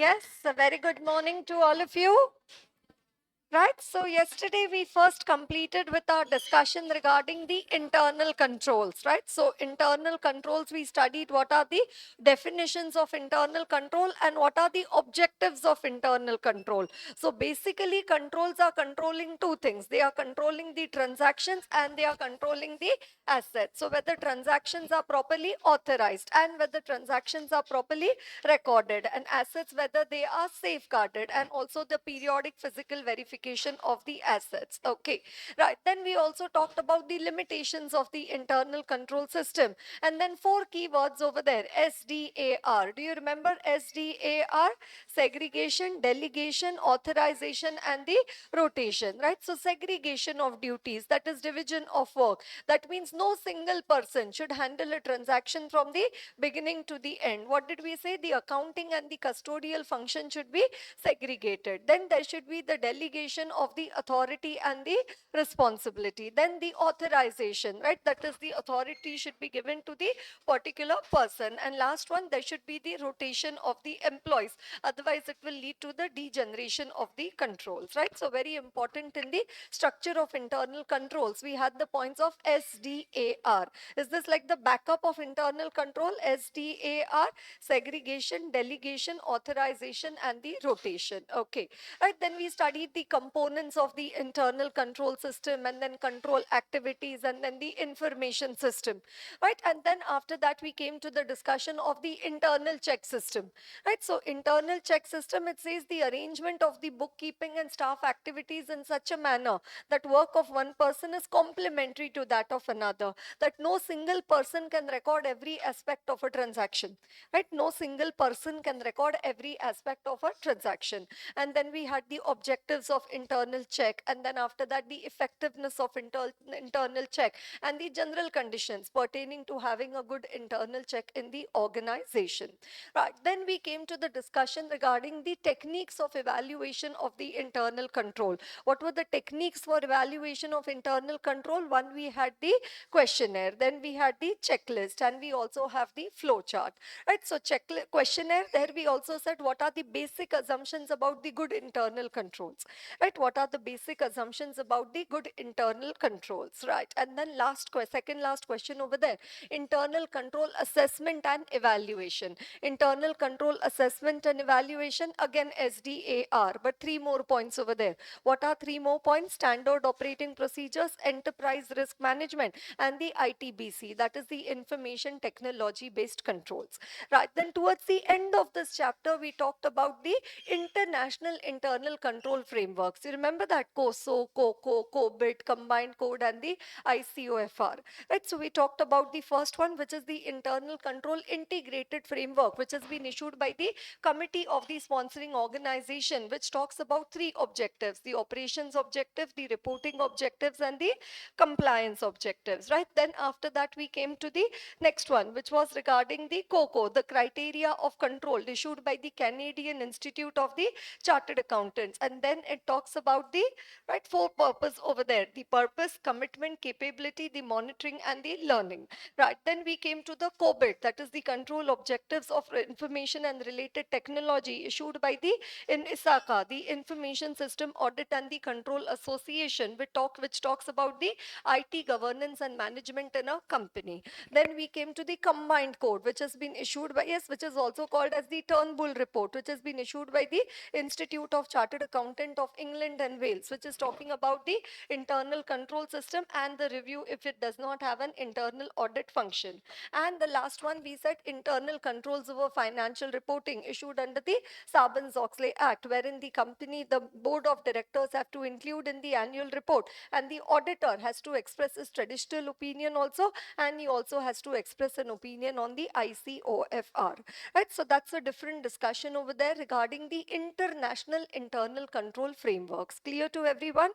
Yes, a very good morning to all of you. Right, so yesterday we first completed with our discussion regarding the internal controls, right? So, internal controls, we studied what are the definitions of internal control and what are the objectives of internal control. So, basically, controls are controlling two things, they are controlling the transactions and they are controlling the assets. So, whether transactions are properly authorized and whether transactions are properly recorded, and assets whether they are safeguarded, and also the periodic physical verification of the assets. Okay, right. Then we also talked about the limitations of the internal control system, and then four keywords over there: SDAR. Do you remember SDAR? Segregation, delegation, authorization, and the rotation, right? So segregation of duties, that is division of work. That means no single person should handle a transaction from the beginning to the end. What did we say? The accounting and the custodial function should be segregated. Then there should be the delegation of the authority and the responsibility. Then the authorization, right? That is, the authority should be given to the particular person. And last one, there should be the rotation of the employees. Otherwise, it will lead to the degeneration of the controls, right? So very important in the structure of internal controls. We had the points of SDAR. Is this like the backup of internal control? SDAR: segregation, delegation, authorization, and the rotation. Okay, right. Then we studied the components of the internal control system, and then control activities, and then the information system, right? And then after that, we came to the discussion of the internal check system, right? So internal check system, it says the arrangement of the bookkeeping and staff activities in such a manner that work of one person is complementary to that of another, that no single person can record every aspect of a transaction, right? No single person can record every aspect of a transaction. And then we had the objectives of internal check, and then after that, the effectiveness of internal check, and the general conditions pertaining to having a good internal check in the organization, right? Then we came to the discussion regarding the techniques of evaluation of the internal control. What were the techniques for evaluation of internal control? One, we had the questionnaire, then we had the checklist, and we also have the flow chart, right? So checklist, questionnaire, there we also said what are the basic assumptions about the good internal controls, right? What are the basic assumptions about the good internal controls, right? And then second last question over there: internal control assessment and evaluation. Internal control assessment and evaluation, again SDAR, but three more points over there. What are three more points? Standard operating procedures, enterprise risk management, and the ITBC, that is the information technology based controls, right? Then towards the end of this chapter, we talked about the international internal control frameworks. You remember that? COSO, COCO, COBIT, combined code, and the ICOFR, right? So we talked about the first one, which is the internal control integrated framework, which has been issued by the committee of the sponsoring organization, which talks about three objectives: the operations objective, the reporting objectives, and the compliance objectives, right? Then after that, we came to the next one, which was regarding the COCO, the criteria of control, issued by the Canadian Institute of the Chartered Accountants. And then it talks about the, right, four purpose over there: the purpose, commitment, capability, the monitoring, and the learning, right? Then we came to the COBIT, that is the control objectives of information and related technology, issued by the in ISACA, the Information System Audit and the Control Association, which talks about the IT governance and management in a company. Then we came to the combined code, which has been issued by, yes, which is also called as the Turnbull report, which has been issued by the Institute of Chartered Accountant of England and Wales, which is talking about the internal control system and the review if it does not have an internal audit function. And the last one, we said internal controls over financial reporting, issued under the Sarbanes-Oxley Act, wherein the company, the board of directors have to include in the annual report, and the auditor has to express his traditional opinion also, and he also has to express an opinion on the ICOFR, right? So that's a different discussion over there regarding the international internal control framework. frameworks. Clear to everyone?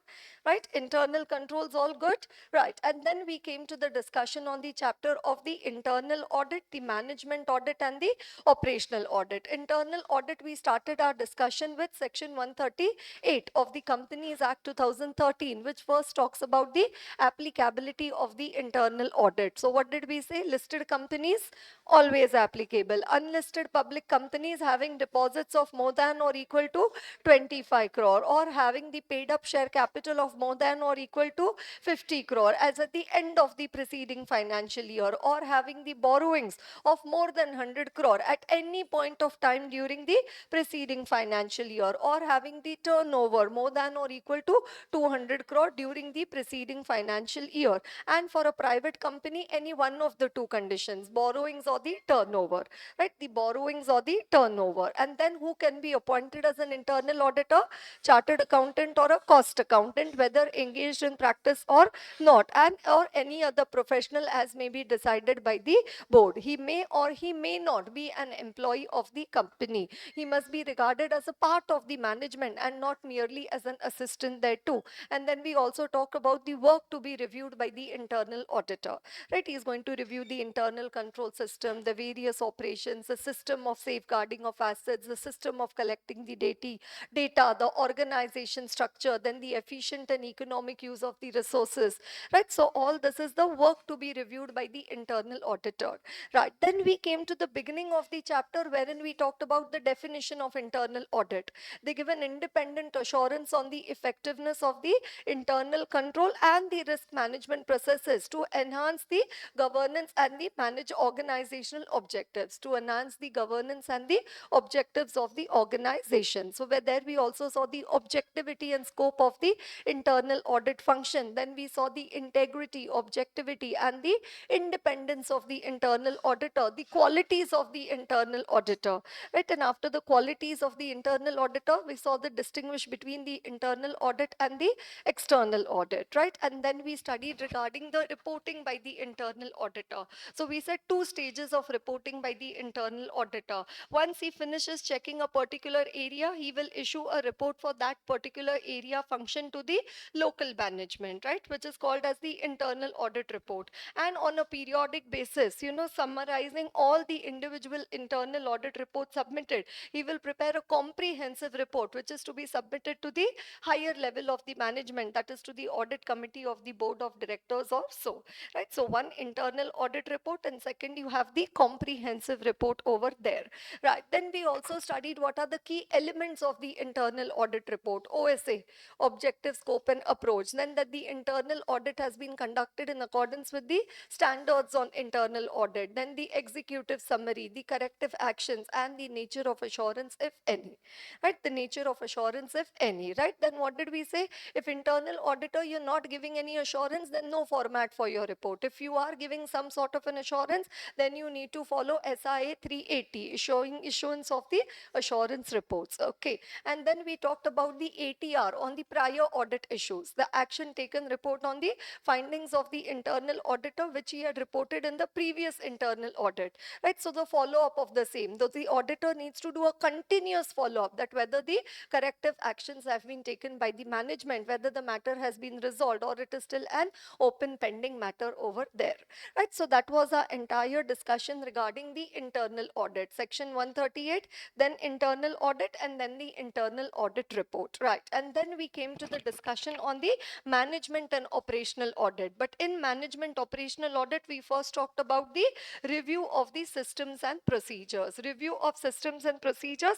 Right? Internal controls all good? Right. And then we came to the discussion on the chapter of the internal audit, the management audit, and the operational audit. Internal audit, we started our discussion with section 138 of the Companies Act 2013, which first talks about the applicability of the internal audit. So what did we say? Listed companies, always applicable. Unlisted public companies having deposits of more than or equal to 25 crore or having the paid up share capital of more than or equal to 50 crore as at the end of the preceding financial year, or having the borrowings of more than 100 crore at any point of time during the preceding financial year, or having the turnover more than or equal to 200 crore during the preceding financial year. And for a private company, any one of the two conditions, borrowings or the turnover, right? The borrowings or the turnover. And then who can be appointed as an internal auditor? Chartered accountant or a cost accountant, whether engaged in practice or not, and or any other professional as may be decided by the board. He may or he may not be an employee of the company. He must be regarded as a part of the management and not merely as an assistant there too. And then we also talk about the work to be reviewed by the internal auditor, right? He is going to review the internal control system, the various operations, the system of safeguarding of assets, the system of collecting the data, the organization structure, then the efficient and economic use of the resources, right? So all this is the work to be reviewed by the internal auditor, right? Then we came to the beginning of the chapter wherein we talked about the definition of internal audit. They give an independent assurance on the effectiveness of the internal control and the risk management processes to enhance the governance and the manage organizational objectives, to enhance the governance and the objectives of the organization. So where there we also saw the objectivity and scope of the internal audit function. Then we saw the integrity, objectivity, and the independence of the internal auditor, the qualities of the internal auditor, right? And after the qualities of the internal auditor, we saw the distinguish between the internal audit and the external audit, right? And then we studied regarding the reporting by the internal auditor. So we said two stages of reporting by the internal auditor. Once he finishes checking a particular area, he will issue a report for that particular area function to the local management, right? Which is called as the internal audit report. And on a periodic basis, summarizing all the individual internal audit reports submitted, he will prepare a comprehensive report which is to be submitted to the higher level of the management, that is to the audit committee of the board of directors or so, right? So one internal audit report, and second you have the comprehensive report over there, right? Then we also studied what are the key elements of the internal audit report. OSA, objective, scope, and approach. Then that the internal audit has been conducted in accordance with the standards on internal audit. Then the executive summary, the corrective actions, and the nature of assurance, if any, right? The nature of assurance, if any, right? Then what did we say? If internal auditor, you're not giving any assurance, then no format for your report. If you are giving some sort of an assurance, then you need to follow SIA 380, showing issuance of the assurance reports. Okay. And then we talked about the ATR on the prior audit issues, the action taken report on the findings of the internal auditor, which he had reported in the previous internal audit, right? So the follow-up of the same, though the auditor needs to do a continuous follow-up, that whether the corrective actions have been taken by the management, whether the matter has been resolved or it is still an open pending matter over there, right? So that was our entire discussion regarding the internal audit, section 138, then internal audit, and then the internal audit report, right? And then we came to the discussion on the management and operational audit. But in management operational audit, we first talked about the review of the systems and procedures. Review of systems and procedures,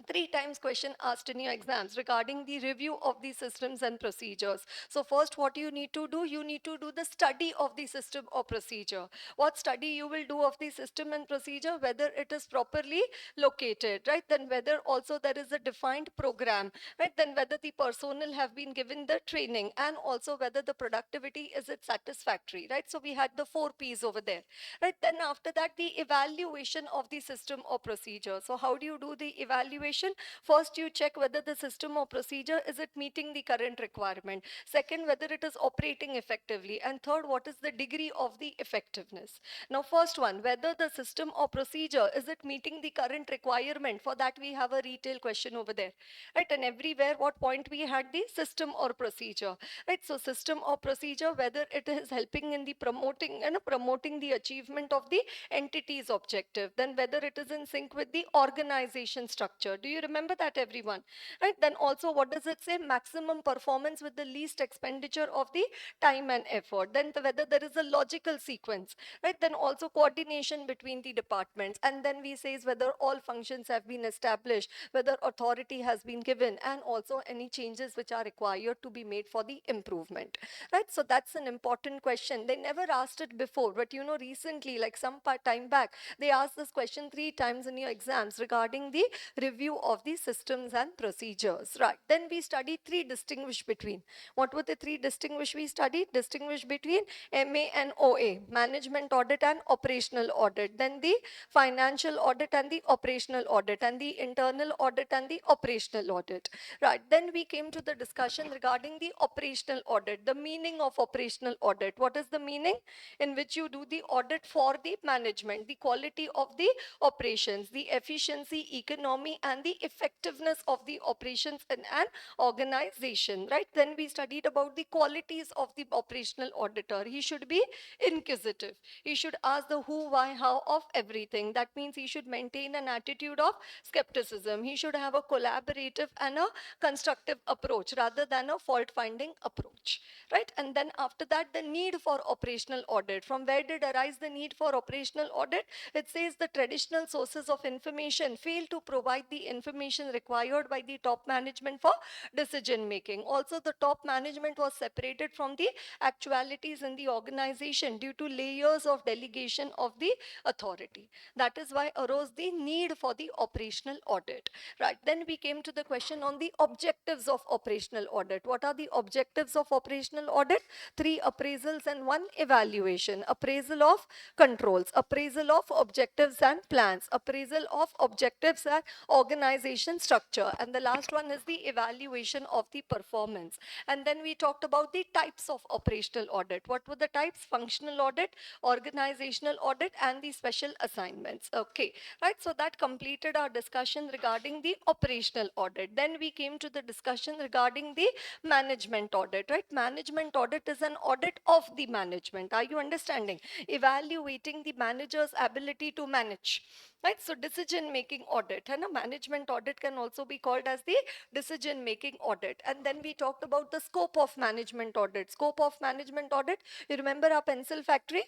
3 times question asked in your exams regarding the review of the systems and procedures. So first, what you need to do, you need to do the study of the system or procedure. What study you will do of the system and procedure, whether it is properly located, right? Then whether also there is a defined program, right? Then whether the personnel have been given the training, and also whether the productivity is it satisfactory, right? So we had the 4 P's over there, right? Then after that, the evaluation of the system or procedure. So how do you do the evaluation? evaluation, first you check whether the system or procedure is it meeting the current requirement. Second, whether it is operating effectively. And third, what is the degree of the effectiveness. Now, first one, whether the system or procedure is it meeting the current requirement. For that, we have a retail question over there, right? And everywhere, what point we had the system or procedure, right? So, system or procedure, whether it is helping in the promoting the achievement of the entity's objective, then whether it is in sync with the organization structure. Do you remember that, everyone? Right? Then also, what does it say? Maximum performance with the least expenditure of the time and effort. Then whether there is a logical sequence, right? Then also coordination between the departments. And then we says whether all functions have been established, whether authority has been given, and also any changes which are required to be made for the improvement, right? So that's an important question. They never asked it before, but recently, like some time back, they asked this question 3 times in your exams regarding the review of the systems and procedures, right? Then we studied three distinguish between. What were the three distinguish we studied? Distinguish between MA and OA, management audit and operational audit. Then the financial audit and the operational audit, and the internal audit and the operational audit, right? Then we came to the discussion regarding the operational audit, the meaning of operational audit. What is the meaning? In which you do the audit for the management, the quality of the operations, the efficiency, economy, and the effectiveness of the operations in an organization, right? Then we studied about the qualities of the operational auditor. He should be inquisitive. He should ask the who, why, how of everything. That means he should maintain an attitude of skepticism. He should have a collaborative and a constructive approach rather than a fault finding approach, right? And then after that, the need for operational audit. From where did arise the need for operational audit? It says the traditional sources of information fail to provide the information required by the top management for decision making. Also, the top management was separated from the actualities in the organization due to layers of delegation of the authority. That is why arose the need for the operational audit, right? Then we came to the question on the objectives of operational audit. What are the objectives of operational audit? 3 appraisals and 1 evaluation. Appraisal of controls, appraisal of objectives and plans, appraisal of objectives and organization structure, and the last one is the evaluation of the performance. And then we talked about the types of operational audit. What were the types? Functional audit, organizational audit, and the special assignments. Okay, right? So that completed our discussion regarding the operational audit. Then we came to the discussion regarding the management audit, right? Management audit is an audit of the management. Are you understanding? Evaluating the manager's ability to manage, right? So decision making audit, and a management audit can also be called as the decision making audit. And then we talked about the scope of management audit. Scope of management audit, you remember our pencil factory,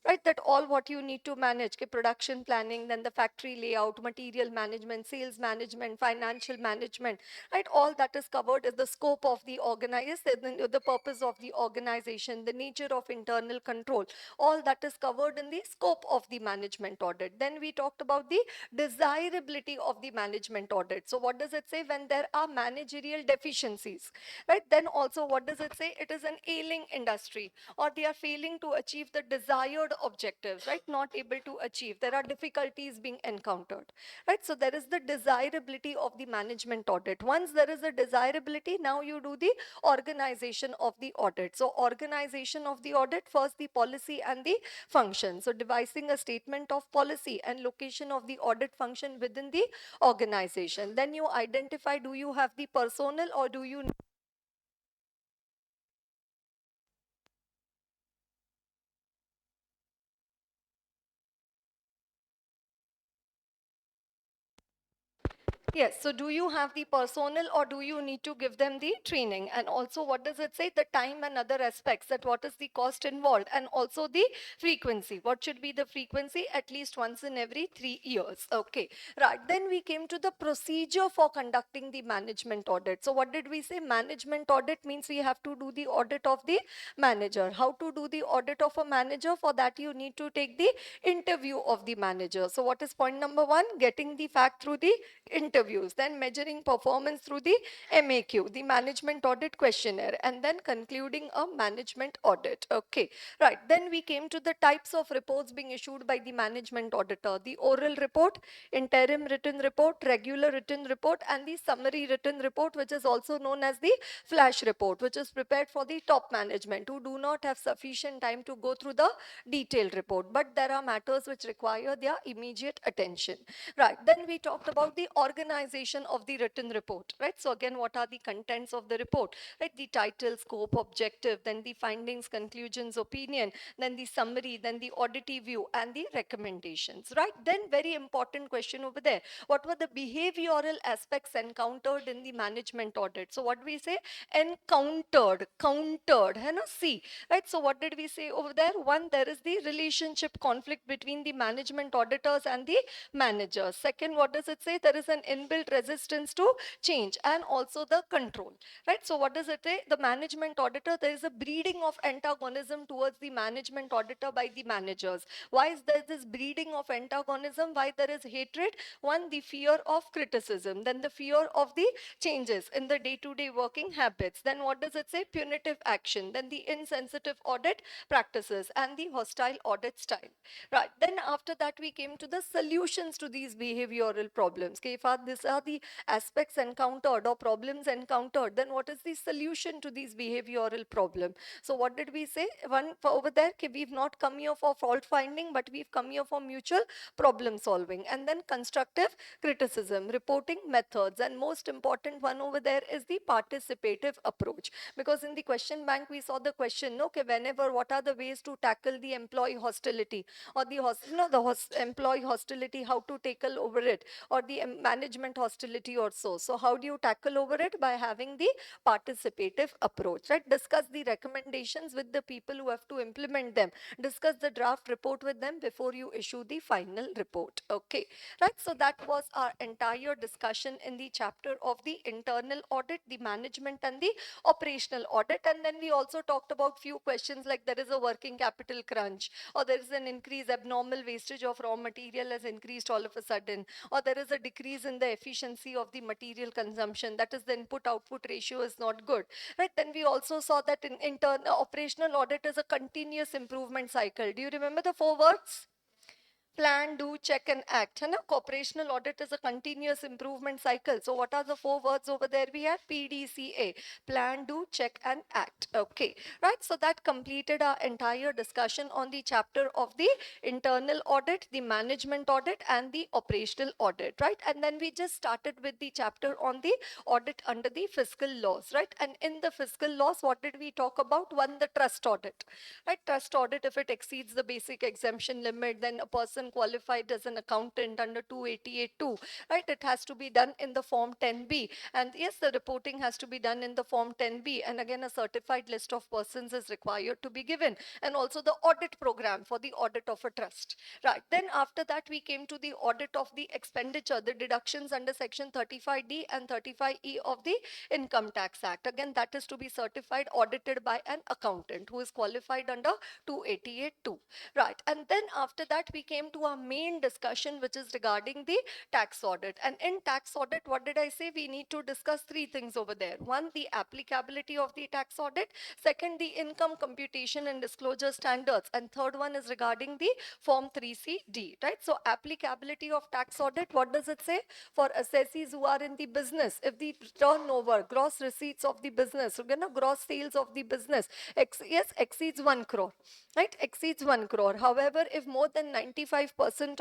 right? That all what you need to manage, okay, production planning, then the factory layout, material management, sales management, financial management, right? All that is covered is the scope of the organization, the purpose of the organization, the nature of internal control. All that is covered in the scope of the management audit. Then we talked about the desirability of the management audit. So what does it say? When there are managerial deficiencies, right? Then also what does it say? It is an ailing industry, or they are failing to achieve the desired objectives, right? Not able to achieve. There are difficulties being encountered, right? So there is the desirability of the management audit. Once there is a desirability, now you do the organization of the audit. So organization of the audit, first the policy and the function. So devising a statement of policy and location of the audit function within the organization. Then you identify, do you have the personnel or do you Yes, so do you have the personnel or do you need to give them the training? And also, what does it say? The time and other aspects, that what is the cost involved, and also the frequency. What should be the frequency? At least once in every 3 years. Okay, right. Then we came to the procedure for conducting the management audit. So what did we say? Management audit means we have to do the audit of the manager. How to do the audit of a manager? For that, you need to take the interview of the manager. So what is point number 1? Getting the fact through the interview. interviews, then measuring performance through the MAQ, the management audit questionnaire, and then concluding a management audit. Okay, right. Then we came to the types of reports being issued by the management auditor: the oral report, interim written report, regular written report, and the summary written report, which is also known as the flash report, which is prepared for the top management who do not have sufficient time to go through the detailed report, but there are matters which require their immediate attention. Right. Then we talked about the organization of the written report. Right. So again, what are the contents of the report? Right. The title, scope, objective, then the findings, conclusions, opinion, then the summary, then the audit view, and the recommendations. Right. Then very important question over there: what were the behavioral aspects encountered in the management audit? So what do we say? Encountered, countered, है ना? See, right? So what did we say over there? One, there is the relationship conflict between the management auditors and the managers. Second, what does it say? There is an inbuilt resistance to change and also the control, right? So what does it say? The management auditor, there is a breeding of antagonism towards the management auditor by the managers. Why is there this breeding of antagonism? Why there is hatred? One, the fear of criticism, then the fear of the changes in the day-to-day working habits. Then what does it say? Punitive action, then the insensitive audit practices, and the hostile audit style. Right. Then after that, we came to the solutions to these behavioral problems. Okay, if these are the aspects encountered or problems encountered, then what is the solution to these behavioral problem? So what did we say? One, for over there, okay, we've not come here for fault finding, but we've come here for mutual problem solving. And then constructive criticism, reporting methods, and most important one over there is the participative approach. Because in the question bank, we saw the question, okay, whenever, what are the ways to tackle the employee hostility, or the employee hostility, how to tackle over it, or the management hostility or so. So how do you tackle over it? By having the participative approach, right? Discuss the recommendations with the people who have to implement them. Discuss the draft report with them before you issue the final report. Okay, right? So that was our entire discussion in the chapter of the internal audit, the management, and the operational audit. And then we also talked about few questions like there is a working capital crunch, or there is an increase, abnormal wastage of raw material has increased all of a sudden, or there is a decrease in the efficiency of the material consumption, that is the input output ratio is not good, right? Then we also saw that in internal operational audit is a continuous improvement cycle. Do you remember the four words? Plan, do, check, and act. And operational audit is a continuous improvement cycle. So what are the four words over there? We have PDCA: plan, do, check, and act. Okay, right? So that completed our entire discussion on the chapter of the internal audit, the management audit, and the operational audit, right? And then we just started with the chapter on the audit under the fiscal laws, right? And in the fiscal laws, what did we talk about? One, the trust audit, right? Trust audit, if it exceeds the basic exemption limit, then a person qualified as an accountant under 288(2), right? It has to be done in the form 10B. And yes, the reporting has to be done in the form 10B. And again, a certified list of persons is required to be given. And also the audit program for the audit of a trust, right? Then after that, we came to the audit of the expenditure, the deductions under section 35D and 35E of the Income Tax Act. Again, that is to be certified, audited by an accountant who is qualified under 288(2). Right. And then after that, we came to our main discussion, which is regarding the tax audit. And in tax audit, what did I say? We need to discuss three things over there. One, the applicability of the tax audit. Second, the income computation and disclosure standards. And third one is regarding the form 3CD, right? So applicability of tax audit, what does it say? For assessees who are in the business, if the turnover, gross receipts of the business, gross sales of the business, exceeds 1 crore, right? Exceeds 1 crore. However, if more than 95%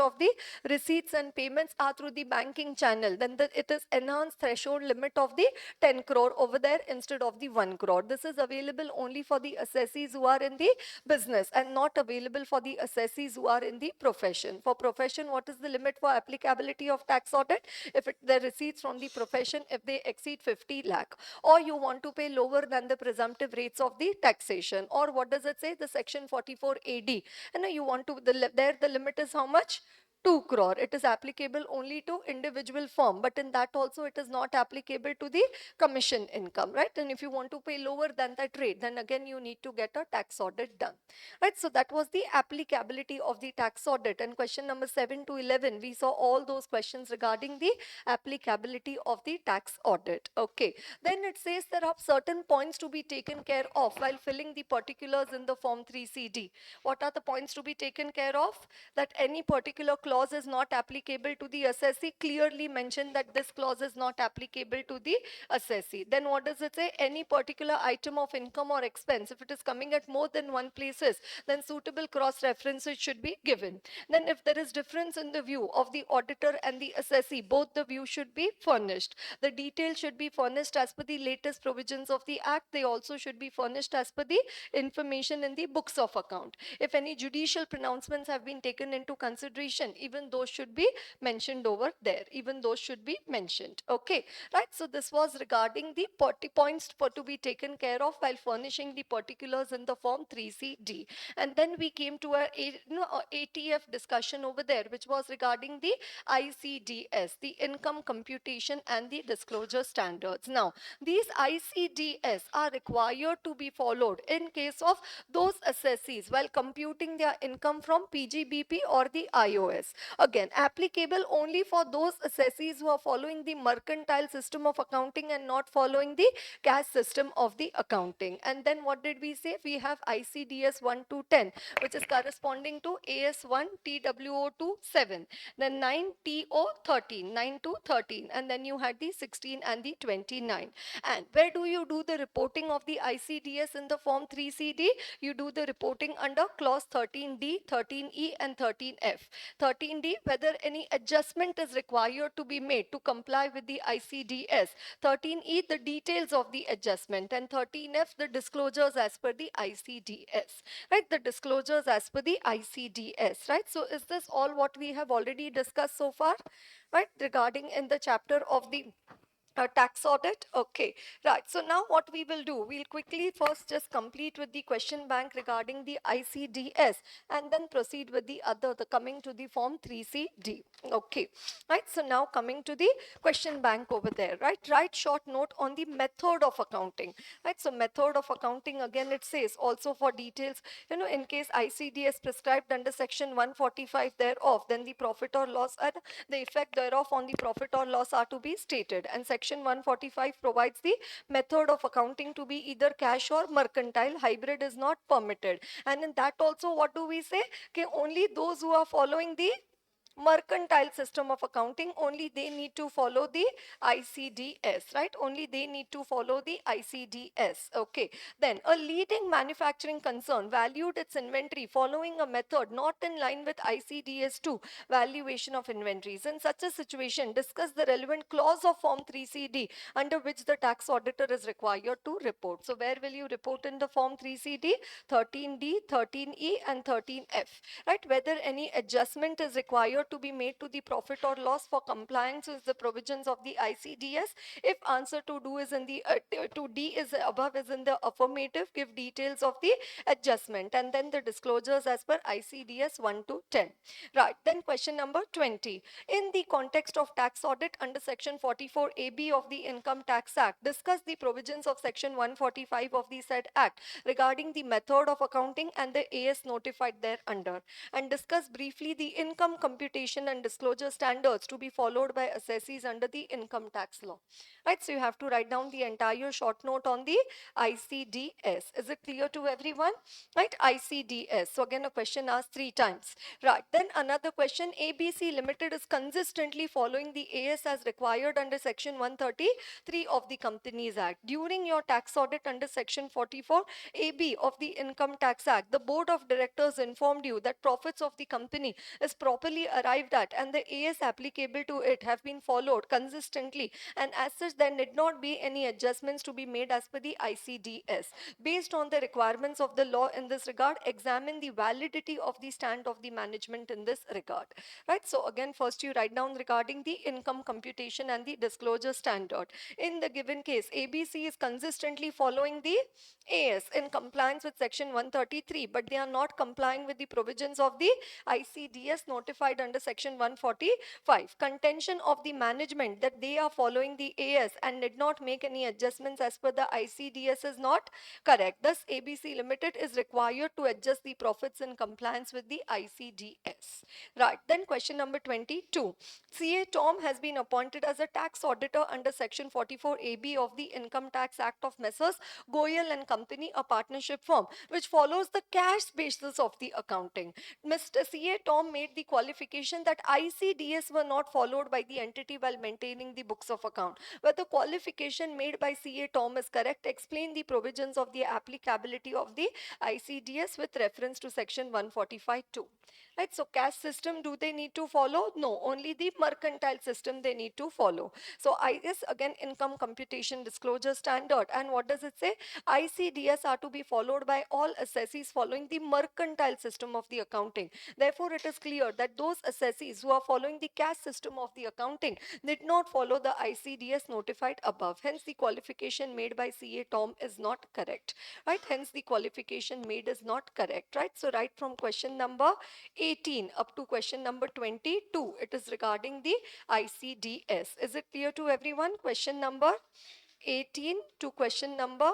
of the receipts and payments are through the banking channel, then it is enhanced threshold limit of the 10 crore over there instead of the 1 crore. This is available only for the assessees who are in the business and not available for the assessees who are in the profession. For profession, what is the limit for applicability of tax audit? If the receipts from the profession, if they exceed 50 lakh, or you want to pay lower than the presumptive rates of the taxation, or what does it say? The section 44 AD, and you want to, there the limit is how much? 2 crore. It is applicable only to individual firm, but in that also it is not applicable to the commission income, right? And if you want to pay lower than that rate, then again you need to get a tax audit done, right? So that was the applicability of the tax audit. And question number 7 to 11, we saw all those questions regarding the applicability of the tax audit. Okay, then it says there are certain points to be taken care of while filling the particulars in the form 3CD. What are the points to be taken care of? That any particular clause is not applicable to the assessee, clearly mention that this clause is not applicable to the assessee. Then what does it say? Any particular item of income or expense, if it is coming at more than one places, then suitable cross references should be given. Then if there is difference in the view of the auditor and the assessee, both the view should be furnished. The details should be furnished as per the latest provisions of the act. They also should be furnished as per the information in the books of account. If any judicial pronouncements have been taken into consideration, even those should be mentioned over there. Even those should be mentioned. Okay, right? So this was regarding the 40 points to be taken care of while furnishing the particulars in the form 3CD. And then we came to our ATF discussion over there, which was regarding the ICDS, the income computation and the disclosure standards. Now, these ICDS are required to be followed in case of those assessees while computing their income from PGBP or the IOS. Again, applicable only for those assessees who are following the mercantile system of accounting and not following the cash system of the accounting. And then what did we say? We have ICDS 1 to 10, which is corresponding to AS1 TWO to 7, then 9 TO 13, 9 to 13, and then you had the 16 and the 29. And where do you do the reporting of the ICDS in the form 3CD? You do the reporting under clause 13D, 13E and 13F. 13D, whether any adjustment is required to be made to comply with the ICDS. 13E, the details of the adjustment, and 13F, the disclosures as per the ICDS, right? The disclosures as per the ICDS, right? So is this all what we have already discussed so far, right? Regarding in the chapter of the tax audit. Okay, right. So now what we will do, we'll quickly first just complete with the question bank regarding the ICDS and then proceed with the coming to the form 3CD. Okay, right. So now coming to the question bank over there, right? Write short note on the method of accounting, right? So method of accounting, again it says also for details, in case ICDS prescribed under section 145 thereof, then the profit or loss and the effect thereof on the profit or loss are to be stated. And section 145 provides the method of accounting to be either cash or mercantile. Hybrid is not permitted. And in that also, what do we say? Okay, only those who are following the mercantile system of accounting, only they need to follow the ICDS, right? Only they need to follow the ICDS. Okay, then a leading manufacturing concern valued its inventory following a method not in line with ICDS 2 valuation of inventories. In such a situation, discuss the relevant clause of form 3CD under which the tax auditor is required to report. So where will you report in the form 3CD? 13D, 13E and 13F, right? Whether any adjustment is required to be made to the profit or loss for compliance with the provisions of the ICDS. If answer to do is in the to D is above is in the affirmative, give details of the adjustment and then the disclosures as per ICDS 1 to 10. Right, then question number 20. In the context of tax audit under section 44AB of the Income Tax Act, discuss the provisions of section 145 of the said act regarding the method of accounting and the AS notified thereunder, and discuss briefly the income computation and disclosure standards to be followed by assessees under the income tax law. Right, so you have to write down the entire short note on the ICDS. Is it clear to everyone? Right, ICDS. So again a question asked 3 times. Right, then another question, ABC Limited is consistently following the AS as required under section 133 of the Companies Act. During your tax audit under section 44 AB of the Income Tax Act, the board of directors informed you that profits of the company is properly arrived at and the AS applicable to it have been followed consistently, and as such there need not be any adjustments to be made as per the ICDS. Based on the requirements of the law in this regard, examine the validity of the stand of the management in this regard. Right, so again first you write down regarding the income computation and the disclosure standard. In the given case, ABC is consistently following the AS in compliance with section 133, but they are not complying with the provisions of the ICDS notified under under section 145. Contention of the management that they are following the AS and did not make any adjustments as per the ICDS is not correct. Thus, ABC Limited is required to adjust the profits in compliance with the ICDS. Right. Then question number 22. CA Tom has been appointed as a tax auditor under section 44AB of the Income Tax Act of Messrs. Goyal and Company, a partnership firm, which follows the cash basis of the accounting. Mr. CA Tom made the qualification that ICDS were not followed by the entity while maintaining the books of account. Whether the qualification made by CA Tom is correct, explain the provisions of the applicability of the ICDS with reference to section 145(2). Right, so cash system, do they need to follow? No, only the mercantile system they need to follow. So IS, again, income computation disclosure standard. And what does it say? ICDS are to be followed by all assessees following the mercantile system of the accounting. Therefore, it is clear that those assessees who are following the cash system of the accounting did not follow the ICDS notified above. Hence, the qualification made by CA Tom is not correct. Right? Hence, the qualification made is not correct. Right? So, right from question number 18 up to question number 22, it is regarding the ICDS. Is it clear to everyone? Question number 18 to question number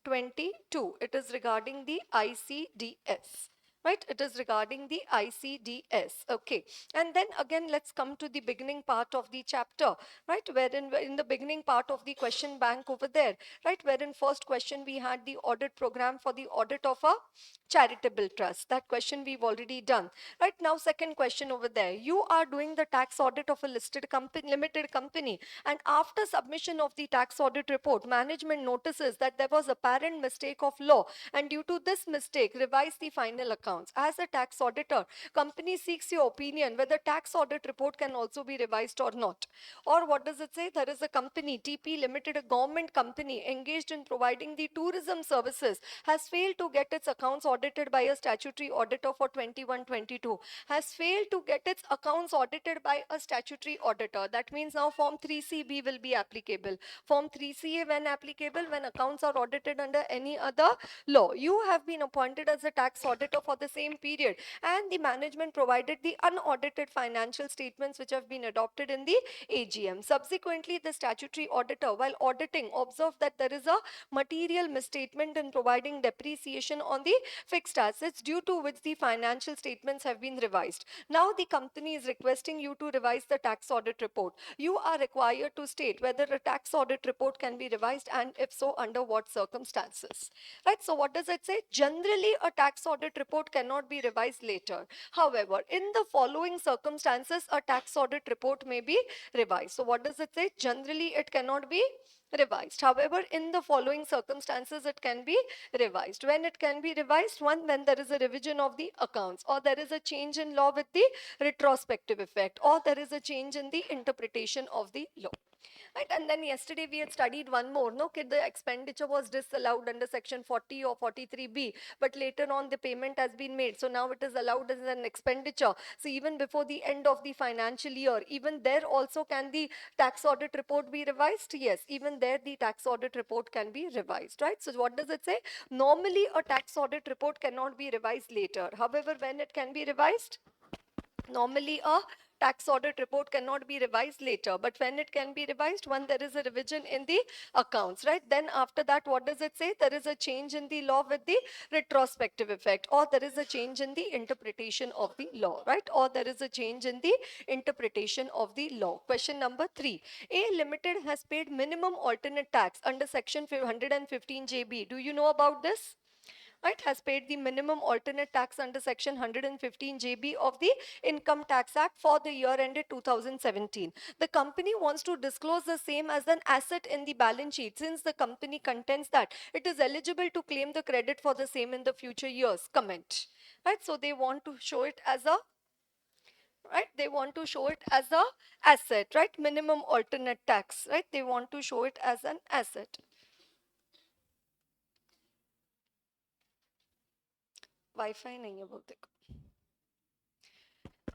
22. It is regarding the ICDS. Right, it is regarding the ICDS. Okay, and then again, let's come to the beginning part of the chapter, right, wherein in the beginning part of the question bank over there, right, wherein first question we had the audit program for the audit of a charitable trust. That question we've already done. Right, now second question over there, you are doing the tax audit of a listed company, limited company, and after submission of the tax audit report, management notices that there was apparent mistake of law, and due to this mistake, revise the final accounts. As a tax auditor, company seeks your opinion whether tax audit report can also be revised or not. Or what does it say? There is a company, TP Limited, a government company engaged in providing the tourism services, has failed to get its accounts audited by a statutory auditor for 21-22, has failed to get its accounts audited by a statutory auditor. That means now Form 3CB will be applicable. Form 3CA when applicable, when accounts are audited under any other law. You have been appointed as a tax auditor for the same period, and the management provided the unaudited financial statements which have been adopted in the AGM. Subsequently, the statutory auditor, while auditing, observed that there is a material misstatement in providing depreciation on the fixed assets, due to which the financial statements have been revised. Now the company is requesting you to revise the tax audit report. You are required to state whether a tax audit report can be revised, and if so, under what circumstances. Right, so what does it say? Generally, a tax audit report cannot be revised later. However, in the following circumstances, a tax audit report may be revised. So what does it say? Generally, it cannot be revised. However, in the following circumstances, it can be revised. When it can be revised? One, when there is a revision of the accounts, or there is a change in law with the retrospective effect, or there is a change in the interpretation of the law. Right, and then yesterday we had studied one more, no, the expenditure was disallowed under section 40 or 43B, but later on the payment has been made, so now it is allowed as an expenditure. So even before the end of the financial year, even there also can the tax audit report be revised? Yes, even there the tax audit report can be revised. Right, so what does it say? Normally a tax audit report cannot be revised later. However, when it can be revised? Normally a tax audit report cannot be revised later, but when it can be revised? When there is a revision in the accounts. Right, then after that, what does it say? There is a change in the law with the retrospective effect, or there is a change in the interpretation of the law. Right, or there is a change in the interpretation of the law. Question number 3. A Limited has paid minimum alternate tax under section 115 JB. Do you know about this? Right, has paid the minimum alternate tax under section 115 JB of the Income Tax Act for the year ended 2017. The company wants to disclose the same as an asset in the balance sheet, since the company contends that it is eligible to claim the credit for the same in the future years. Comment. Right, so they want to show it as a, right, they want to show it as a asset. Right, minimum alternate tax. Right, they want to show it as an asset. Wifi नहीं है बोलते.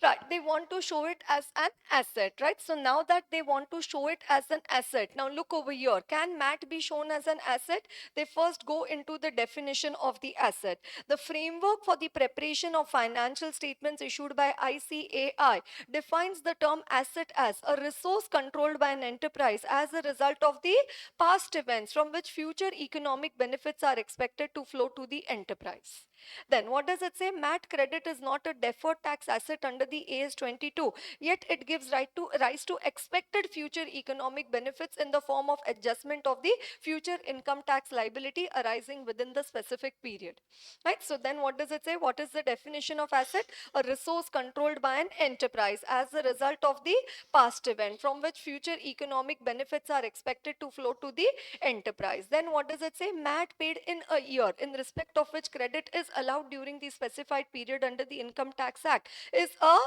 Right, they want to show it as an asset, right? So now that they want to show it as an asset, now look over here. Can MAT be shown as an asset? They first go into the definition of the asset. The framework for the preparation of financial statements issued by ICAI defines the term asset as a resource controlled by an enterprise as a result of the past events from which future economic benefits are expected to flow to the enterprise. Then what does it say? MAT credit is not a deferred tax asset under the AS 22, yet it gives rise to expected future economic benefits in the form of adjustment of the future income tax liability arising within the specific period. Right? So then what does it say? What is the definition of asset? A resource controlled by an enterprise as a result of the past event from which future economic benefits are expected to flow to the enterprise. Then what does it say? MAT paid in a year in respect of which credit is allowed during the specified period under the Income Tax Act is a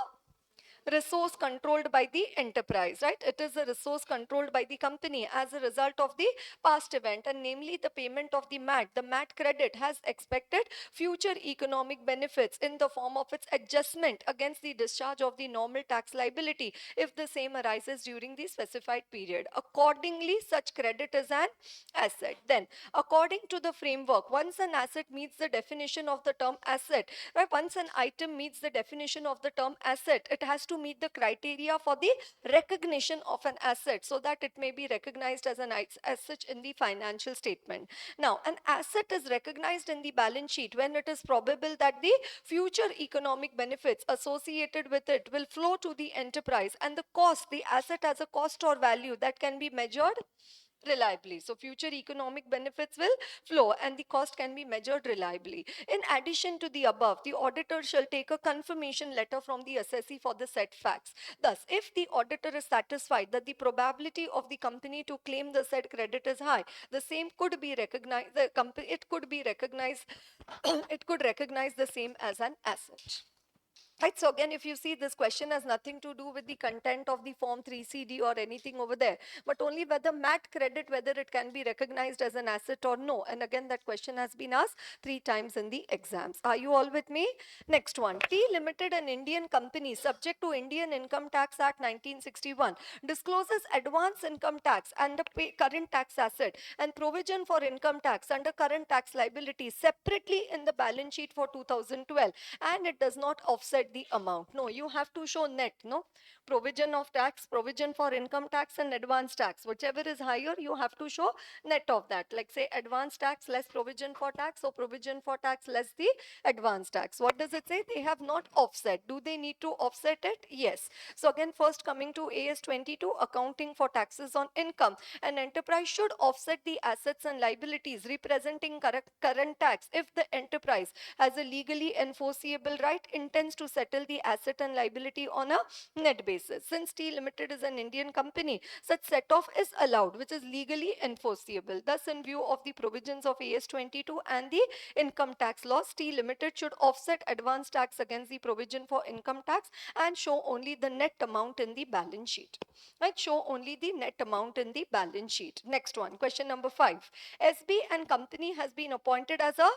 resource controlled by the enterprise, right? It is a resource controlled by the company as a result of the past event, and namely the payment of the MAT. The MAT credit has expected future economic benefits in the form of its adjustment against the discharge of the normal tax liability if the same arises during the specified period. Accordingly, such credit is an asset. Then, according to the framework, once an asset meets the definition of the term asset, right? Once an item meets the definition of the term asset, it has to meet the criteria for the recognition of an asset so that it may be recognized as an as such in the financial statement. Now, an asset is recognized in the balance sheet when it is probable that the future economic benefits associated with it will flow to the enterprise, and the cost, the asset has a cost or value that can be measured reliably. So future economic benefits will flow and the cost can be measured reliably. In addition to the above, the auditor shall take a confirmation letter from the assessee for the said facts. Thus, if the auditor is satisfied that the probability of the company to claim the said credit is high, the same could be recognized, it could be recognized, it could recognize the same as an asset. Right, so again, if you see, this question has nothing to do with the content of the form 3CD or anything over there, but only whether MAT credit, whether it can be recognized as an asset or no. And again, that question has been asked 3 times in the exams. Are you all with me? Next one. T Limited, an Indian company subject to Indian Income Tax Act 1961, discloses advance income tax under current tax asset and provision for income tax under current tax liability separately in the balance sheet for 2012, and it does not offset the amount. No, you have to show net, no? Provision of tax, provision for income tax and advance tax. Whichever is higher, you have to show net of that. Like say advance tax less provision for tax, or provision for tax less the advance tax. What does it say? They have not offset. Do they need to offset it? Yes. So again, first coming to AS 22, accounting for taxes on income. An enterprise should offset the assets and liabilities representing current tax if the enterprise has a legally enforceable right, intends to settle the asset and liability on a net basis. Since T Limited is an Indian company, such set-off is allowed, which is legally enforceable. Thus, in view of the provisions of AS 22 and the income tax laws, T Limited should offset advance tax against the provision for income tax and show only the net amount in the balance sheet. Right? Show only the net amount in the balance sheet. Next one, question number 5. SB and company has been appointed as a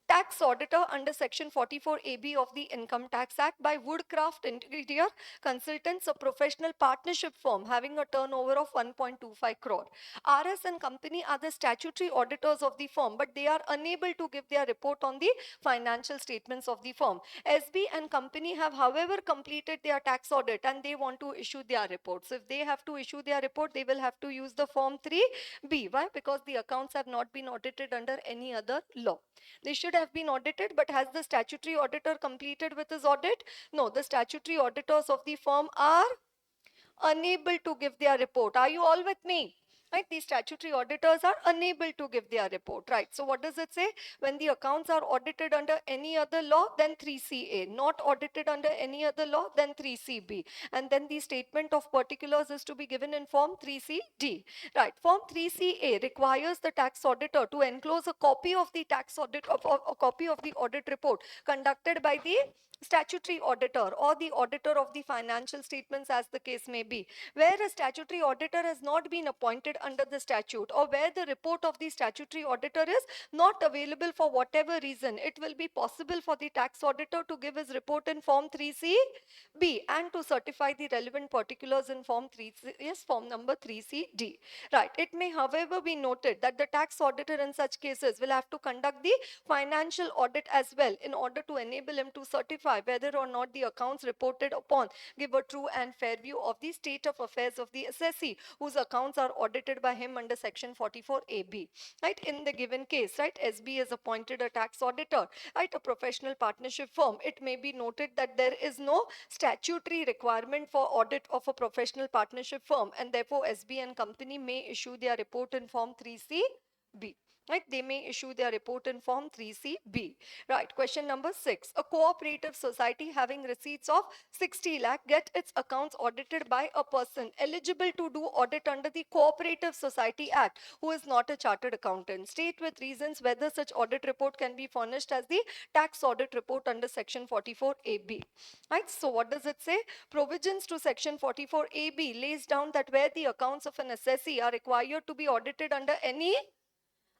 tax auditor under section 44AB of the Income Tax Act by Woodcraft Interior Consultants, a professional partnership firm having a turnover of 1.25 crore. RS and company are the statutory auditors of the firm, but they are unable to give their report on the financial statements of the firm. SB and company have, however, completed their tax audit and they want to issue their reports. If they have to issue their report, they will have to use the form 3B. Why? Because the accounts have not been audited under any other law. They should have been audited, but has the statutory auditor completed with his audit? No, the statutory auditors of the firm are unable to give their report. Are you all with me? Right, these statutory auditors are unable to give their report. Right, so what does it say? When the accounts are audited under any other law, then 3CA. Not audited under any other law, then 3CB. And then the statement of particulars is to be given in form 3CD. Right, form 3CA requires the tax auditor to enclose a copy of the tax audit, of a copy of the audit report conducted by the statutory auditor or the auditor of the financial statements, as the case may be. Where a statutory auditor has not been appointed under the statute, or where the report of the statutory auditor is not available for whatever reason, it will be possible for the tax auditor to give his report in Form 3CB and to certify the relevant particulars in Form 3C, yes, Form number 3CD. Right. It may, however, be noted that the tax auditor in such cases will have to conduct the financial audit as well in order to enable him to certify whether or not the accounts reported upon give a true and fair view of the state of affairs of the assessee whose accounts are audited by him under Section 44AB. Right. In the given case, right, SB is appointed a tax auditor, right, a professional partnership firm. It may be noted that there is no statutory requirement for audit of a professional partnership firm, and therefore SB and company may issue their report in Form 3CB. Right, they may issue their report in Form 3CB. Right, question number 6. A cooperative society having receipts of 60 lakh get its accounts audited by a person eligible to do audit under the Cooperative Society Act who is not a chartered accountant. State with reasons whether such audit report can be furnished as the tax audit report under Section 44AB. Right, so what does it say? Provisions to Section 44AB lays down that where the accounts of an assessee are required to be audited under any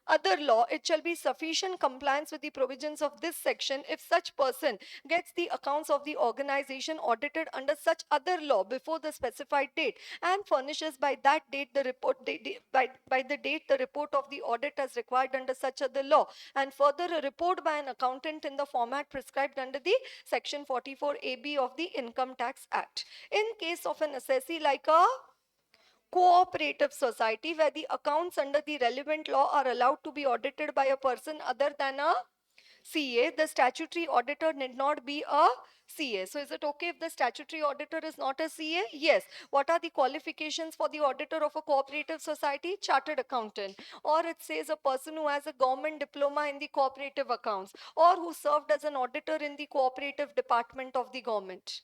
other law, it shall be sufficient compliance with the provisions of this section if such person gets the accounts of the organization audited under such other law before the specified date and furnishes by that date the report by the date the report of the audit as required under such other law, and further a report by an accountant in the format prescribed under the Section 44AB of the Income Tax Act. In case of an assessee like a cooperative society where the accounts under the relevant law are allowed to be audited by a person other than a CA, the statutory auditor need not be a CA. So is it okay if the statutory auditor is not a CA? Yes. What are the qualifications for the auditor of a cooperative society? Chartered accountant. Or it says a person who has a government diploma in the cooperative accounts, or who served as an auditor in the cooperative department of the government.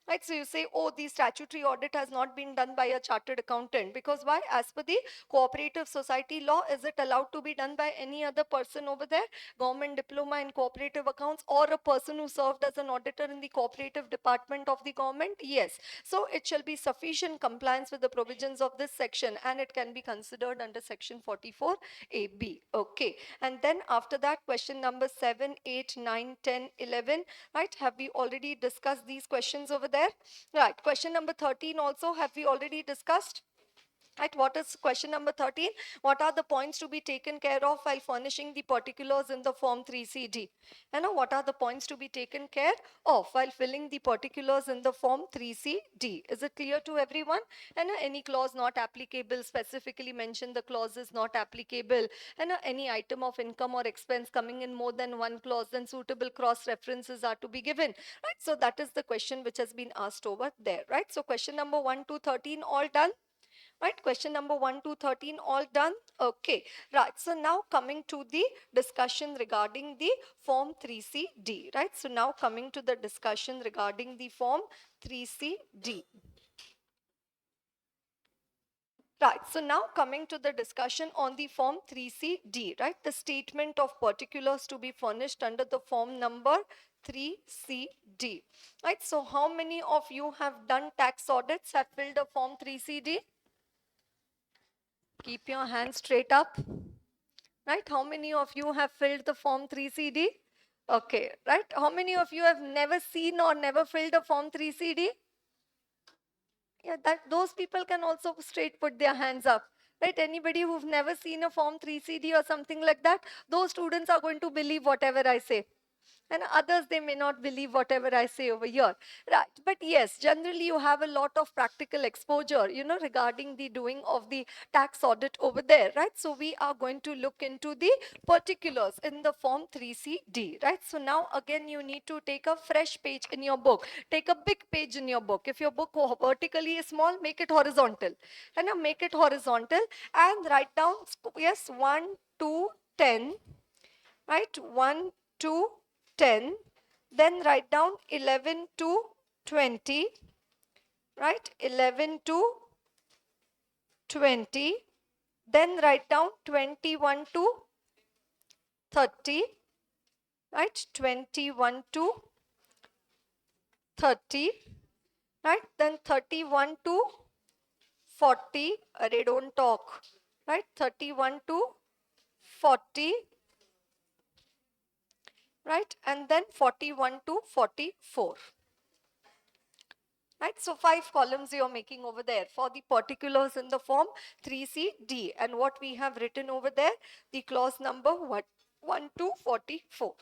Right, so you say, oh, the statutory audit has not been done by a chartered accountant, because why? As per the cooperative society law, is it allowed to be done by any other person over there? Government diploma in cooperative accounts, or a person who served as an auditor in the cooperative department of the government? Yes. So it shall be sufficient compliance with the provisions of this section, and it can be considered under Section 44AB. Okay. And then after that, question number 7, 8, 9, 10, 11. Right, have we already discussed these questions over there? Right, question number 13 also have we already discussed? Right, what is question number 13? What are the points to be taken care of while furnishing the particulars in the Form 3CD? And what are the points to be taken care of while filling the particulars in the Form 3CD? Is it clear to everyone? And any clause not applicable, specifically mention the clause is not applicable. And any item of income or expense coming in more than one clause, then suitable cross references are to be given. Right, so that is the question which has been asked over there. Right, so question number 1 to 13 all done. Right, question number 1 to 13 all done. Okay, right, so now coming to the discussion regarding the Form 3CD. Right, so now coming to the discussion regarding the Form 3CD. Right, so now coming to the discussion on the Form 3CD, right, the statement of particulars to be furnished under the form number 3CD. Right, so how many of you have done tax audits, have filled a Form 3CD? Keep your hands straight up. Right, how many of you have filled the Form 3CD? Okay, right, how many of you have never seen or never filled a Form 3CD? Yeah, that those people can also straight put their hands up. Right, anybody who've never seen a Form 3CD or something like that, those students are going to believe whatever I say. And others, they may not believe whatever I say over here. Right, but yes, generally you have a lot of practical exposure, regarding the doing of the tax audit over there, right? So we are going to look into the particulars in the Form 3CD, right? So now again, you need to take a fresh page in your book. Take a big page in your book. If your book vertically is small, make it horizontal. And now make it horizontal and write down, yes, 1 to 10, right? 1 to 10, then write down 11 to 20, right? 11 to 20, then write down 21 to 30, right? 21 to 30, right? Then 31 to 40, array don't talk, right? 31 to 40, right? And then 41 to 44. Right, so 5 columns you're making over there for the particulars in the form 3CD. And what we have written over there, the clause number 1 to 44.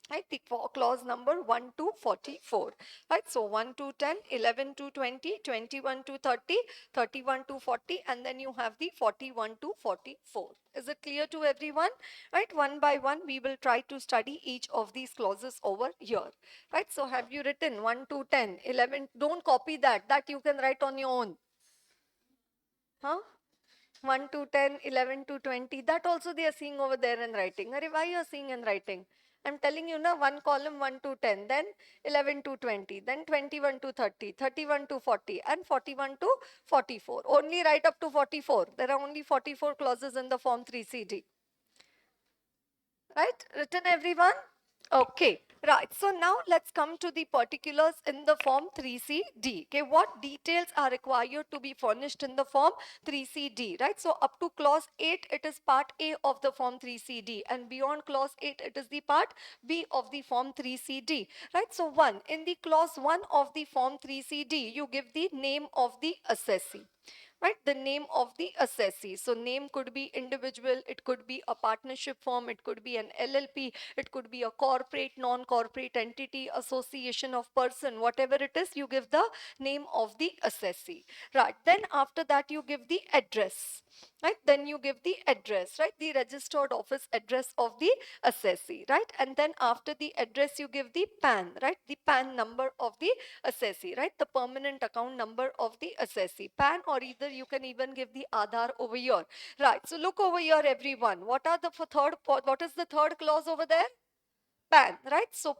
Right, the clause number 1 to 44. Right, so 1 to 10, 11 to 20, 21 to 30, 31 to 40, and then you have the 41 to 44. Is it clear to everyone? Right, one by one we will try to study each of these clauses over here. Right, so have you written 1 to 10, 11? Don't copy that you can write on your own. Huh? 1 to 10, 11 to 20, that also they are seeing over there and writing. Arey, why you are seeing and writing? I'm telling you now, one column 1 to 10, then 11 to 20, then 21 to 30, 31 to 40, and 41 to 44. Only write up to 44. There are only 44 clauses in the form 3CD. Right? Written, everyone? Okay, right. So now let's come to the particulars in the form 3CD. Okay, what details are required to be furnished in the form 3CD, right? So up to clause 8, it is part A of the form 3CD, and beyond clause 8, it is the part B of the form 3CD, right? So in the clause 1 of the form 3CD, you give the name of the assessee. Right, the name of the assessee. So name could be individual, it could be a partnership firm, it could be an LLP, it could be a corporate, non-corporate entity, association of person, whatever it is, you give the name of the assessee. Right, then after that you give the address. Right, then you give the address, right, the registered office address of the assessee, right, and then after the address you give the PAN, right, the PAN number of the assessee, right, the permanent account number of the assessee, PAN, or either you can even give the Aadhaar over here. Right, so look over here, everyone. What are the what is the third clause over there? PAN, right? So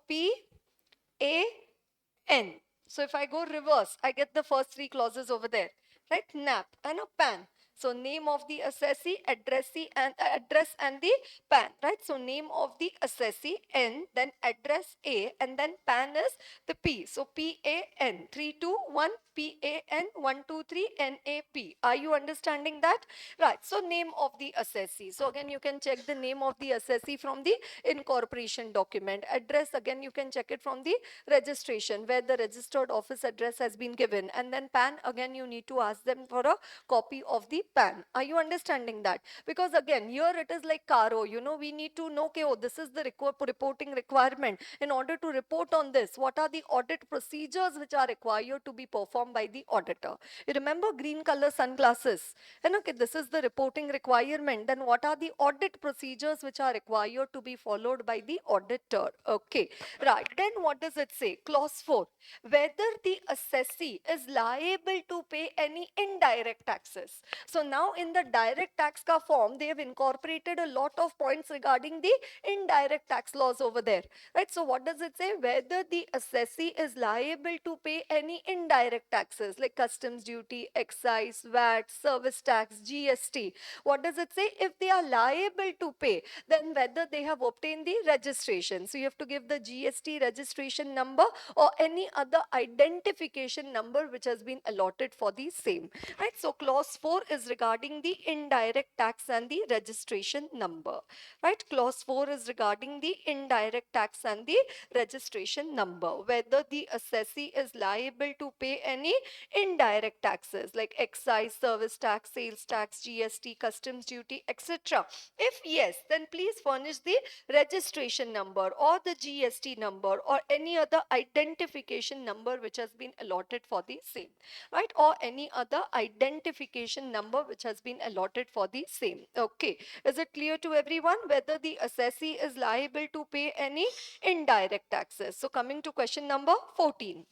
PAN. So if I go reverse, I get the first three clauses over there, right? NAP and a PAN. So name of the assessee, addressee, and address and the PAN, right? So name of the assessee N, then address A, and then PAN is the P. So PAN 321 PAN 123 NAP. Are you understanding that? Right. So name of the assessee. So again, you can check the name of the assessee from the incorporation document. Address, again, you can check it from the registration where the registered office address has been given. And then PAN, again, you need to ask them for a copy of the PAN. Are you understanding that? Because again, here it is like Caro, we need to know, okay, oh, this is the reporting requirement. In order to report on this, what are the audit procedures which are required to be performed by the auditor? You remember green color sunglasses? And okay, this is the reporting requirement. Then what are the audit procedures which are required to be followed by the auditor? Okay, right. Then what does it say? Clause 4. Whether the assessee is liable to pay any indirect taxes. So now in the direct tax ka form, they have incorporated a lot of points regarding the indirect tax laws over there. Right. So what does it say? Whether the assessee is liable to pay any indirect taxes like customs duty, excise, VAT, service tax, GST. What does it say? If they are liable to pay, then whether they have obtained the registration. So you have to give the GST registration number or any other identification number which has been allotted for the same. Right. So clause 4 is regarding the indirect tax and the registration number. Right. Clause 4 is regarding the indirect tax and the registration number. Whether the assessee is liable to pay any indirect taxes like excise, service tax, sales tax, GST, customs duty, etc. If yes, then please furnish the registration number or the GST number or any other identification number which has been allotted for the same, right? Or any other identification number which has been allotted for the same. Okay. Is it clear to everyone whether the assessee is liable to pay any indirect taxes? So coming to question number 14.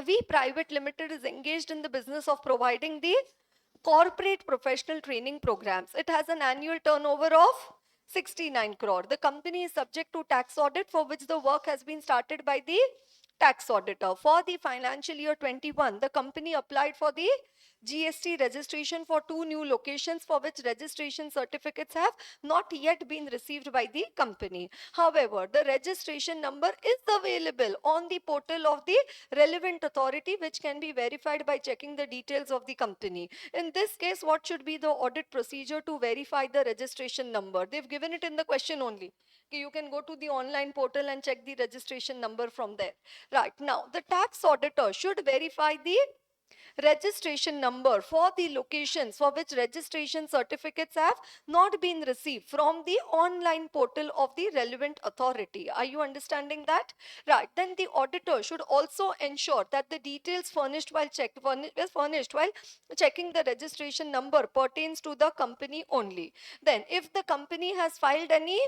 We Private Limited is engaged in the business of providing the corporate professional training programs. It has an annual turnover of 69 crore. The company is subject to tax audit for which the work has been started by the tax auditor. For the financial year 21, the company applied for the GST registration for 2 new locations for which registration certificates have not yet been received by the company. However, the registration number is available on the portal of the relevant authority, which can be verified by checking the details of the company. In this case, what should be the audit procedure to verify the registration number? They've given it in the question only. Okay, you can go to the online portal and check the registration number from there. Right, now the tax auditor should verify the registration number for the locations for which registration certificates have not been received from the online portal of the relevant authority. Are you understanding that? Right. Then the auditor should also ensure that the details furnished while checking the registration number pertains to the company only. Then if the company has filed any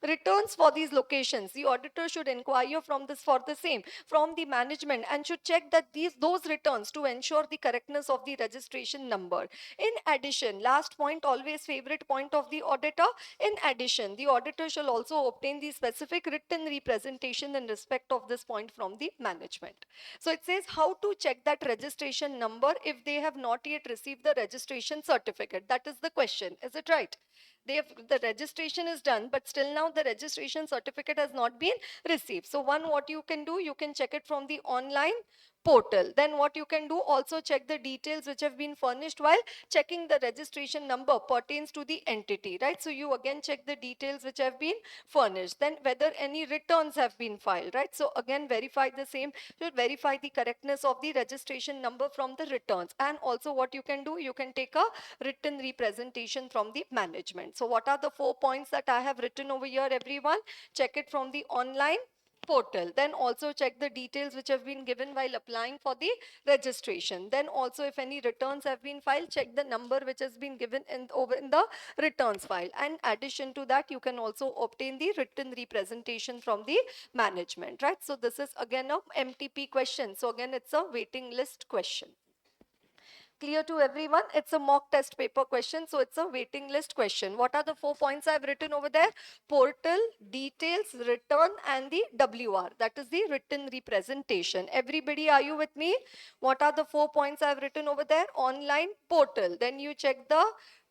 returns for these locations, the auditor should inquire from this for the same from the management and should check that those returns to ensure the correctness of the registration number. In addition, last point, always favorite point of the auditor, in addition, the auditor shall also obtain the specific written representation in respect of this point from the management. So it says how to check that registration number if they have not yet received the registration certificate. That is the question. Is it right? The registration is done, but still now the registration certificate has not been received. So one, what you can do, you can check it from the online portal. Then what you can do, also check the details which have been furnished while checking the registration number pertains to the entity, right? So you again check the details which have been furnished. Then whether any returns have been filed, right? So again verify the same, should verify the correctness of the registration number from the returns. And also what you can do, you can take a written representation from the management. So what are the 4 points that I have written over here, everyone? Check it from the online portal. Then also check the details which have been given while applying for the registration. Then also if any returns have been filed, check the number which has been given over in the returns file. And addition to that, you can also obtain the written representation from the management, right? So this is again a MTP question. So again, it's a waiting list question. Clear to everyone? It's a mock test paper question, so it's a waiting list question. What are the 4 points I've written over there? Portal, details, return, and the WR. That is the written representation. Everybody, are you with me? What are the 4 points I've written over there? Online portal. Then you check the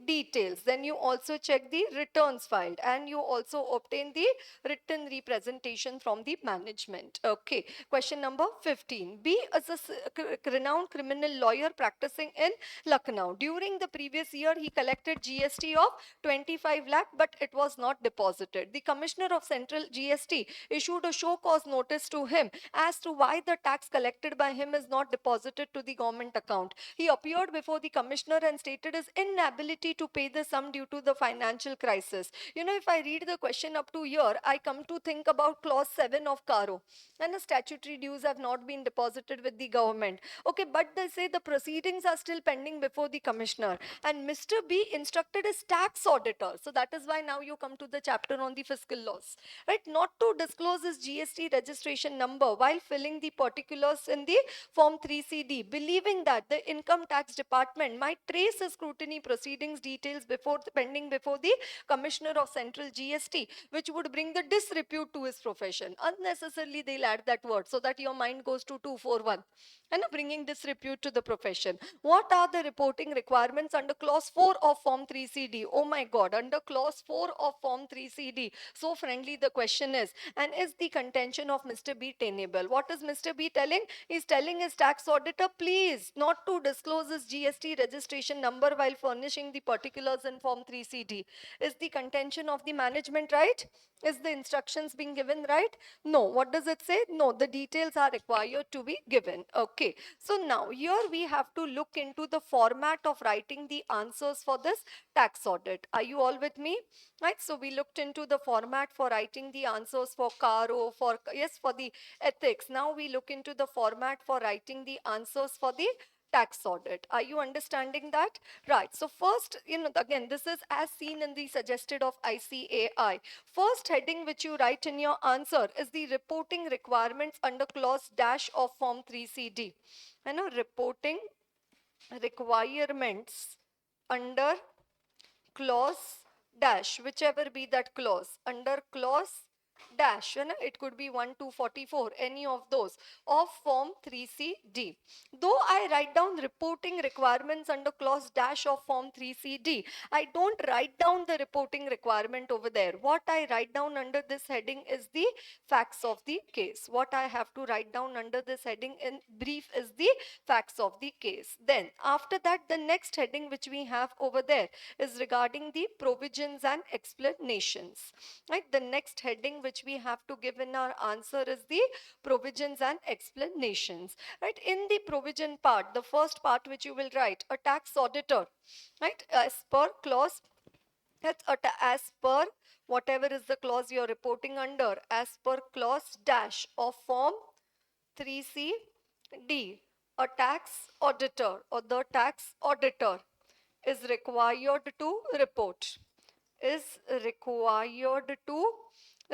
details. Then you also check the returns filed, and you also obtain the written representation from the management. Okay. Question number 15. B is a renowned criminal lawyer practicing in Lucknow. During the previous year, he collected GST of 25 lakh, but it was not deposited. The Commissioner of Central GST issued a show cause notice to him as to why the tax collected by him is not deposited to the government account. He appeared before the Commissioner and stated his inability to pay the sum due to the financial crisis. You know, if I read the question up to here, I come to think about clause 7 of Caro. And the statutory dues have not been deposited with the government. Okay, but they say the proceedings are still pending before the commissioner. And Mr. B instructed his tax auditor. So that is why now you come to the chapter on the fiscal laws, right? Not to disclose his GST registration number while filling the particulars in the form 3CD, believing that the income tax department might trace his scrutiny proceedings details pending before the commissioner of central GST, which would bring the disrepute to his profession. Unnecessarily they'll add that word so that your mind goes to 241 and bringing disrepute to the profession. What are the reporting requirements under clause 4 of form 3CD? Oh my god, under clause 4 of form 3CD, so friendly the question is, and is the contention of Mr. B tenable? What is Mr. B telling? He's telling his tax auditor, please not to disclose his GST registration number while furnishing the particulars in form 3CD. Is the contention of the management right? Is the instructions being given right? No. What does it say? No, the details are required to be given. Okay. So now here we have to look into the format of writing the answers for this tax audit. Are you all with me? Right. So we looked into the format for writing the answers for Caro, for the ethics. Now we look into the format for writing the answers for the tax audit. Are you understanding that? Right. So first, again, this is as seen in the suggested of ICAI. First heading which you write in your answer is the reporting requirements under clause dash of form 3CD. Reporting requirements under clause dash, whichever be that clause, under clause dash, it could be 1 to 44, any of those, of form 3CD. Though I write down reporting requirements under clause dash of form 3CD, I don't write down the reporting requirement over there. What I write down under this heading is the facts of the case. What I have to write down under this heading in brief is the facts of the case. Then after that, the next heading which we have over there is regarding the provisions and explanations. Right, the next heading which we have to give in our answer is the provisions and explanations. Right, in the provision part, the first part which you will write, a tax auditor, right, as per clause, as per whatever is the clause you're reporting under, as per clause dash of form 3CD, a tax auditor or the tax auditor is required to report, is required to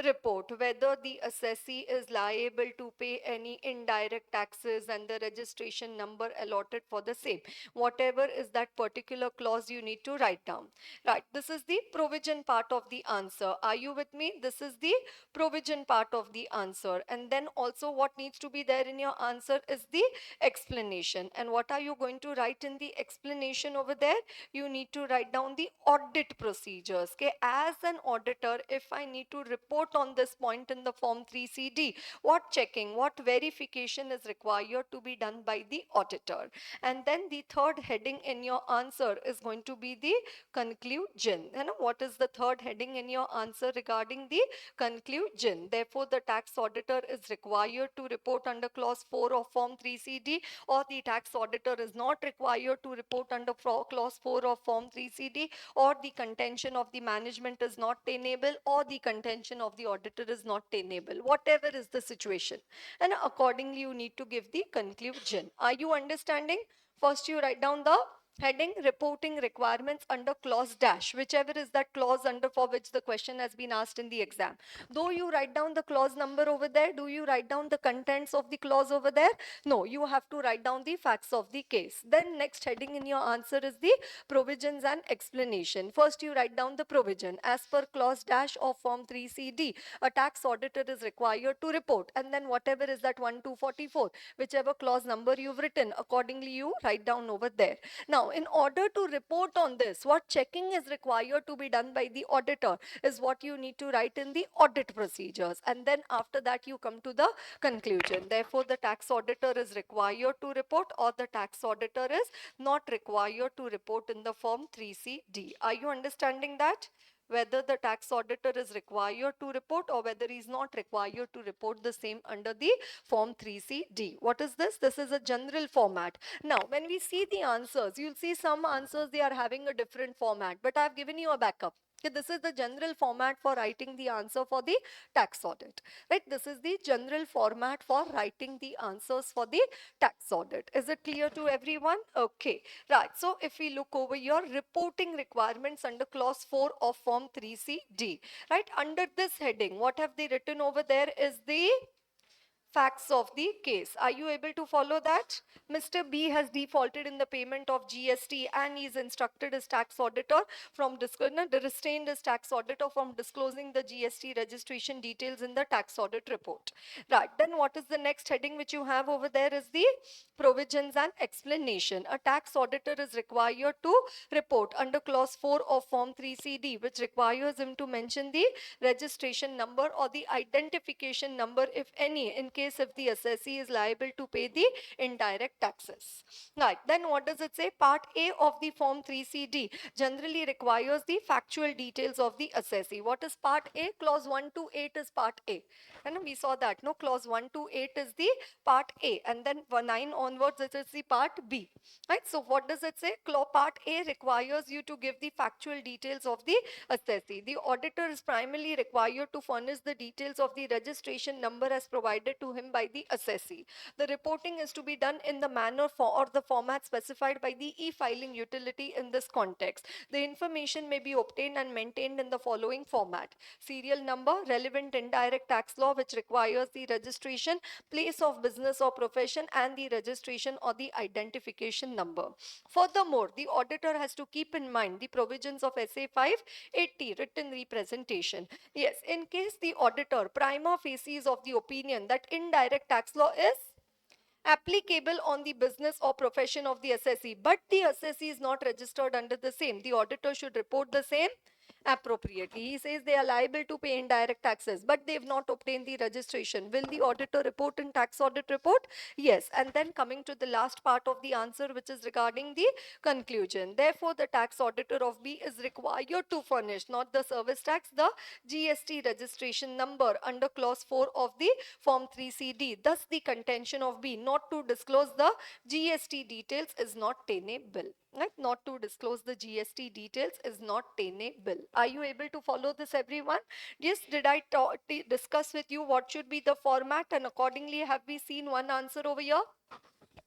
report whether the assessee is liable to pay any indirect taxes and the registration number allotted for the same. Whatever is that particular clause you need to write down. Right, this is the provision part of the answer. Are you with me? This is the provision part of the answer. And then also what needs to be there in your answer is the explanation. And what are you going to write in the explanation over there? You need to write down the audit procedures. Okay, as an auditor, if I need to report on this point in the form 3CD, what checking, what verification is required to be done by the auditor. And then the third heading in your answer is going to be the conclusion. And what is the third heading in your answer regarding the conclusion? Therefore, the tax auditor is required to report under clause 4 of form 3CD, or the tax auditor is not required to report under clause 4 of form 3CD, or the contention of the management is not tenable, or the contention of the auditor is not tenable, whatever is the situation. And accordingly, you need to give the conclusion. Are you understanding? First, you write down the heading reporting requirements under clause dash, whichever is that clause under for which the question has been asked in the exam. Though you write down the clause number over there, do you write down the contents of the clause over there? No, you have to write down the facts of the case. Then next heading in your answer is the provisions and explanation. First, you write down the provision. As per clause dash of form 3CD, a tax auditor is required to report. And then whatever is that 1 to 44, whichever clause number you've written, accordingly you write down over there. Now, in order to report on this, what checking is required to be done by the auditor is what you need to write in the audit procedures. And then after that, you come to the conclusion. Therefore, the tax auditor is required to report, or the tax auditor is not required to report in the form 3CD. Are you understanding that? Whether the tax auditor is required to report or whether he is not required to report the same under the form 3CD. What is this? This is a general format. Now, when we see the answers, you'll see some answers, they are having a different format, but I've given you a backup. Okay, this is the general format for writing the answer for the tax audit. Right? This is the general format for writing the answers for the tax audit. Is it clear to everyone? Okay. Right. So if we look over your reporting requirements under clause 4 of form 3CD, right? Under this heading, what have they written over there is the facts of the case. Are you able to follow that? Mr. B has defaulted in the payment of GST and he is instructed his tax auditor from restrained his tax auditor from disclosing the GST registration details in the tax audit report. Right. Then what is the next heading which you have over there is the provisions and explanation. A tax auditor is required to report under clause 4 of form 3CD, which requires him to mention the registration number or the identification number, if any, in case if the assessee is liable to pay the indirect taxes. Right. Then what does it say? Part A of the form 3CD generally requires the factual details of the assessee. What is part A? Clause 1 to 8 is part A. And we saw that, no? Clause 1 to 8 is the part A, and then 9 onwards it is the part B. Right? So what does it say? Part A requires you to give the factual details of the assessee. The auditor is primarily required to furnish the details of the registration number as provided to to him by the assessee. The reporting is to be done in the manner or the format specified by the e-filing utility in this context. The information may be obtained and maintained in the following format: serial number, relevant indirect tax law which requires the registration, place of business or profession, and the registration or the identification number. Furthermore, the auditor has to keep in mind the provisions of SA 580, written representation. Yes, in case the auditor prima facie is of the opinion that indirect tax law is applicable on the business or profession of the assessee, but the assessee is not registered under the same, the auditor should report the same appropriately. He says they are liable to pay indirect taxes, but they have not obtained the registration. Will the auditor report in tax audit report? Yes. And then coming to the last part of the answer, which is regarding the conclusion. Therefore, the tax auditor of B is required to furnish not the service tax, the GST registration number under clause 4 of the form 3CD. Thus, the contention of B not to disclose the GST details is not tenable. Right? Not to disclose the GST details is not tenable. Are you able to follow this, everyone? Yes, did I discuss with you what should be the format, and accordingly have we seen one answer over here?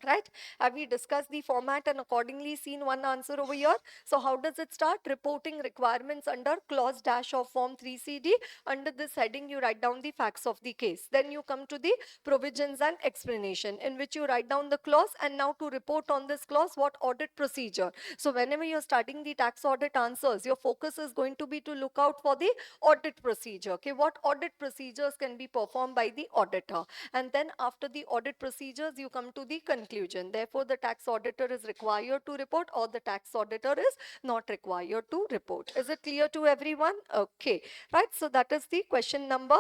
Right? Have we discussed the format and accordingly seen one answer over here? So how does it start? Reporting requirements under clause dash of form 3CD. Under this heading, you write down the facts of the case. Then you come to the provisions and explanation, in which you write down the clause, and now to report on this clause, what audit procedure. So whenever you're studying the tax audit answers, your focus is going to be to look out for the audit procedure. Okay, what audit procedures can be performed by the auditor? And then after the audit procedures, you come to the conclusion. Therefore, the tax auditor is required to report, or the tax auditor is not required to report. Is it clear to everyone? Okay, right. So that is the question number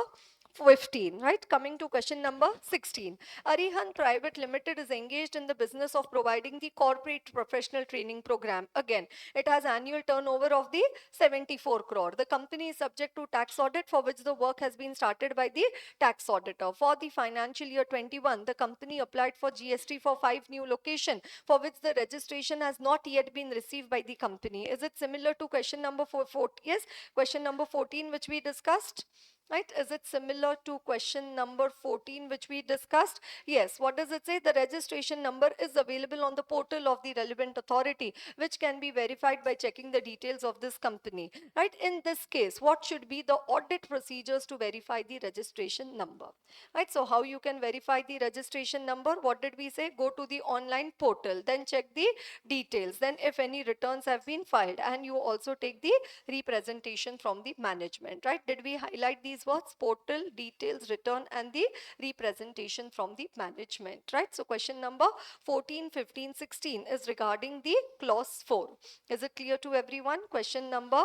15, right? Coming to question number 16. Arihant Private Limited is engaged in the business of providing the corporate professional training program. Again, it has annual turnover of the 74 crore. The company is subject to tax audit, for which the work has been started by the tax auditor. For the financial year 21, the company applied for GST for 5 new locations, for which the registration has not yet been received by the company. Is it similar to question number 4? Yes, question number 14, which we discussed? Right? Is it similar to question number 14, which we discussed? Yes. What does it say? The registration number is available on the portal of the relevant authority, which can be verified by checking the details of this company. Right? In this case, what should be the audit procedures to verify the registration number? Right? So how you can verify the registration number? What did we say? Go to the online portal, then check the details. Then if any returns have been filed, and you also take the representation from the management. Right? Did we highlight these words? Portal, details, return, and the representation from the management. Right? So question number 14, 15, 16 is regarding the clause 4. Is it clear to everyone? Question number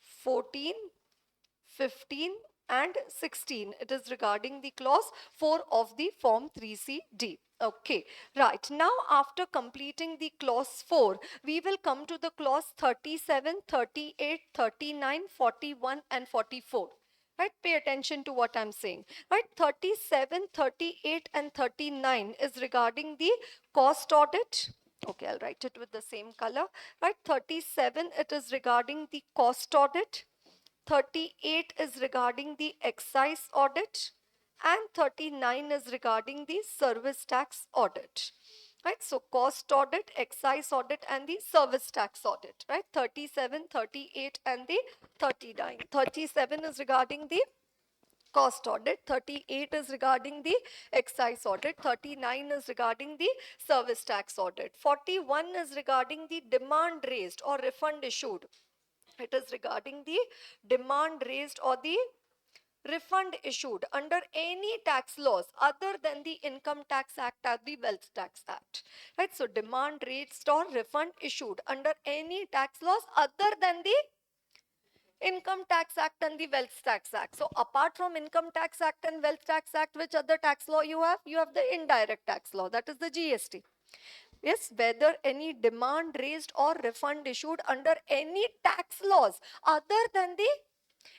14, 15 and 16. It is regarding the clause 4 of the form 3CD. Okay, right. Now, after completing the clause 4, we will come to the clause 37, 38, 39, 41 and 44. Right, pay attention to what I'm saying. Right, 37, 38 and 39 is regarding the cost audit. Okay, I'll write it with the same color. Right, 37, it is regarding the cost audit. 38 is regarding the excise audit, and 39 is regarding the service tax audit. Right, so cost audit, excise audit and the service tax audit. Right, 37, 38 and the 39. 37 is regarding the cost audit, 38 is regarding the excise audit, 39 is regarding the service tax audit, 41 is regarding the demand raised or refund issued. It is regarding the demand raised or the refund issued under any tax laws other than the Income Tax Act or the Wealth Tax Act. Right? So demand raised or refund issued under any tax laws other than the Income Tax Act and the Wealth Tax Act. So apart from Income Tax Act and Wealth Tax Act, which other tax law you have? You have the indirect tax law, that is the GST. Yes, whether any demand raised or refund issued under any tax laws other than the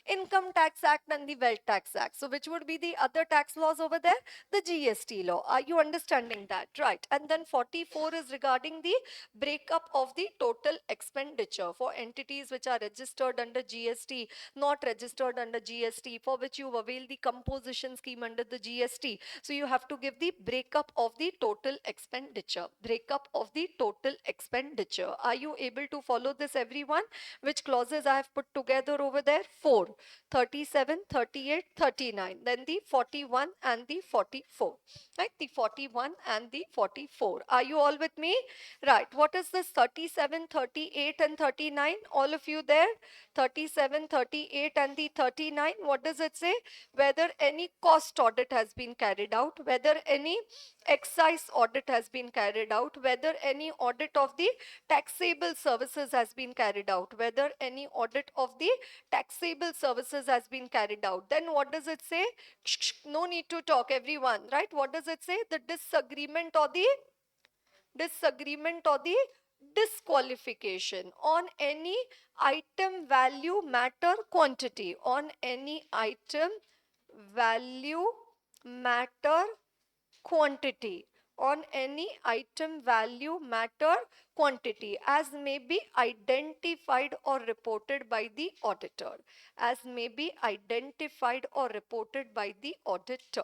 Income Tax Act and the Wealth Tax Act. So which would be the other tax laws over there? The GST law. Are you understanding that? Right. And then 44 is regarding the breakup of the total expenditure for entities which are registered under GST, not registered under GST, for which you avail the composition scheme under the GST. So you have to give the breakup of the total expenditure. Breakup of the total expenditure. Are you able to follow this, everyone? Which clauses I have put together over there? 4, 37, 38, 39. Then the 41 and the 44. Right? The 41 and the 44. Are you all with me? Right. What is this 37, 38 and 39? All of you there? 37, 38 and the 39. What does it say? Whether any cost audit has been carried out, whether any excise audit has been carried out, whether any audit of the taxable services has been carried out, whether any audit of the taxable services has been carried out. Then what does it say? No need to talk, everyone, right? What does it say? The disagreement or the disqualification on any item, value, matter, quantity, on any item, value, matter, quantity, on any item, value, matter, quantity, as may be identified or reported by the auditor, as may be identified or reported by the auditor.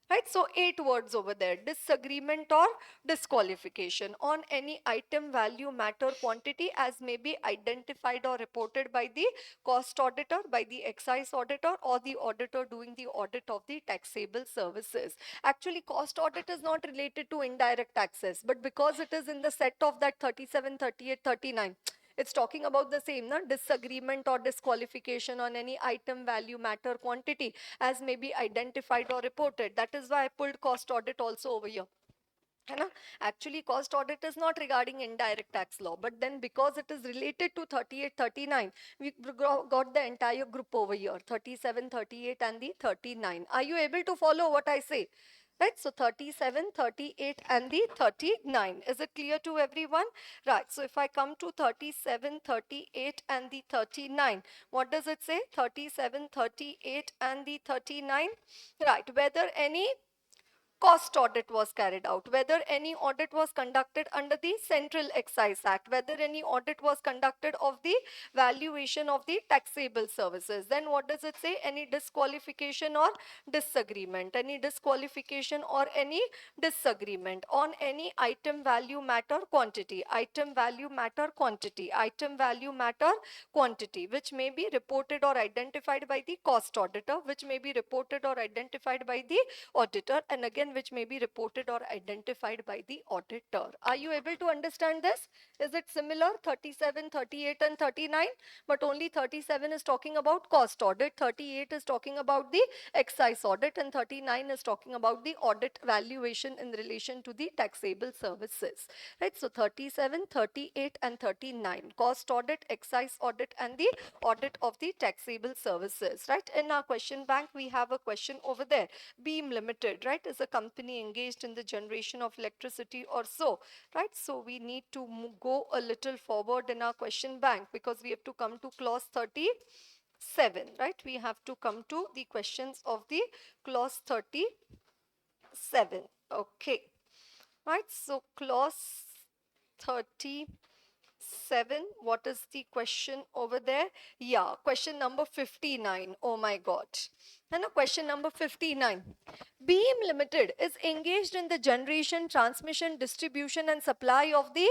Right, so 8 words over there: disagreement or disqualification on any item, value, matter, quantity, as may be identified or reported by the cost auditor, by the excise auditor, or the auditor doing the audit of the taxable services. Actually, cost audit is not related to indirect taxes, but because it is in the set of that 37, 38, 39, it's talking about the same, na? Disagreement or disqualification on any item, value, matter, quantity, as may be identified or reported. That is why I pulled cost audit also over here. Actually, cost audit is not regarding indirect tax law, but then because it is related to 38, 39, we got the entire group over here, 37, 38 and the 39. Are you able to follow what I say? Right, so 37, 38 and the 39. Is it clear to everyone? Right, so if I come to 37, 38 and the 39, what does it say? 37, 38 and the 39. Right, whether any cost audit was carried out, whether any audit was conducted under the Central Excise Act, whether any audit was conducted of the valuation of the taxable services. Then what does it say? Any disqualification or disagreement, any disqualification or any disagreement on any item, value, matter, quantity, item, value, matter, quantity, item, value, matter, quantity, which may be reported or identified by the cost auditor, which may be reported or identified by the auditor, and again which may be reported or identified by the auditor. Are you able to understand this? Is it similar? 37, 38 and 39, but only 37 is talking about cost audit, 38 is talking about the excise audit, and 39 is talking about the audit valuation in relation to the taxable services. Right, so 37, 38 and 39, cost audit, excise audit and the audit of the taxable services. Right, in our question bank we have a question over there. Beam Limited, right, is a company engaged in the generation of electricity or so, right? So we need to go a little forward in our question bank because we have to come to clause 37, right? We have to come to the questions of the clause 37. Okay, right? So clause 37, what is the question over there? Yeah, question number 59. Oh my God. And question number 59. Beam Limited is engaged in the generation, transmission, distribution and supply of the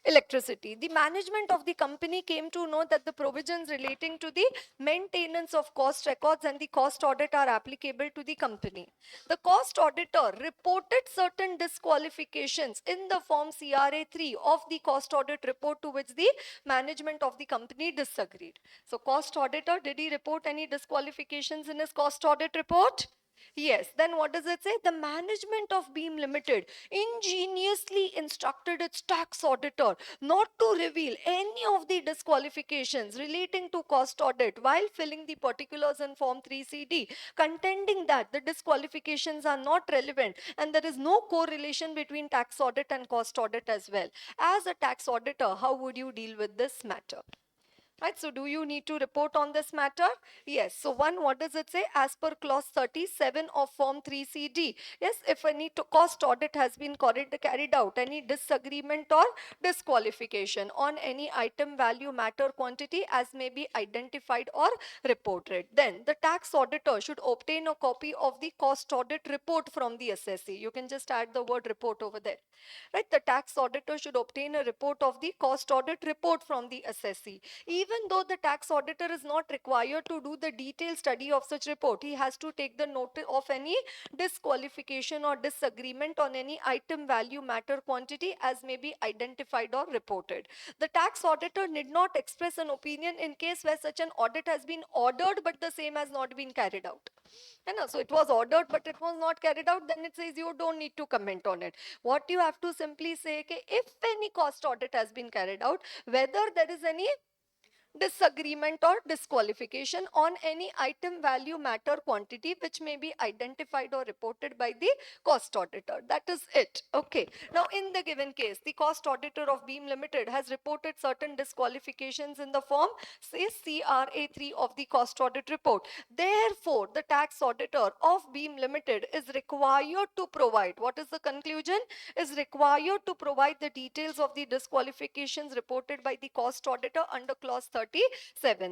electricity. The management of the company came to know that the provisions relating to the maintenance of cost records and the cost audit are applicable to the company. The cost auditor reported certain disqualifications in the form CRA 3 of the cost audit report, to which the management of the company disagreed. So cost auditor, did he report any disqualifications in his cost audit report? Yes. Then what does it say? The management of Beam Limited ingeniously instructed its tax auditor not to reveal any of the disqualifications relating to cost audit while filling the particulars in Form 3CD, contending that the disqualifications are not relevant and there is no correlation between tax audit and cost audit as well. As a tax auditor, how would you deal with this matter? Right, so do you need to report on this matter? Yes. So one, what does it say? As per clause 37 of form 3CD. Yes, if any cost audit has been carried out, any disagreement or disqualification on any item, value, matter, quantity as may be identified or reported, then the tax auditor should obtain a copy of the cost audit report from the assessee. You can just add the word report over there. Right, the tax auditor should obtain a report of the cost audit report from the assessee. Even though the tax auditor is not required to do the detailed study of such report, he has to take the note of any disqualification or disagreement on any item, value, matter, quantity as may be identified or reported. The tax auditor need not express an opinion in case where such an audit has been ordered but the same has not been carried out. So it was ordered but it was not carried out, then it says you don't need to comment on it. What you have to simply say, okay, if any cost audit has been carried out, whether there is any disagreement or disqualification on any item, value, matter, quantity which may be identified or reported by the cost auditor. That is it. Okay. Now, in the given case, the cost auditor of Beam Limited has reported certain disqualifications in the form, say, CRA 3 of the cost audit report. Therefore, the tax auditor of Beam Limited is required to provide, what is the conclusion? Is required to provide the details of the disqualifications reported by the cost auditor under clause 37.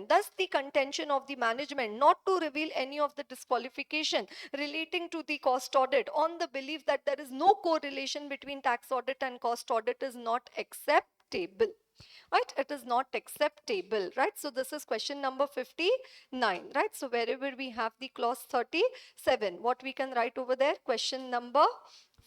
Thus, the contention of the management not to reveal any of the disqualification relating to the cost audit on the belief that there is no correlation between tax audit and cost audit is not acceptable. Right, it is not acceptable. Right, so this is question number 59. Right, so wherever we have the clause 37, what we can write over there? Question number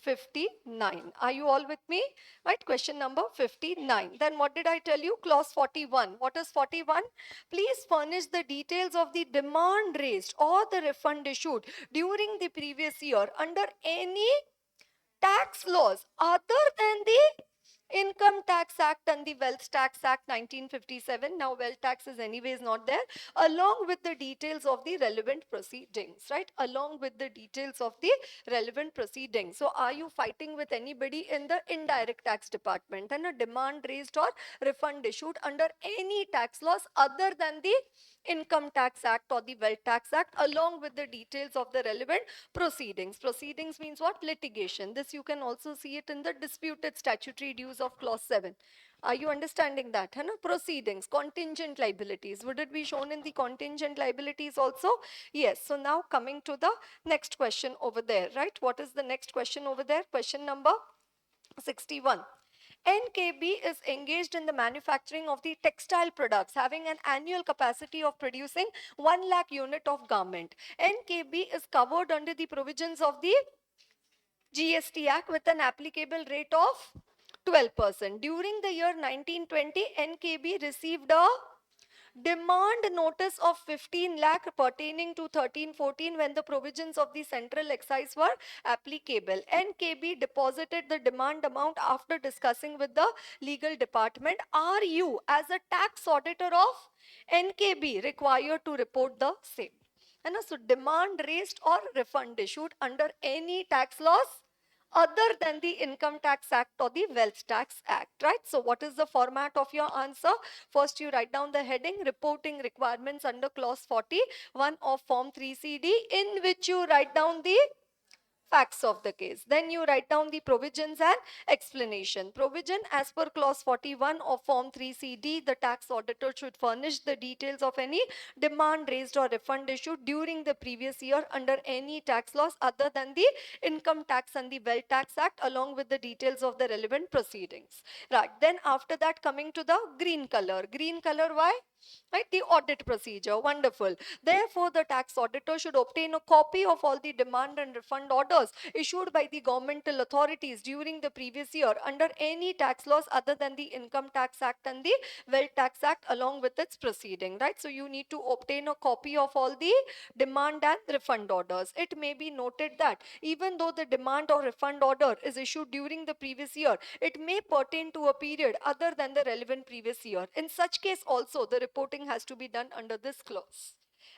59. Are you all with me? Right, question number 59. Then what did I tell you? Clause 41. What is 41? Please furnish the details of the demand raised or the refund issued during the previous year under any tax laws other than the Income Tax Act and the Wealth Tax Act 1957. Now, wealth tax is anyways not there, along with the details of the relevant proceedings, right? Along with the details of the relevant proceedings. So, are you fighting with anybody in the indirect tax department and a demand raised or refund issued under any tax laws other than the Income Tax Act or the Wealth Tax Act, along with the details of the relevant proceedings? Proceedings means what? Litigation. This you can also see it in the disputed statutory dues of clause 7. Are you understanding that? Proceedings, contingent liabilities. Would it be shown in the contingent liabilities also? Yes. So now coming to the next question over there, right? What is the next question over there? Question number 61. NKB is engaged in the manufacturing of the textile products having an annual capacity of producing 1 lakh unit of garment. NKB is covered under the provisions of the GST Act with an applicable rate of 12%. During the year 1920, NKB received a demand notice of 15 lakh pertaining to 1314 when the provisions of the central excise were applicable. NKB deposited the demand amount after discussing with the legal department. Are you, as a tax auditor of NKB, required to report the same? And so demand raised or refund issued under any tax laws other than the Income Tax Act or the Wealth Tax Act, right? So what is the format of your answer? First, you write down the heading, reporting requirements under clause 41 of form 3CD, in which you write down the facts of the case. Then you write down the provisions and explanation. Provision: as per clause 41 of form 3CD, the tax auditor should furnish the details of any demand raised or refund issued during the previous year under any tax laws other than the Income Tax and the Wealth Tax Act, along with the details of the relevant proceedings. Right, then after that, coming to the green color. Green color, why? Right, the audit procedure. Wonderful. Therefore, the tax auditor should obtain a copy of all the demand and refund orders issued by the governmental authorities during the previous year under any tax laws other than the Income Tax Act and the Wealth Tax Act, along with its proceeding. Right, so you need to obtain a copy of all the demand and refund orders. It may be noted that even though the demand or refund order is issued during the previous year, it may pertain to a period other than the relevant previous year. In such case also, the reporting has to be done under this clause.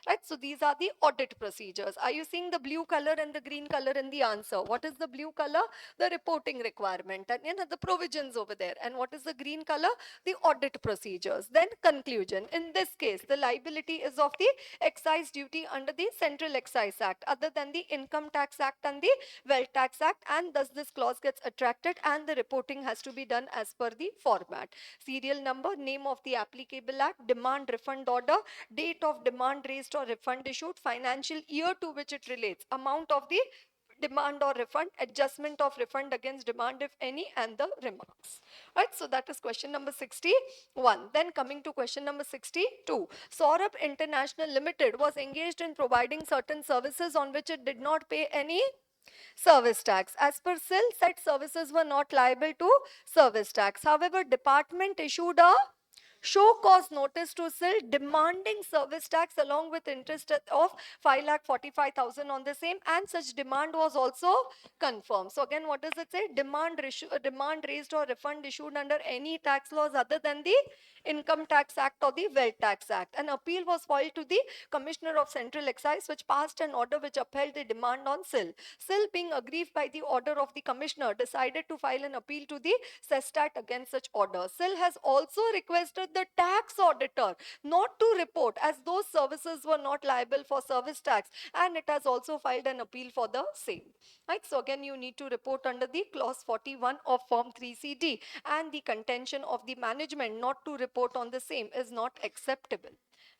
right? So these are the audit procedures. Are you seeing the blue color and the green color in the answer? What is the blue color? The reporting requirement and the provisions over there. And what is the green color? The audit procedures. Then conclusion. In this case, the liability is of the excise duty under the Central Excise Act, other than the Income Tax Act and the Wealth Tax Act, and thus this clause gets attracted and the reporting has to be done as per the format. Serial number, name of the applicable act, demand refund order, date of demand raised or refund issued, financial year to which it relates, amount of the demand or refund, adjustment of refund against demand if any, and the remarks. Right, so that is question number 61. Then coming to question number 62. Saurabh International Limited was engaged in providing certain services on which it did not pay any service tax. As per SIL, said services were not liable to service tax. However, department issued a show cause notice to SIL demanding service tax along with interest of 5,45,000 on the same, and such demand was also confirmed. So again, what does it say? Demand raised or refund issued under any tax laws other than the Income Tax Act or the Wealth Tax Act. An appeal was filed to the Commissioner of Central Excise, which passed an order which upheld the demand on SIL. SIL, being aggrieved by the order of the Commissioner, decided to file an appeal to the CESTAT against such order. SIL has also requested the tax auditor not to report, as those services were not liable for service tax, and it has also filed an appeal for the same. Right, so again you need to report under the clause 41 of form 3CD, and the contention of the management not to report on the same is not acceptable.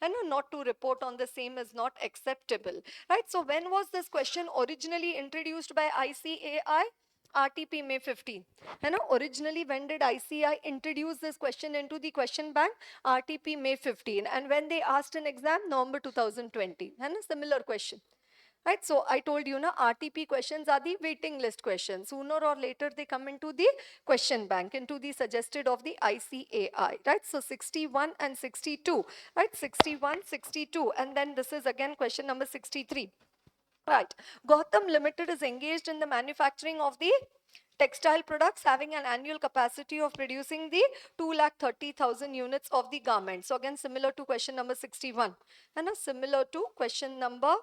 And not to report on the same is not acceptable. Right, so when was this question originally introduced by ICAI? RTP May 15. And originally, when did ICI introduce this question into the question bank? RTP May 15. And when they asked an exam? November 2020. And a similar question. Right, so I told you na RTP questions are the waiting list questions. Sooner or later they come into the question bank, into the suggested of the ICAI. Right, so 61 and 62. Right, 61, 62, and then this is again question number 63. Right, Gotham Limited is engaged in the manufacturing of the textile products having an annual capacity of producing the 2,30,000 units of the garment. So again similar to question number 61 and similar to question number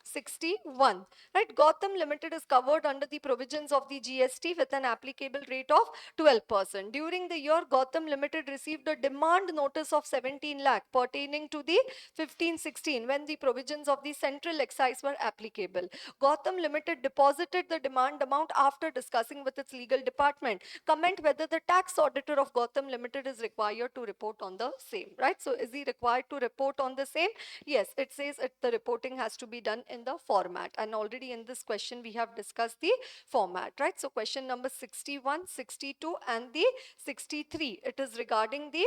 61. Right, Gotham Limited is covered under the provisions of the GST with an applicable rate of 12%. During the year, Gotham Limited received a demand notice of 17 lakh pertaining to the 15-16 when the provisions of the Central Excise were applicable. Gotham Limited deposited the demand amount after discussing with its legal department. Comment whether the tax auditor of Gotham Limited is required to report on the same. Right, so is he required to report on the same? Yes, it says the reporting has to be done in the format, and already in this question we have discussed the format. Right, so question number 61, 62 and the 63, it is regarding the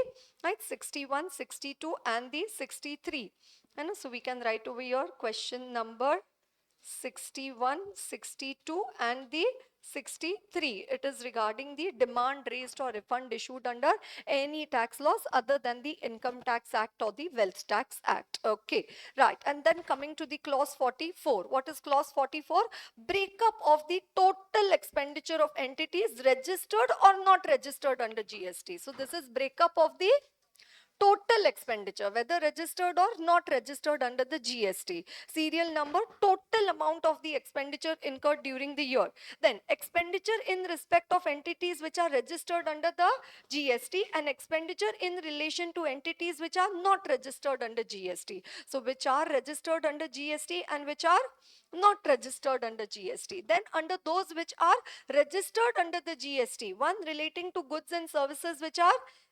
61, 62 and the 63. And so we can write over here question number 61, 62 and the 63. It is regarding the demand raised or refund issued under any tax laws other than the Income Tax Act or the Wealth Tax Act. Okay, right. And then coming to the clause 44. What is clause 44? Breakup of the total expenditure of entities registered or not registered under GST. So this is breakup of the total expenditure, whether registered or not registered under the GST. Serial number, total amount of the expenditure incurred during the year. Then expenditure in respect of entities which are registered under the GST, and expenditure in relation to entities which are not registered under GST. So which are registered under GST and which are not registered under GST. Then under those which are registered under the GST, one relating to goods and services which are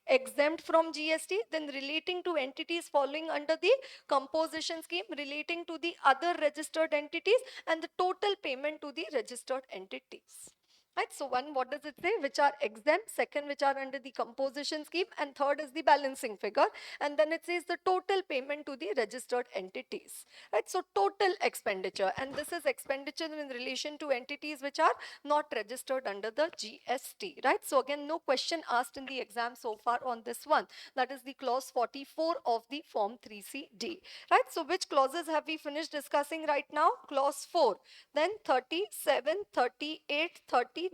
exempt from GST, then relating to entities falling under the composition scheme, relating to the other registered entities, and the total payment to the registered entities. Right, so one, what does it say? Which are exempt, second, which are under the composition scheme, and third is the balancing figure, and then it says the total payment to the registered entities. Right, so total expenditure, and this is expenditure in relation to entities which are not registered under the GST. Right, so again no question asked in the exam so far on this one. That is the clause 44 of the form 3CD. Right, so which clauses have we finished discussing right now? Clause 4, then 37, 38, 39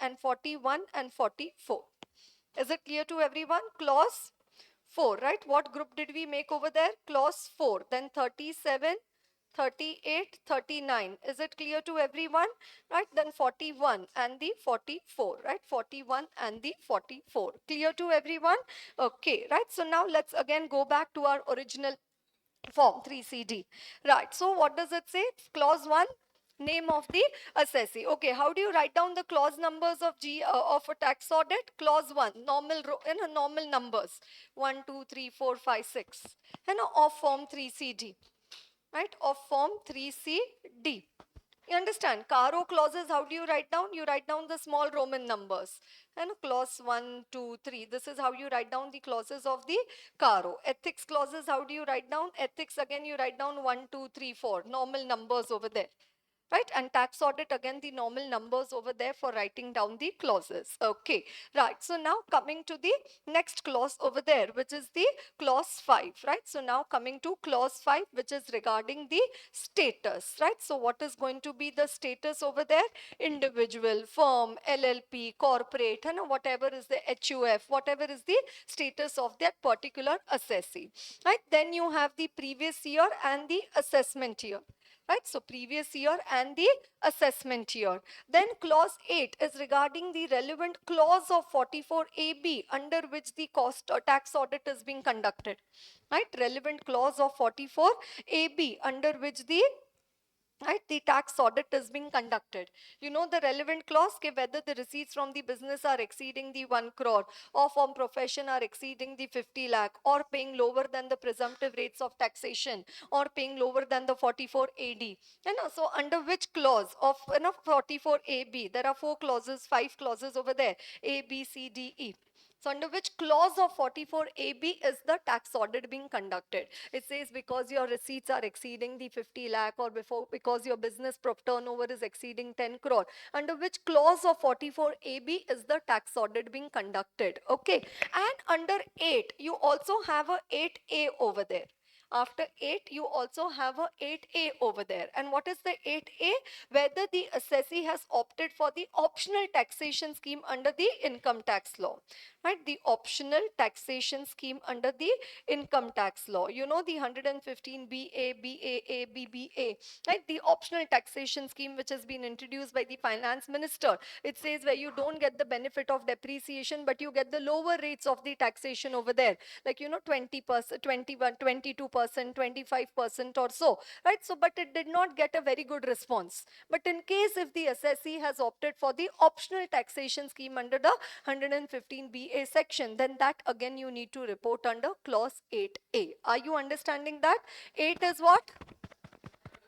and 41 and 44. Is it clear to everyone? Clause 4, right? What group did we make over there? Clause 4. Then 37, 38, 39. Is it clear to everyone? Right? Then 41 and the 44, right? 41 and the 44. Clear to everyone? Okay, right? So now let's again go back to our original form 3CD. Right. So what does it say? Clause 1, name of the assessee. Okay, how do you write down the clause numbers of of a tax audit? Clause 1, normal normal numbers, 1 2 3 4 5 6, and of form 3CD, right? Of form 3CD. You understand? Caro clauses, how do you write down? You write down the small Roman numbers. And clause 1, 2, 3. This is how you write down the clauses of the Caro. Ethics clauses, how do you write down? Ethics, again, you write down 1, 2, 3, 4. Normal numbers over there, right? And tax audit, again, the normal numbers over there for writing down the clauses. Okay, right. So now coming to the next clause over there, which is the clause 5, right? So now coming to clause 5, which is regarding the status, right? So what is going to be the status over there? Individual, firm, LLP, corporate, and whatever is the HUF, whatever is the status of that particular assessee, right? Then you have the previous year and the assessment year, right? So previous year and the assessment year. Then clause 8 is regarding the relevant clause of 44AB under which the cost or tax audit is being conducted, right? Relevant clause of 44AB under which the, right, the tax audit is being conducted. You know the relevant clause, ke whether the receipts from the business are exceeding the 1 crore or from profession are exceeding the 50 lakh or paying lower than the presumptive rates of taxation or paying lower than the 44 AD. So under which clause of 44 AB, there are 4 clauses, 5 clauses over there, A, B, C, D, E. So under which clause of 44AB is the tax audit being conducted? It says because your receipts are exceeding the 50 lakh or because your business turnover is exceeding 10 crore. Under which clause of 44AB is the tax audit being conducted? Okay. And under 8, you also have a 8A over there. After 8, you also have a 8A over there. And what is the 8A? Whether the assessee has opted for the optional taxation scheme under the income tax law, right? The optional taxation scheme under the income tax law. You know the 115 BA, BAA, BBA, right? The optional taxation scheme which has been introduced by the finance minister. It says where you don't get the benefit of depreciation, but you get the lower rates of the taxation over there. Like, 20%, 21, 22%, 25% or so, right? So, but it did not get a very good response. But in case if the assessee has opted for the optional taxation scheme under the 115 BA section, then that again you need to report under clause 8A. Are you understanding that? 8 is what?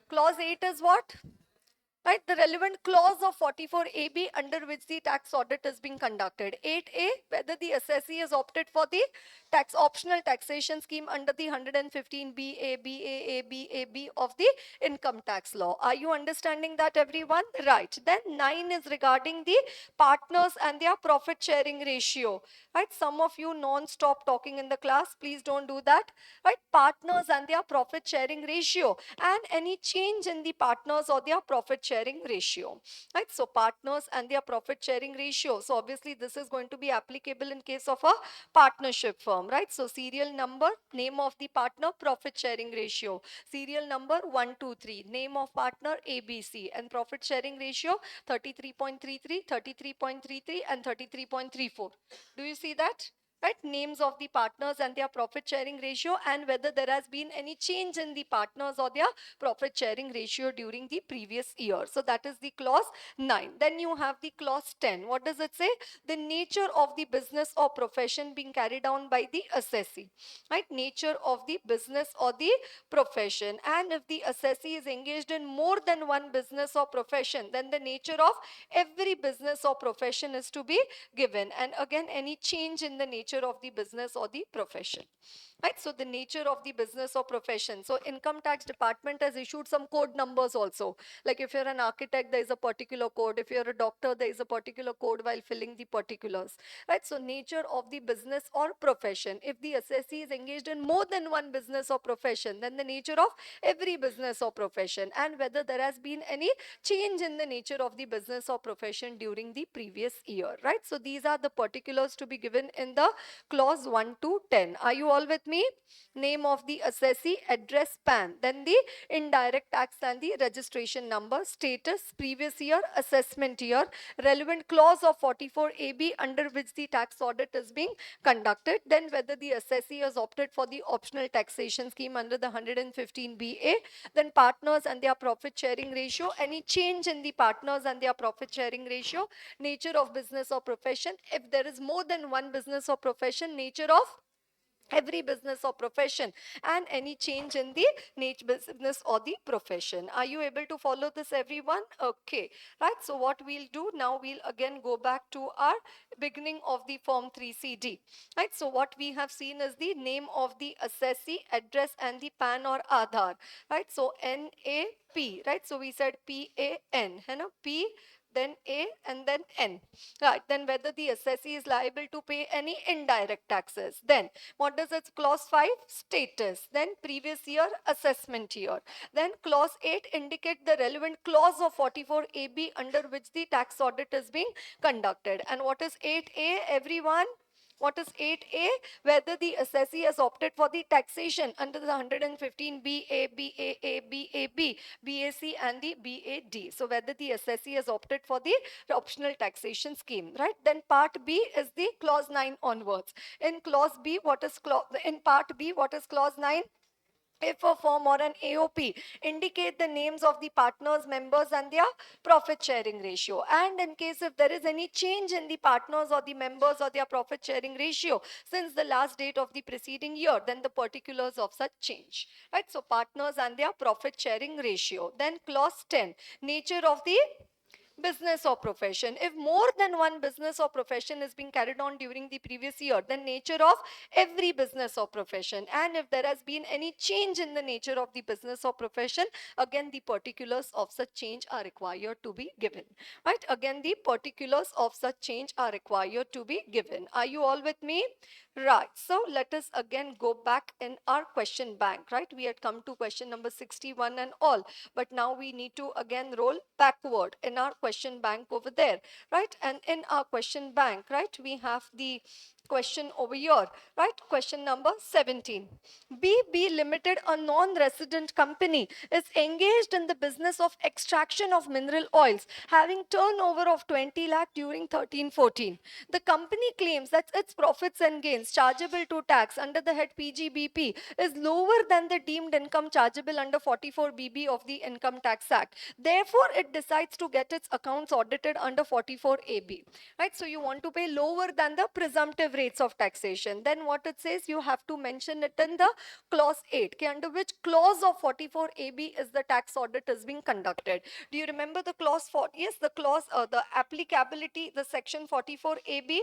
Clause 8 is what? Right, the relevant clause of 44AB under which the tax audit is being conducted. 8A, whether the assessee has opted for the optional taxation scheme under the 115 BA, BAA, BAB of the income tax law. Are you understanding that, everyone? Right. Then 9 is regarding the partners and their profit sharing ratio. Right, some of you non-stop talking in the class, please don't do that. Right, partners and their profit sharing ratio and any change in the partners or their profit sharing ratio, right? So partners and their profit sharing ratio. So obviously this is going to be applicable in case of a partnership firm, right? So serial number, name of the partner, profit sharing ratio. Serial number 123, name of partner ABC, and profit sharing ratio 33.33, 33.33 and 33.34. Do you see that? Right, names of the partners and their profit sharing ratio, and whether there has been any change in the partners or their profit sharing ratio during the previous year. So that is the clause 9. Then you have the clause 10. What does it say? The nature of the business or profession being carried on by the assessee, right? Nature of the business or the profession. And if the assessee is engaged in more than one business or profession, then the nature of every business or profession is to be given. And again, any change in the nature of the business or the profession. right? So the nature of the business or profession. So income tax department has issued some code numbers also. Like if you're an architect, there is a particular code. If you're a doctor, there is a particular code while filling the particulars, right? So nature of the business or profession. If the assessee is engaged in more than one business or profession, then the nature of every business or profession, and whether there has been any change in the nature of the business or profession during the previous year, right? So these are the particulars to be given in the clause 1 to 10. Are you all with me? Name of the assessee, address, PAN, then the indirect tax and the registration number, status, previous year, assessment year, relevant clause of 44AB under which the tax audit is being conducted, then whether the assessee has opted for the optional taxation scheme under the 115BA, then partners and their profit sharing ratio, any change in the partners and their profit sharing ratio, nature of business or profession. If there is more than one business or profession, nature of every business or profession, and any change in the nature business or the profession. Are you able to follow this, everyone? Okay, right. So what we'll do now, we'll again go back to our beginning of the form 3CD, right? So what we have seen is the name of the assessee, address, and the PAN or Aadhaar, right? So NAP, right? So we said PAN, है ना? P, then A, and then N, right? Then whether the assessee is liable to pay any indirect taxes. Then what does its clause 5? Status. Then previous year, assessment year. Then clause 8 indicate the relevant clause of 44AB under which the tax audit is being conducted. And what is 8A, everyone? What is 8A? Whether the assessee has opted for the taxation under the 115 BA, BAA, BAB, BAC, and the BAD. So whether the assessee has opted for the optional taxation scheme, right? Then part B is the clause 9 onwards. In clause B, what is in part B, what is clause 9? If a firm or an AOP indicate the names of the partners, members, and their profit sharing ratio, and in case if there is any change in the partners or the members or their profit sharing ratio since the last date of the preceding year, then the particulars of such change, right? So partners and their profit sharing ratio. Then clause 10, nature of the business or profession. If more than one business or profession is being carried on during the previous year, then nature of every business or profession. And if there has been any change in the nature of the business or profession, again the particulars of such change are required to be given, right? Again the particulars of such change are required to be given. Are you all with me? Right. So let us again go back in our question bank, right? We had come to question number 61 and all, but now we need to again roll backward in our question bank over there, right? And in our question bank, right, we have the question over here, right? Question number 17. BB Limited, a non-resident company, is engaged in the business of extraction of mineral oils, having turnover of 20 lakh during 13-14. The company claims that its profits and gains chargeable to tax under the head PGBP is lower than the deemed income chargeable under 44BB of the Income Tax Act. Therefore, it decides to get its accounts audited under 44AB, right? So you want to pay lower than the presumptive rates of taxation. Then what it says, you have to mention it in the clause 8. Okay, under which clause of 44AB is the tax audit is being conducted? Do you remember the clause 4? Yes, the clause, the applicability, the section 44AB.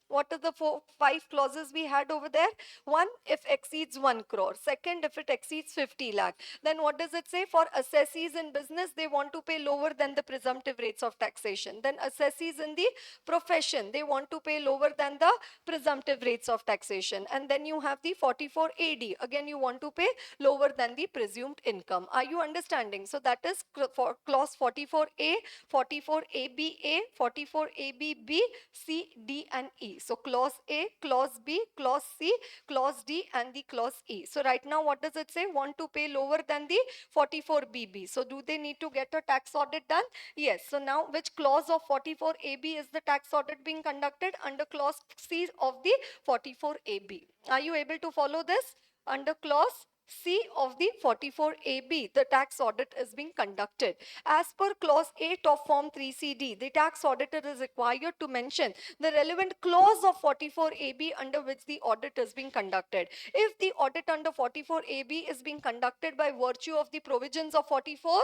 What are the five clauses we had over there? One, if exceeds 1 crore. Second, if it exceeds 50 lakh. Then what does it say? For assessees in business, they want to pay lower than the presumptive rates of taxation. Then assessees in the profession, they want to pay lower than the presumptive rates of taxation. And then you have the 44AD. Again, you want to pay lower than the presumed income. Are you understanding? So that is for clause 44A, 44ABA, 44ABB, C, D, and E. So clause A, clause B, clause C, clause D, and the clause E. So right now, what does it say? Want to pay lower than the 44BB. So do they need to get a tax audit done? Yes. So now, which clause of 44AB is the tax audit being conducted? Under clause C of the 44AB. Are you able to follow this? Under clause C of the 44AB, the tax audit is being conducted. As per clause 8 of form 3CD, the tax auditor is required to mention the relevant clause of 44AB under which the audit is being conducted. If the audit under 44AB is being conducted by virtue of the provisions of 44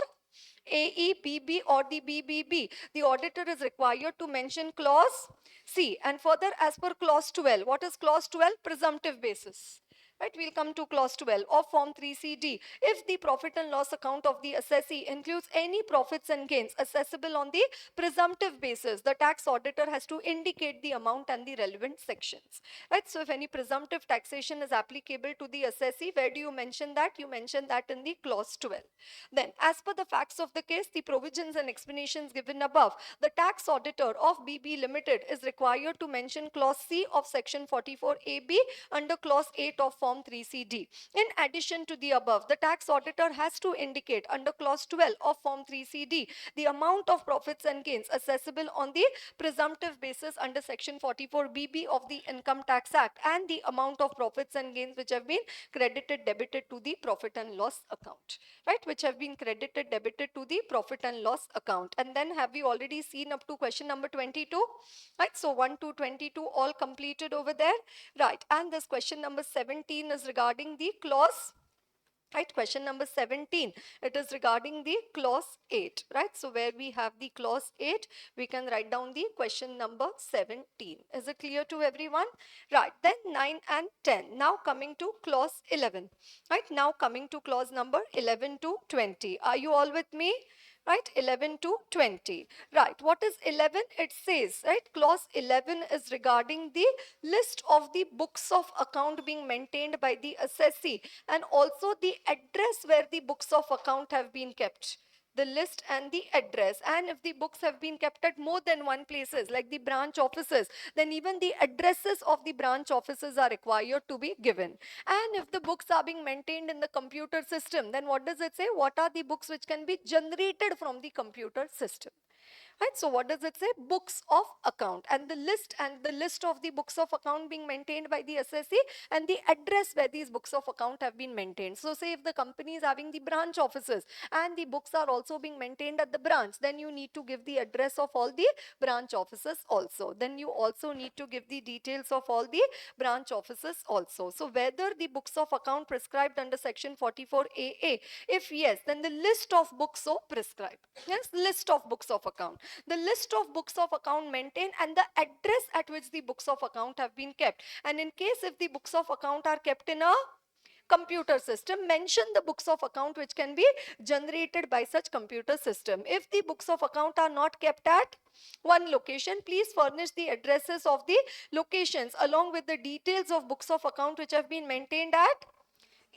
AE, BB, or the BBB, the auditor is required to mention clause C. And further, as per clause 12, what is clause 12? Presumptive basis. Right, we'll come to clause 12 of form 3CD. If the profit and loss account of the assessee includes any profits and gains assessable on the presumptive basis, the tax auditor has to indicate the amount and the relevant sections. Right, so if any presumptive taxation is applicable to the assessee, where do you mention that? You mention that in the clause 12. Then, as per the facts of the case, the provisions and explanations given above, the tax auditor of BB Limited is required to mention clause C of section 44AB under clause 8 of form 3CD. In addition to the above, the tax auditor has to indicate under clause 12 of form 3CD the amount of profits and gains assessable on the presumptive basis under section 44BB of the Income Tax Act and the amount of profits and gains which have been credited debited to the profit and loss account, right, which have been credited debited to the profit and loss account. And then have we already seen up to question number 22, right? So 1 to 22 all completed over there, right? And this question number 17 is regarding the clause, right, question number 17, it is regarding the clause 8, right? So where we have the clause 8, we can write down the question number 17. Is it clear to everyone? Right, then 9 and 10. Now coming to clause 11, right? Now coming to clause number 11 to 20. Are you all with me? Right, 11 to 20. Right, what is 11? It says, right, clause 11 is regarding the list of the books of account being maintained by the assessee and also the address where the books of account have been kept, the list and the address. And if the books have been kept at more than one places like the branch offices, then even the addresses of the branch offices are required to be given. And if the books are being maintained in the computer system, then what does it say? What are the books which can be generated from the computer system? Right, so what does it say? Books of account, and the list of the books of account being maintained by the assessee and the address where these books of account have been maintained. So say if the company is having the branch offices and the books are also being maintained at the branch, then you need to give the address of all the branch offices also. Then you also need to give the details of all the branch offices also. So whether the books of account prescribed under section 44AA, if yes, then the list of books so prescribed. Yes, list of books of account, the list of books of account maintained and the address at which the books of account have been kept. And in case if the books of account are kept in a computer system, mention the books of account which can be generated by such computer system. If the books of account are not kept at one location, please furnish the addresses of the locations along with the details of books of account which have been maintained at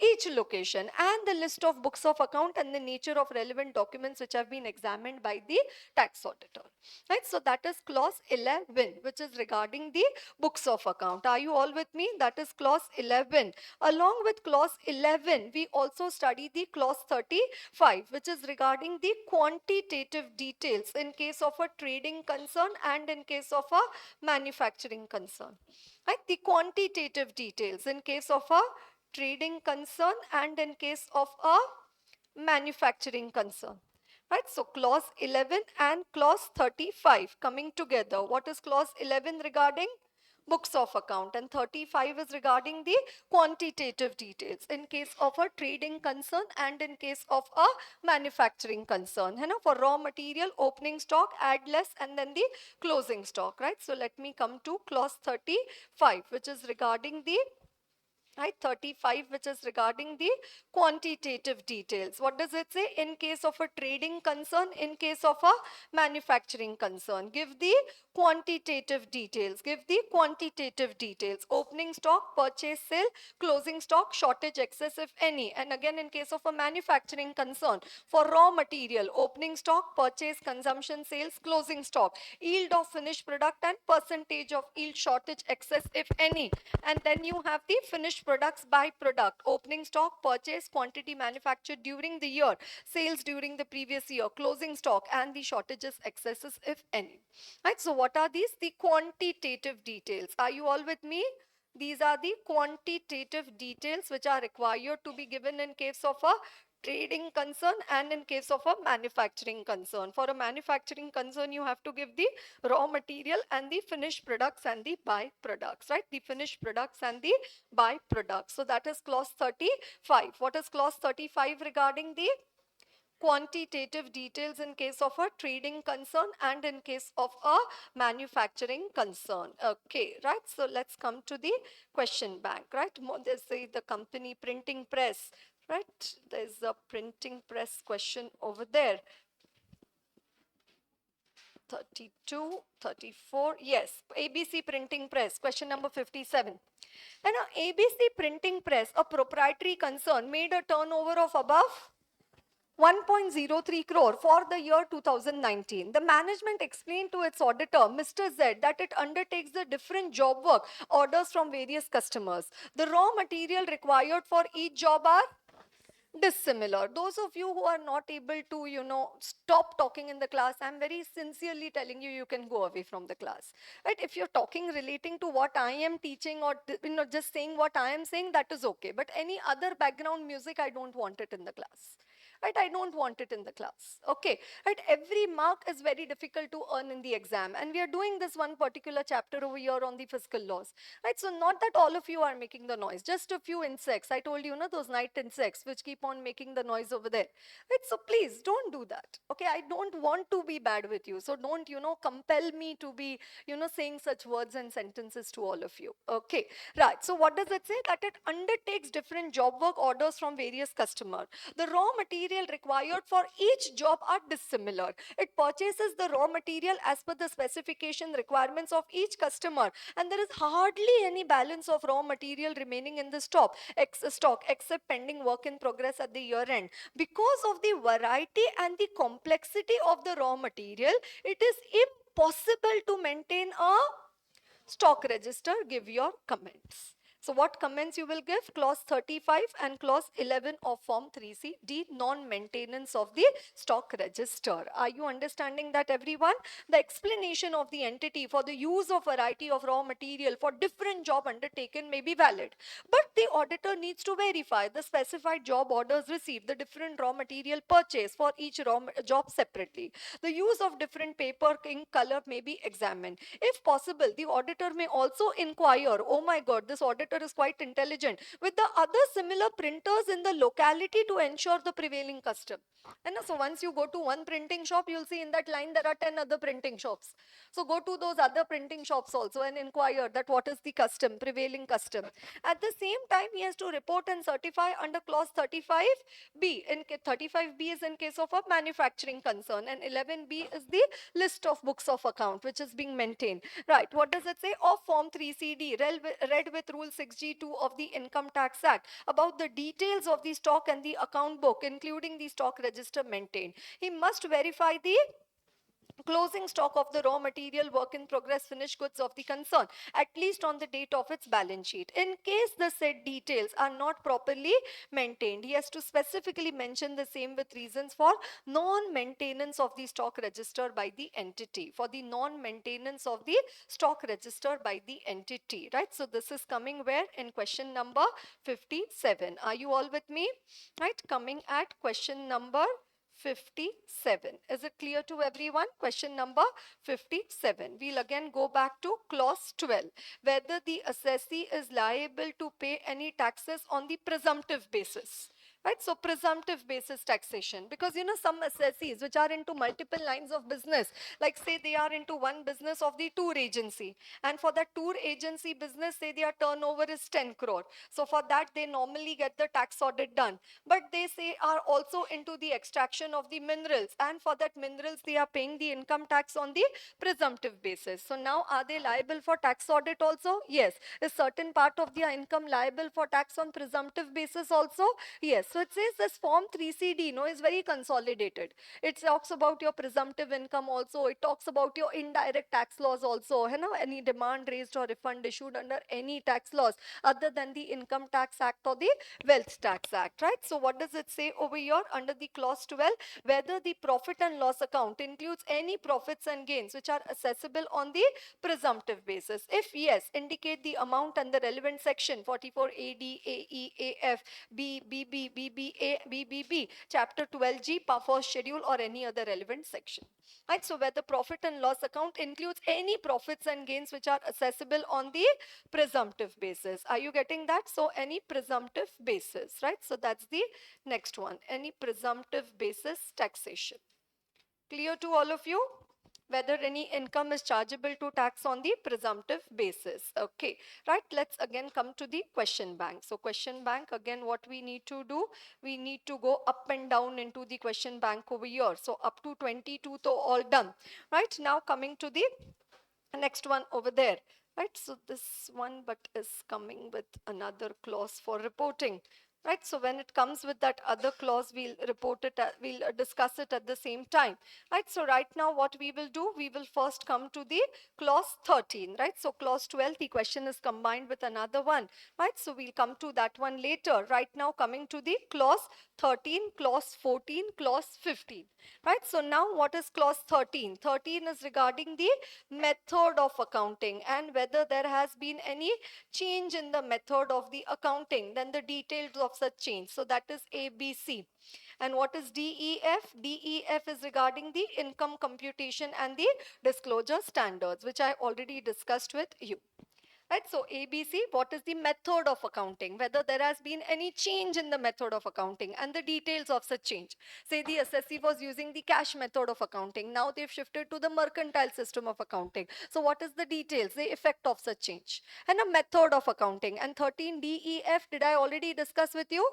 each location and the list of books of account and the nature of relevant documents which have been examined by the tax auditor. Right, so that is clause 11, which is regarding the books of account. Are you all with me? That is clause 11. Along with clause 11, we also study the clause 35, which is regarding the quantitative details in case of a trading concern and in case of a manufacturing concern. Right, the quantitative details in case of a trading concern and in case of a manufacturing concern. Right, so clause 11 and clause 35 coming together. What is clause 11 regarding? Books of account, and 35 is regarding the quantitative details in case of a trading concern and in case of a manufacturing concern. You know, for raw material, opening stock, add less, and then the closing stock. Right, so let me come to clause 35, which is regarding the right, 35, which is regarding the quantitative details. What does it say? In case of a trading concern, in case of a manufacturing concern, give the quantitative details. Give the quantitative details. Opening stock, purchase, sale, closing stock, shortage, excess if any. And again, in case of a manufacturing concern, for raw material, opening stock, purchase, consumption, sales, closing stock, yield of finished product and percentage of yield, shortage, excess if any. And then you have the finished products by product, opening stock, purchase, quantity manufactured during the year, sales during the previous year, closing stock, and the shortages, excesses if any. Right, so what are these? The quantitative details. Are you all with me? These are the quantitative details which are required to be given in case of a trading concern and in case of a manufacturing concern. For a manufacturing concern, you have to give the raw material and the finished products and the byproducts, right? The finished products and the byproducts. So that is clause 35. What is clause 35 regarding the quantitative details in case of a trading concern and in case of a manufacturing concern. Okay, right? So let's come to the question bank, right? They say the company printing press, right? There's a printing press question over there. 32, 34, yes, ABC printing press, question number 57. And a ABC printing press, a proprietary concern, made a turnover of above 1.03 crore for the year 2019. The management explained to its auditor, Mr. Z, that it undertakes the different job work orders from various customers. The raw material required for each job are dissimilar. Those of you who are not able to, stop talking in the class, I'm very sincerely telling you, you can go away from the class. Right? If you're talking relating to what I am teaching or, just saying what I am saying, that is okay. But any other background music, I don't want it in the class. Right? I don't want it in the class. Okay. Right? Every mark is very difficult to earn in the exam. And we are doing this one particular chapter over here on the fiscal laws. Right? So not that all of you are making the noise, just a few insects. I told you, those night insects which keep on making the noise over there. Right? So please don't do that. Okay. I don't want to be bad with you. So don't, compel me to be, saying such words and sentences to all of you. Okay. Right. So what does it say? That it undertakes different job work orders from various customers. The raw material required for each job are dissimilar. It purchases the raw material as per the specification requirements of each customer, and there is hardly any balance of raw material remaining in the stock except pending work in progress at the year end. Because of the variety and the complexity of the raw material, it is impossible to maintain a stock register. Give your comments. So what comments you will give? Clause 35 and clause 11 of form 3C, D, non-maintenance of the stock register. Are you understanding that, everyone? The explanation of the entity for the use of variety of raw material for different job undertaken may be valid, but the auditor needs to verify the specified job orders received, the different raw material purchase for each job separately. The use of different paper, ink, color may be examined. If possible, the auditor may also inquire, oh my god, this auditor is quite intelligent, with the other similar printers in the locality to ensure the prevailing custom. And so once you go to one printing shop, you'll see in that line there are 10 other printing shops. So go to those other printing shops also and inquire that what is the custom, prevailing custom. At the same time, he has to report and certify under clause 35B. 35B is in case of a manufacturing concern, and 11B is the list of books of account which is being maintained. Right, what does it say? Of form 3CD, read with rule 6G2 of the Income Tax Act about the details of the stock and the account book, including the stock register maintained. He must verify the closing stock of the raw material, work in progress, finished goods of the concern, at least on the date of its balance sheet. In case the said details are not properly maintained, he has to specifically mention the same with reasons for non-maintenance of the stock register by the entity. For the non-maintenance of the stock register by the entity, right? So this is coming where? In question number 57. Are you all with me? Right? Coming at question number 57. Is it clear to everyone? Question number 57. We'll again go back to clause 12. Whether the assessee is liable to pay any taxes on the presumptive basis. Right? So presumptive basis taxation, because some assessees which are into multiple lines of business, like say they are into one business of the tour agency, and for that tour agency business, say their turnover is 10 crore. So for that they normally get the tax audit done, but they say are also into the extraction of the minerals, and for that minerals they are paying the income tax on the presumptive basis. So now are they liable for tax audit also? Yes. Is certain part of their income liable for tax on presumptive basis also? Yes. So it says this form 3CD is very consolidated. It talks about your presumptive income also. It talks about your indirect tax laws also. Any demand raised or refund issued under any tax laws other than the Income Tax Act or the Wealth Tax Act, right? So what does it say over here under the clause 12? Whether the profit and loss account includes any profits and gains which are assessable on the presumptive basis. If yes, indicate the amount and the relevant section 44 AD, AE, AF, B, BB, BBA, BBB, Chapter 12G, first schedule or any other relevant section. Right, so where the profit and loss account includes any profits and gains which are accessible on the presumptive basis. Are you getting that? So any presumptive basis, right? So that's the next one, any presumptive basis taxation. Clear to all of you? Whether any income is chargeable to tax on the presumptive basis. Okay, right, let's again come to the question bank. So question bank, again what we need to do, we need to go up and down into the question bank over here. So up to 22 to all done. Right, now coming to the next one over there. Right, so this one but is coming with another clause for reporting. Right, so when it comes with that other clause, we'll report it, we'll discuss it at the same time. Right, so right now what we will do, we will first come to the clause 13. Right, so clause 12, the question is combined with another one. Right, so we'll come to that one later. Right now coming to the clause 13, clause 14, clause 15. Right, so now what is clause 13? 13 is regarding the method of accounting and whether there has been any change in the method of the accounting, then the details of such change. So that is ABC. And what is DEF? DEF is regarding the income computation and the disclosure standards, which I already discussed with you. Right, so ABC, what is the method of accounting, whether there has been any change in the method of accounting and the details of such change. Say the assessee was using the cash method of accounting, now they've shifted to the mercantile system of accounting. So what is the details, the effect of such change, and a method of accounting. And 13 DEF, did I already discuss with you?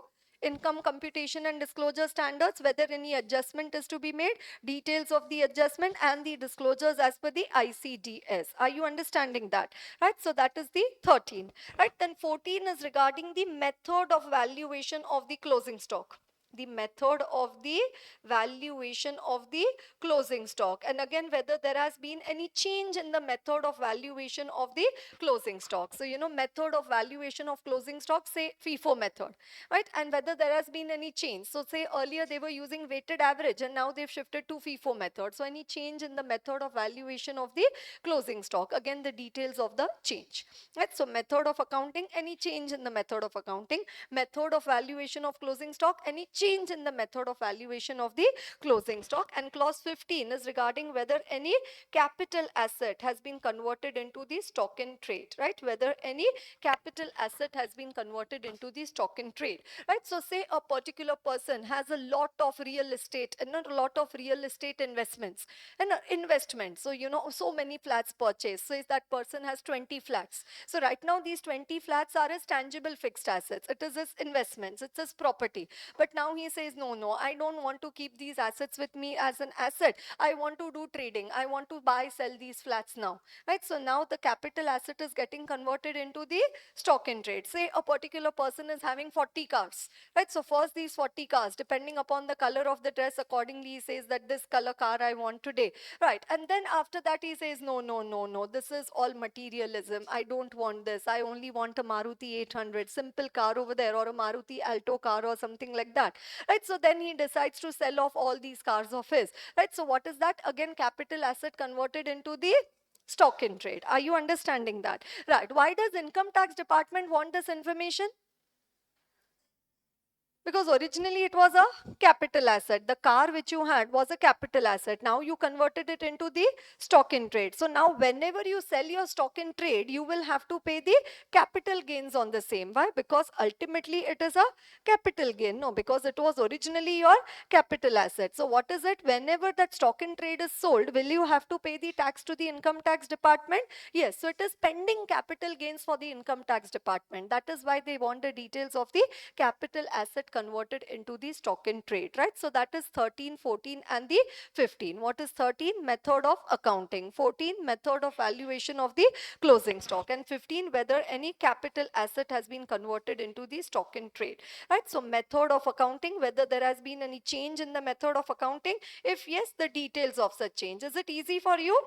Income computation and disclosure standards, whether any adjustment is to be made, details of the adjustment and the disclosures as per the ICDS. Are you understanding that? Right, so that is the 13. Right, then 14 is regarding the method of valuation of the closing stock, the method of the valuation of the closing stock, and again whether there has been any change in the method of valuation of the closing stock. So you know, method of valuation of closing stock, say FIFO method, right, and whether there has been any change. So say earlier they were using weighted average and now they've shifted to FIFO method. So any change in the method of valuation of the closing stock, again the details of the change. Right, so method of accounting, any change in the method of accounting, method of valuation of closing stock, any change in the method of valuation of the closing stock. And clause 15 is regarding whether any capital asset has been converted into the stock in trade, right, whether any capital asset has been converted into the stock in trade. Right, so say a particular person has a lot of real estate and not a lot of real estate investments and investments. So you know, so many flats purchased. So if that person has 20 flats, so right now these 20 flats are as tangible fixed assets, it is his investments, it's his property. But now he says, no, I don't want to keep these assets with me as an asset, I want to do trading, I want to buy, sell these flats now. Right, so now the capital asset is getting converted into the stock in trade. Say a particular person is having 40 cars. Right, so first these 40 cars, depending upon the color of the dress, accordingly he says that this color car I want today. Right, and then after that he says, no, this is all materialism, I don't want this, I only want a Maruti 800 simple car over there, or a Maruti Alto car or something like that. Right, so then he decides to sell off all these cars of his. Right, so what is that? Again, capital asset converted into the stock in trade. Are you understanding that? Right, why does income tax department want this information? Because originally it was a capital asset. The car which you had was a capital asset. Now you converted it into the stock in trade. So now whenever you sell your stock in trade, you will have to pay the capital gains on the same. Why? Because ultimately it is a capital gain. No, because it was originally your capital asset. So what is it? Whenever that stock in trade is sold, will you have to pay the tax to the income tax department? Yes. So it is pending capital gains for the income tax department. That is why they want the details of the capital asset converted into the stock in trade, right? So that is 13, 14 and the 15. What is 13? Method of accounting. 14, method of valuation of the closing stock. And 15, whether any capital asset has been converted into the stock in trade, right? So method of accounting, whether there has been any change in the method of accounting. If yes, the details of such change. Is it easy for you?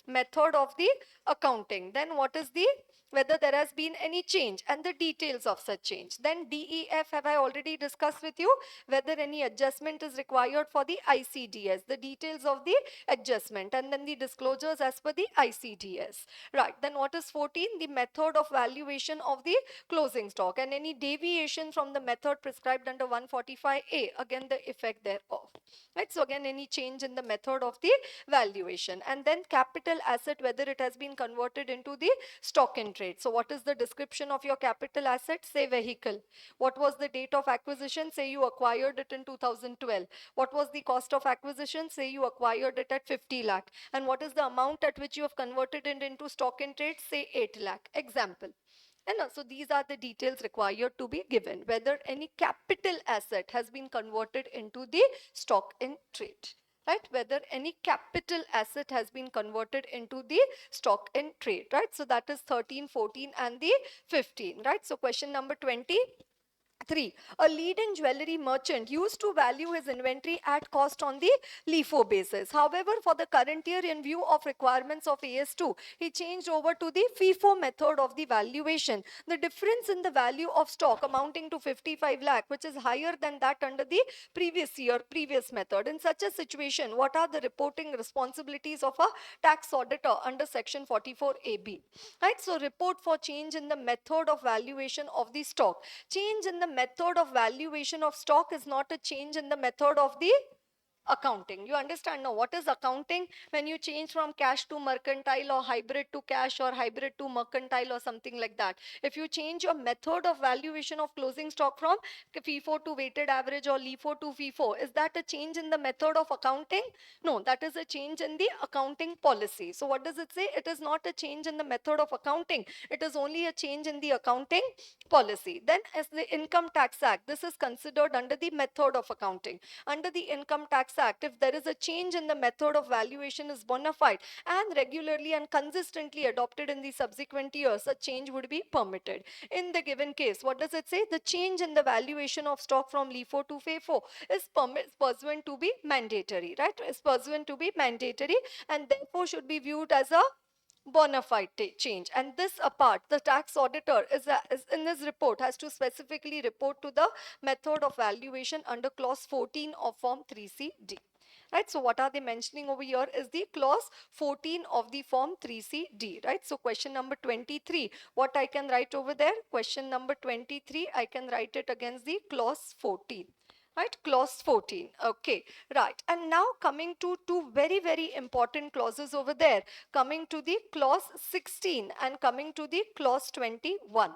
method of the accounting. Then what is the whether there has been any change and the details of such change. Then DEF have I already discussed with you, whether any adjustment is required for the ICDS, the details of the adjustment, and then the disclosures as per the ICDS. Right, then what is 14? The method of valuation of the closing stock and any deviation from the method prescribed under 145A, again the effect thereof. Right, so again any change in the method of the valuation. And then capital asset, whether it has been converted into the stock in trade. So what is the description of your capital asset? Say vehicle. What was the date of acquisition? Say you acquired it in 2012. What was the cost of acquisition? Say you acquired it at 50 lakh. And what is the amount at which you have converted it into stock in trade? Say 8 lakh. Example. And so these are the details required to be given, whether any capital asset has been converted into the stock in trade. Right, whether any capital asset has been converted into the stock in trade, right? So that is 13, 14 and the 15, right? So question number 20. 3. A leading jewelry merchant used to value his inventory at cost on the LIFO basis. However, for the current year, in view of requirements of AS2, he changed over to the FIFO method of the valuation. The difference in the value of stock amounting to 55 lakh, which is higher than that under the previous method. In such a situation, what are the reporting responsibilities of a tax auditor under section 44AB? Right, so report for change in the method of valuation of the stock. Change in the method of valuation of stock is not a change in the method of the accounting. You understand now what is accounting? When you change from cash to mercantile or hybrid to cash or hybrid to mercantile or something like that. If you change your method of valuation of closing stock from FIFO to weighted average or LIFO to FIFO, is that a change in the method of accounting? No, that is a change in the accounting policy. So what does it say? It is not a change in the method of accounting. It is only a change in the accounting policy. Then as the Income Tax Act, this is considered under the method of accounting. Under the Income Tax Act, if there is a change in the method of valuation is bona fide and regularly and consistently adopted in the subsequent years, a change would be permitted. In the given case, what does it say? The change in the valuation of stock from LIFO to FIFO is pursuant to be mandatory, right? Is pursuant to be mandatory and therefore should be viewed as a bona fide change. And this apart, the tax auditor is in his report has to specifically report to the method of valuation under clause 14 of form 3CD. Right, so what are they mentioning over here is the clause 14 of the form 3CD, right? So question number 23, what I can write over there? Question number 23, I can write it against the clause 14. Right, clause 14. Okay, right. And now coming to two very important clauses over there, coming to the clause 16 and coming to the clause 21.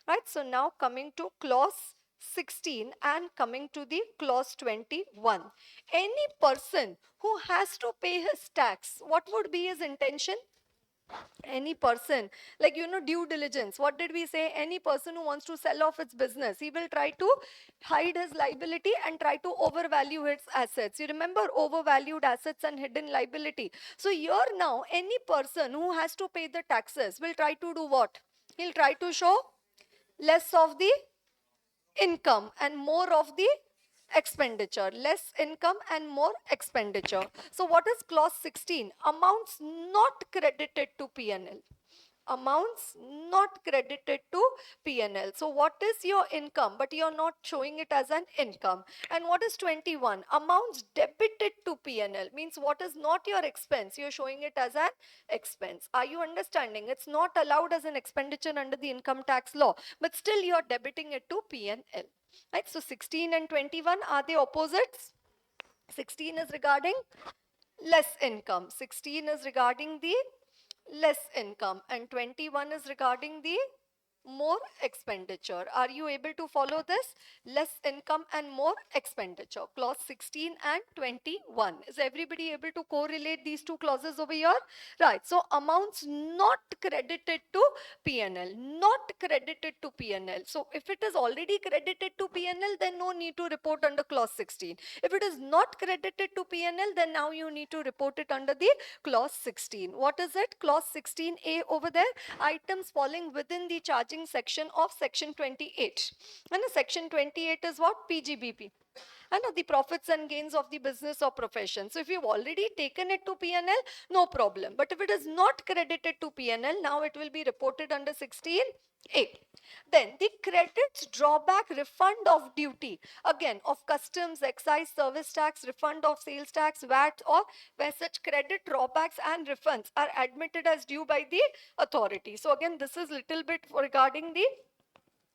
Right, so now coming to clause 16 and coming to the clause 21. Any person who has to pay his tax, what would be his intention? Any person, like due diligence, what did we say? Any person who wants to sell off its business, he will try to hide his liability and try to overvalue its assets. You remember overvalued assets and hidden liability. So here now any person who has to pay the taxes will try to do what? He'll try to show less of the income and more of the expenditure. Less income and more expenditure. So what is clause 16? Amounts not credited to P&L. Amounts not credited to P&L. So what is your income, but you're not showing it as an income? And what is 21? Amounts debited to P&L, means what is not your expense, you're showing it as an expense. Are you understanding? It's not allowed as an expenditure under the income tax law, but still you're debiting it to P&L. Right? So 16 and 21, are they opposites? 16 is regarding less income. 16 is regarding the less income and 21 is regarding the more expenditure. Are you able to follow this? Less income and more expenditure. Clause 16 and 21. Is everybody able to correlate these two clauses over here? Right. So amounts not credited to P&L. Not credited to P&L. So if it is already credited to P&L, then no need to report under clause 16. If it is not credited to P&L, then now you need to report it under the clause 16. What is it? Clause 16A over there. Items falling within the charging section of section 28. And section 28 is what? PGBP. and the profits and gains of the business or profession. So if you've already taken it to P&L, no problem. But if it is not credited to P&L, now it will be reported under 16A. Then the credits, drawback, refund of duty, again of customs, excise, service tax, refund of sales tax, VAT, or where such credit, drawbacks and refunds are admitted as due by the authority. So again, this is little bit regarding the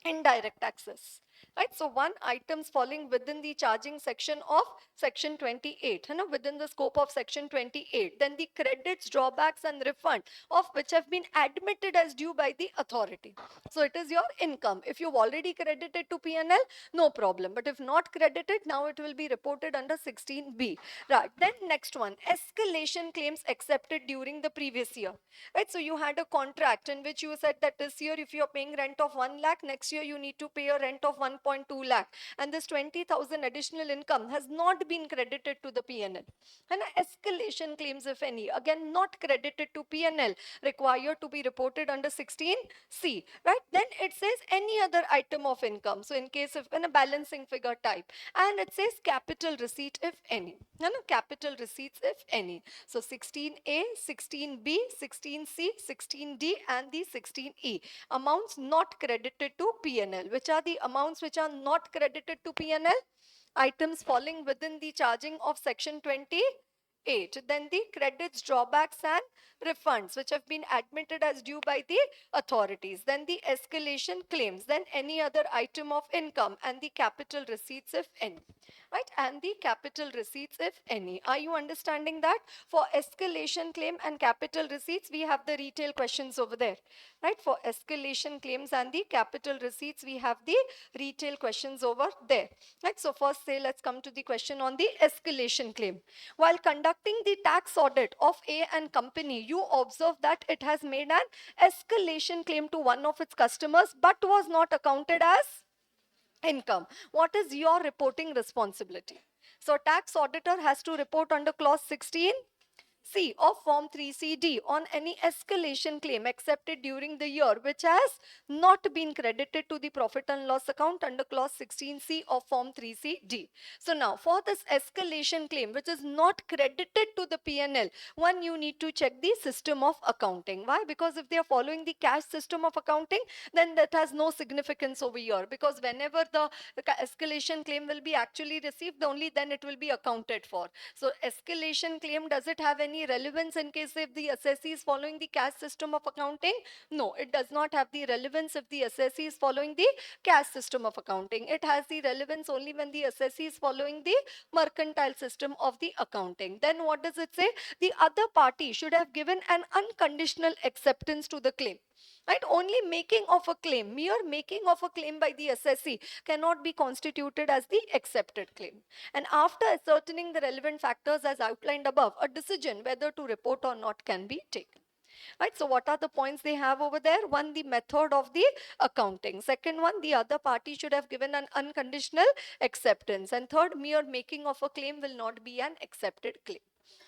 indirect taxes, right? So one items falling within the charging section of section 28, within the scope of section 28, then the credits, drawbacks and refund of which have been admitted as due by the authority. So it is your income. If you've already credited to P&L, no problem. But if not credited, now it will be reported under 16B. Right. Then next one, escalation claims accepted during the previous year. Right. So you had a contract in which you said that this year if you're paying rent of 1 lakh, next year you need to pay a rent of 1.2 lakh. And this 20,000 additional income has not been credited to the P&L. And escalation claims, if any, again not credited to P&L, required to be reported under 16C, right? Then it says any other item of income. So in case of in a balancing figure type, and it says capital receipt if any, capital receipts if any. So 16A, 16B, 16C, 16D and the 16E, amounts not credited to P&L. Which are the amounts which are not credited to P&L? Items falling within the charging of section 28. Then the credits, drawbacks and refunds which have been admitted as due by the authorities. Then the escalation claims. Then any other item of income and the capital receipts if any. Right? And the capital receipts if any. Are you understanding that? For escalation claim and capital receipts, we have the retail questions over there. Right? For escalation claims and the capital receipts, we have the retail questions over there. Right? So first say, let's come to the question on the escalation claim. While conducting the tax audit of A and company, you observe that it has made an escalation claim to one of its customers but was not accounted as income. What is your reporting responsibility? So tax auditor has to report under clause 16C of Form 3CD on any escalation claim accepted during the year which has not been credited to the profit and loss account under clause 16C of Form 3CD. So now for this escalation claim which is not credited to the P&L, one, you need to check the system of accounting. Why? Because if they are following the cash system of accounting, then that has no significance over here, because whenever the escalation claim will be actually received, only then it will be accounted for. So escalation claim, does it have any relevance in case if the assessee is following the cash system of accounting? No, it does not have the relevance if the assessee is following the cash system of accounting. It has the relevance only when the assessee is following the mercantile system of the accounting. Then what does it say? The other party should have given an unconditional acceptance to the claim. Right? Only making of a claim, mere making of a claim by the assessee cannot be constituted as the accepted claim. And after ascertaining the relevant factors as outlined above, a decision whether to report or not can be taken. Right? So what are the points they have over there? One, the method of the accounting. Second one, the other party should have given an unconditional acceptance. And third, mere making of a claim will not be an accepted claim.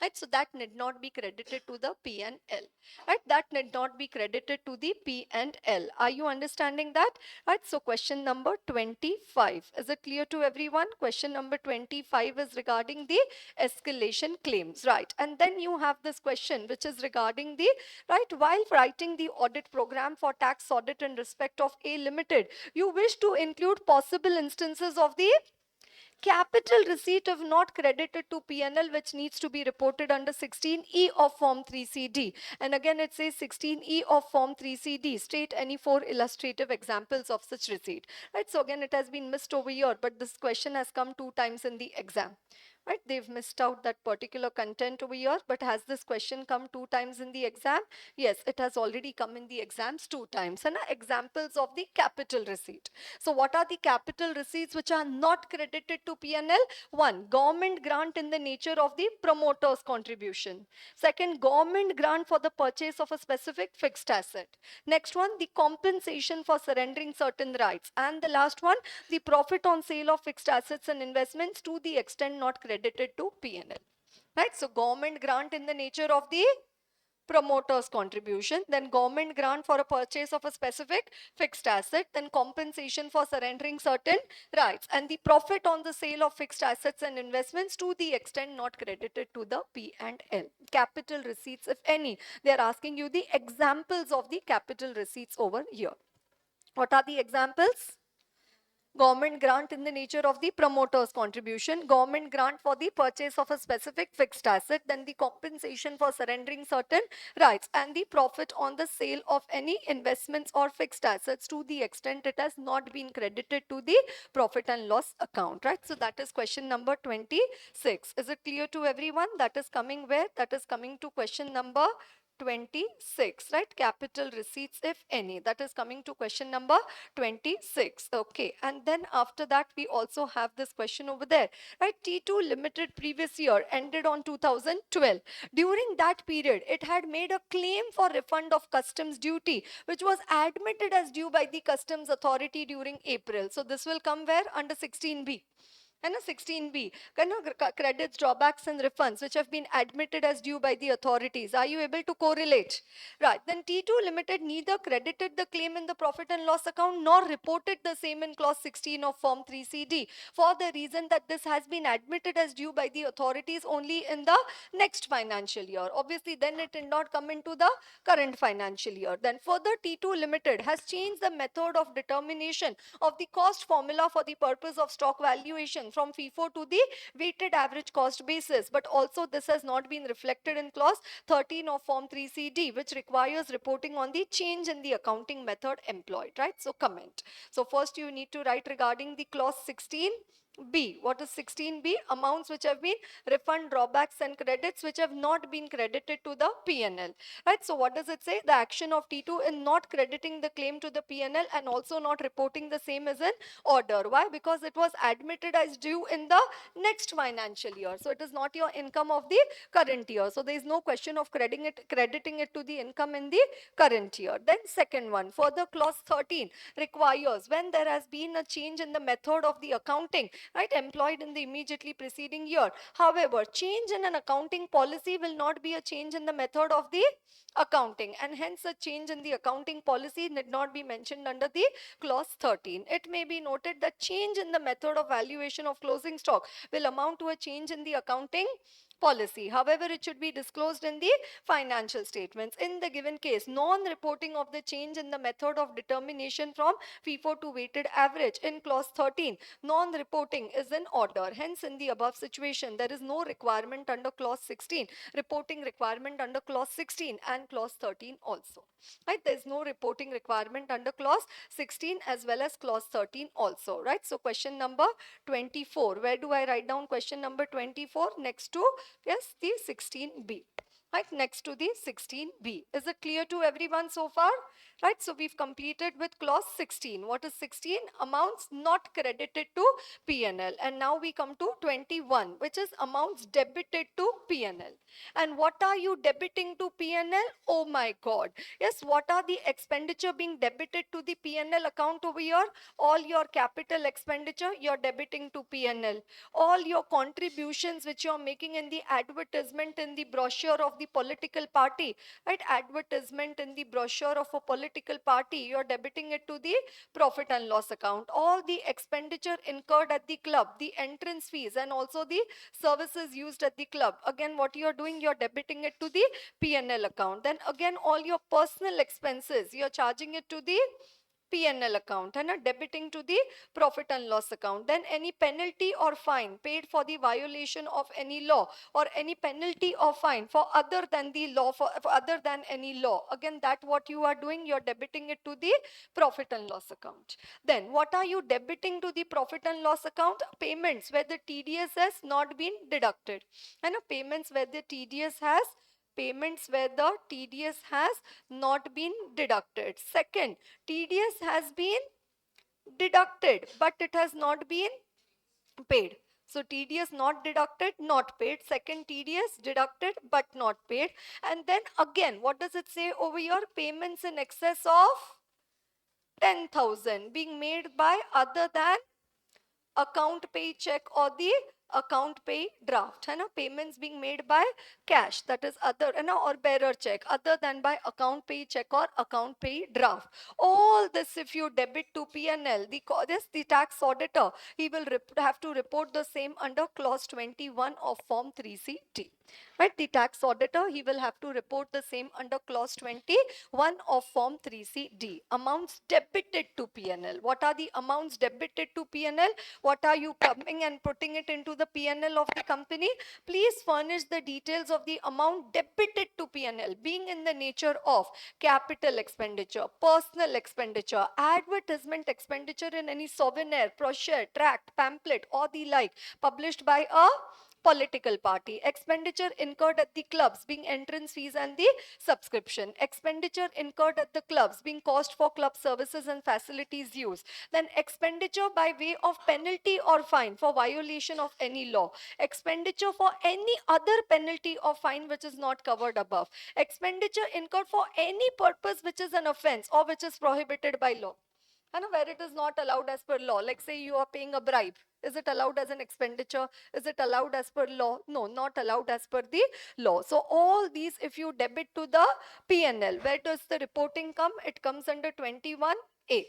Right? So that need not be credited to the P&L. Right? That need not be credited to the P&L. Are you understanding that? Right? So question number 25. Is it clear to everyone? Question number 25 is regarding the escalation claims. Right? And then you have this question which is regarding the, right, while writing the audit program for tax audit in respect of A Limited, you wish to include possible instances of the capital receipt of not credited to P&L which needs to be reported under 16E of Form 3CD. And again it says 16E of Form 3CD. State any 4 illustrative examples of such receipt. Right? So again it has been missed over here, but this question has come 2 times in the exam. Right? They've missed out that particular content over here, but has this question come 2 times in the exam? Yes, it has already come in the exams 2 times. And examples of the capital receipt. So what are the capital receipts which are not credited to P&L? One, government grant in the nature of the promoter's contribution. Second, government grant for the purchase of a specific fixed asset. Next one, the compensation for surrendering certain rights. And the last one, the profit on sale of fixed assets and investments to the extent not credited to P&L. Right? So government grant in the nature of the promoter's contribution, then government grant for a purchase of a specific fixed asset, then compensation for surrendering certain rights, and the profit on the sale of fixed assets and investments to the extent not credited to the P&L. Capital receipts, if any. They are asking you the examples of the capital receipts over here. What are the examples? Government grant in the nature of the promoter's contribution, government grant for the purchase of a specific fixed asset, then the compensation for surrendering certain rights, and the profit on the sale of any investments or fixed assets to the extent it has not been credited to the profit and loss account, right? So that is question number 26. Is it clear to everyone? That is coming where? That is coming to question number 26, right? Capital receipts, if any. That is coming to question number 26. Okay. And then after that, we also have this question over there, right? T2 Limited previous year ended on 2012. During that period, it had made a claim for refund of customs duty, which was admitted as due by the customs authority during April. So this will come where? Under 16B. And a 16B, credits, drawbacks, and refunds which have been admitted as due by the authorities. Are you able to correlate? Right. Then T2 Limited neither credited the claim in the profit and loss account nor reported the same in clause 16 of Form 3CD for the reason that this has been admitted as due by the authorities only in the next financial year. Obviously, then it did not come into the current financial year. Then further, T2 Limited has changed the method of determination of the cost formula for the purpose of stock valuation from FIFO to the weighted average cost basis. But also this has not been reflected in clause 13 of Form 3CD, which requires reporting on the change in the accounting method employed, right? So comment. So first you need to write regarding the clause 16B. What is 16B? Amounts which have been refund, drawbacks, and credits which have not been credited to the P&L. Right? So what does it say? The action of T2 in not crediting the claim to the P&L and also not reporting the same is in order. Why? Because it was admitted as due in the next financial year. So it is not your income of the current year. So there is no question of crediting it to the income in the current year. Then second one, further clause 13 requires when there has been a change in the method of the accounting, right, employed in the immediately preceding year. However, change in an accounting policy will not be a change in the method of the accounting, and hence a change in the accounting policy need not be mentioned under the clause 13. It may be noted that change in the method of valuation of closing stock will amount to a change in the accounting policy. However, it should be disclosed in the financial statements. In the given case, non-reporting of the change in the method of determination from FIFO to weighted average in clause 13, non-reporting is in order. Hence, in the above situation, there is no requirement under clause 16, reporting requirement under clause 16 and clause 13 also. Right? There is no reporting requirement under clause 16 as well as clause 13 also. Right? So, question number 24. Where do I write down question number 24? Next to, yes, the 16B. Right, next to the 16B. Is it clear to everyone so far? Right, so we've completed with clause 16. What is 16? Amounts not credited to P&L. And now we come to 21, which is amounts debited to P&L. And what are you debiting to P&L? Oh my God. Yes, what are the expenditure being debited to the P&L account over here? All your capital expenditure, you're debiting to P&L. All your contributions which you're making in the advertisement in the brochure of the political party, right? Advertisement in the brochure of a political party, you're debiting it to the profit and loss account. All the expenditure incurred at the club, the entrance fees and also the services used at the club, again what you're doing, you're debiting it to the P&L account. Then again all your personal expenses, you're charging it to the P&L account and debiting to the profit and loss account. Then any penalty or fine paid for the violation of any law or any penalty or fine for other than the law, for other than any law, again that what you are doing, you're debiting it to the profit and loss account. Then what are you debiting to the profit and loss account? Payments where the TDS has not been deducted, and payments where the TDS has not been deducted. Second, TDS has been deducted, but it has not been paid. So TDS not deducted, not paid. Second, TDS deducted, but not paid. And then again, what does it say over here? Payments in excess of 10,000 being made by other than account, paycheck or the account pay draft, है ना, payments being made by cash, that is other, है ना, or bearer check, other than by account pay check or account pay draft. All this if you debit to P&L, the tax auditor, he will have to report the same under clause 21 of form 3CT. Right, the tax auditor, he will have to report the same under clause 21 of form 3CD. Amounts debited to P&L. What are the amounts debited to P&L? What are you coming and putting it into the P&L of the company? Please furnish the details of the amount debited to P&L, being in the nature of capital expenditure, personal expenditure, advertisement expenditure in any souvenir, brochure, tract, pamphlet, or the like, published by a political party, expenditure incurred at the clubs being entrance fees and the subscription, expenditure incurred at the clubs being cost for club services and facilities used, then expenditure by way of penalty or fine for violation of any law, expenditure for any other penalty or fine which is not covered above, expenditure incurred for any purpose which is an offense or which is prohibited by law, and where it is not allowed as per law. Like say you are paying a bribe, is it allowed as an expenditure? Is it allowed as per law? No, not allowed as per the law. So all these if you debit to the P&L, where does the reporting come? It comes under 21A.